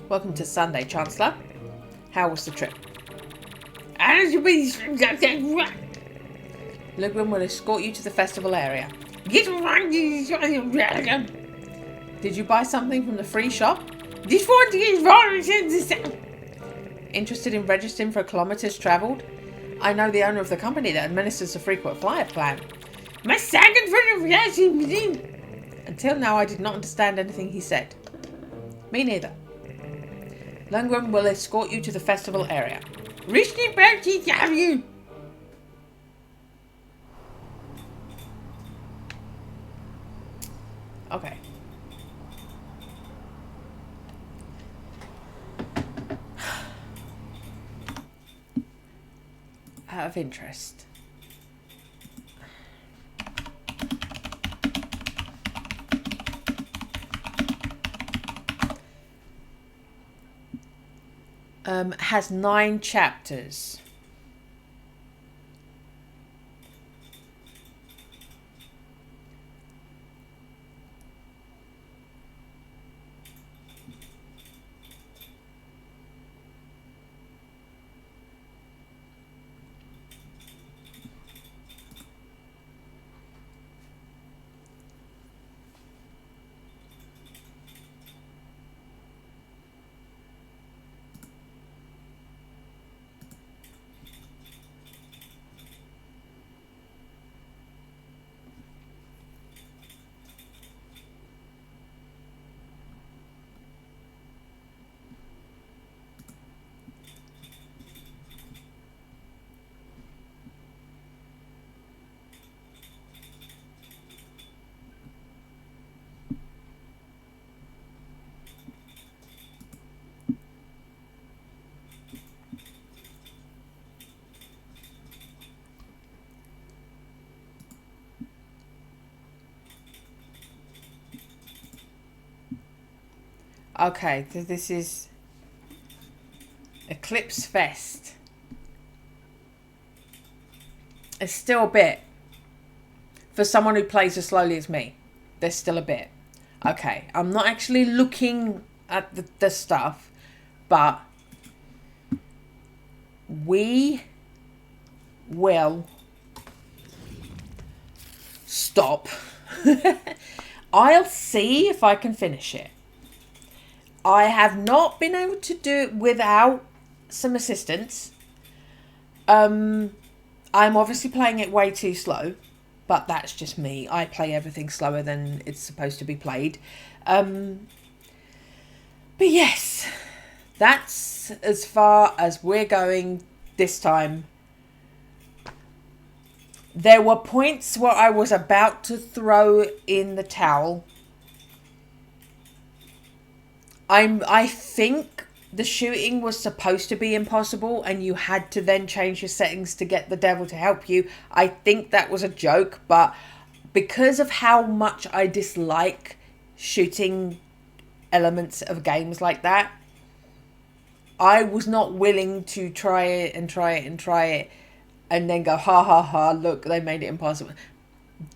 Welcome to Sunday, Chancellor. How was the trip? Lugwin will escort you to the festival area. Did you buy something from the free shop? Interested in registering for kilometers travelled? I know the owner of the company that administers the frequent flyer plan. My second friend of yes. Until now, I did not understand anything he said. Me neither. Lundgren will escort you to the festival area. Richly Bertie, have you? Okay. Out of interest. Has 9 chapters. Okay, so this is Eclipse Fest. It's still a bit. For someone who plays as slowly as me, there's still a bit. Okay, I'm not actually looking at the stuff, but we will stop. I'll see if I can finish it. I have not been able to do it without some assistance. I'm obviously playing it way too slow, but that's just me. I play everything slower than it's supposed to be played. But yes, that's as far as we're going this time. There were points where I was about to throw in the towel. I think the shooting was supposed to be impossible and you had to then change your settings to get the devil to help you. I think that was a joke, but because of how much I dislike shooting elements of games like that, I was not willing to try it and then go, ha ha ha, look, they made it impossible.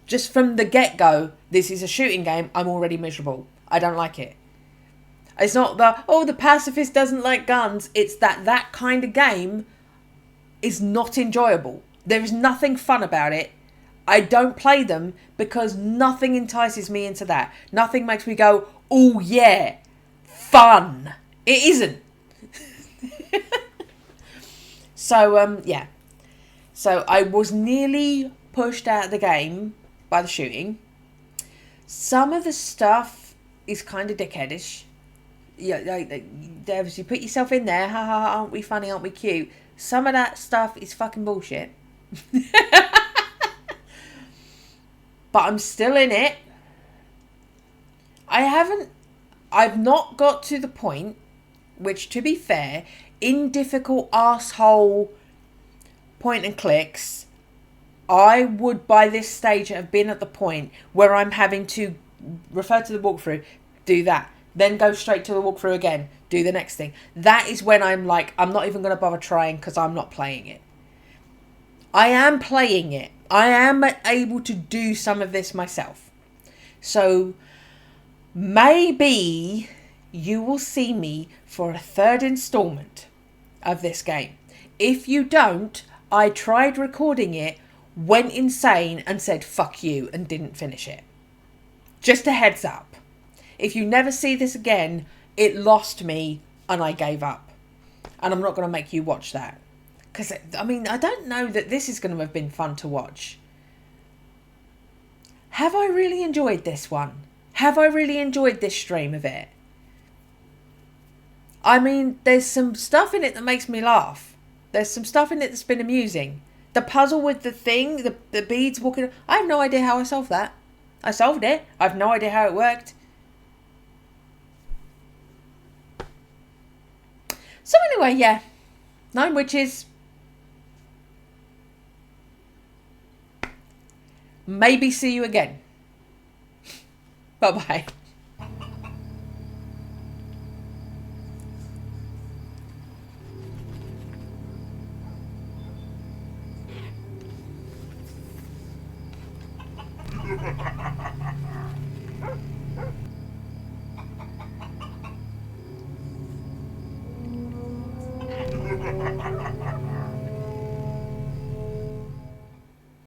Just from the get-go, this is a shooting game, I'm already miserable. I don't like it. It's not the pacifist doesn't like guns. It's that kind of game is not enjoyable. There is nothing fun about it. I don't play them because nothing entices me into that. Nothing makes me go, oh yeah, fun. It isn't. So, yeah. So I was nearly pushed out of the game by the shooting. Some of the stuff is kind of dickheadish. Yeah, like, you put yourself in there. Ha ha, aren't we funny? Aren't we cute? Some of that stuff is fucking bullshit. But I'm still in it. I've not got to the point, which to be fair, in difficult arsehole point and clicks, I would by this stage have been at the point where I'm having to refer to the walkthrough, do that, then go straight to the walkthrough again, do the next thing. That is when I'm like, I'm not even going to bother trying because I'm not playing it. I am playing it. I am able to do some of this myself. So maybe you will see me for a third installment of this game. If you don't, I tried recording it, went insane and said fuck you and didn't finish it. Just a heads up. If you never see this again, it lost me and I gave up. And I'm not going to make you watch that. Because, I mean, I don't know that this is going to have been fun to watch. Have I really enjoyed this one? Have I really enjoyed this stream of it? I mean, there's some stuff in it that makes me laugh. There's some stuff in it that's been amusing. The puzzle with the thing, the beads walking... I have no idea how I solved that. I solved it. I have no idea how it worked. So anyway, yeah. 9 Witches. Maybe see you again. Bye-bye.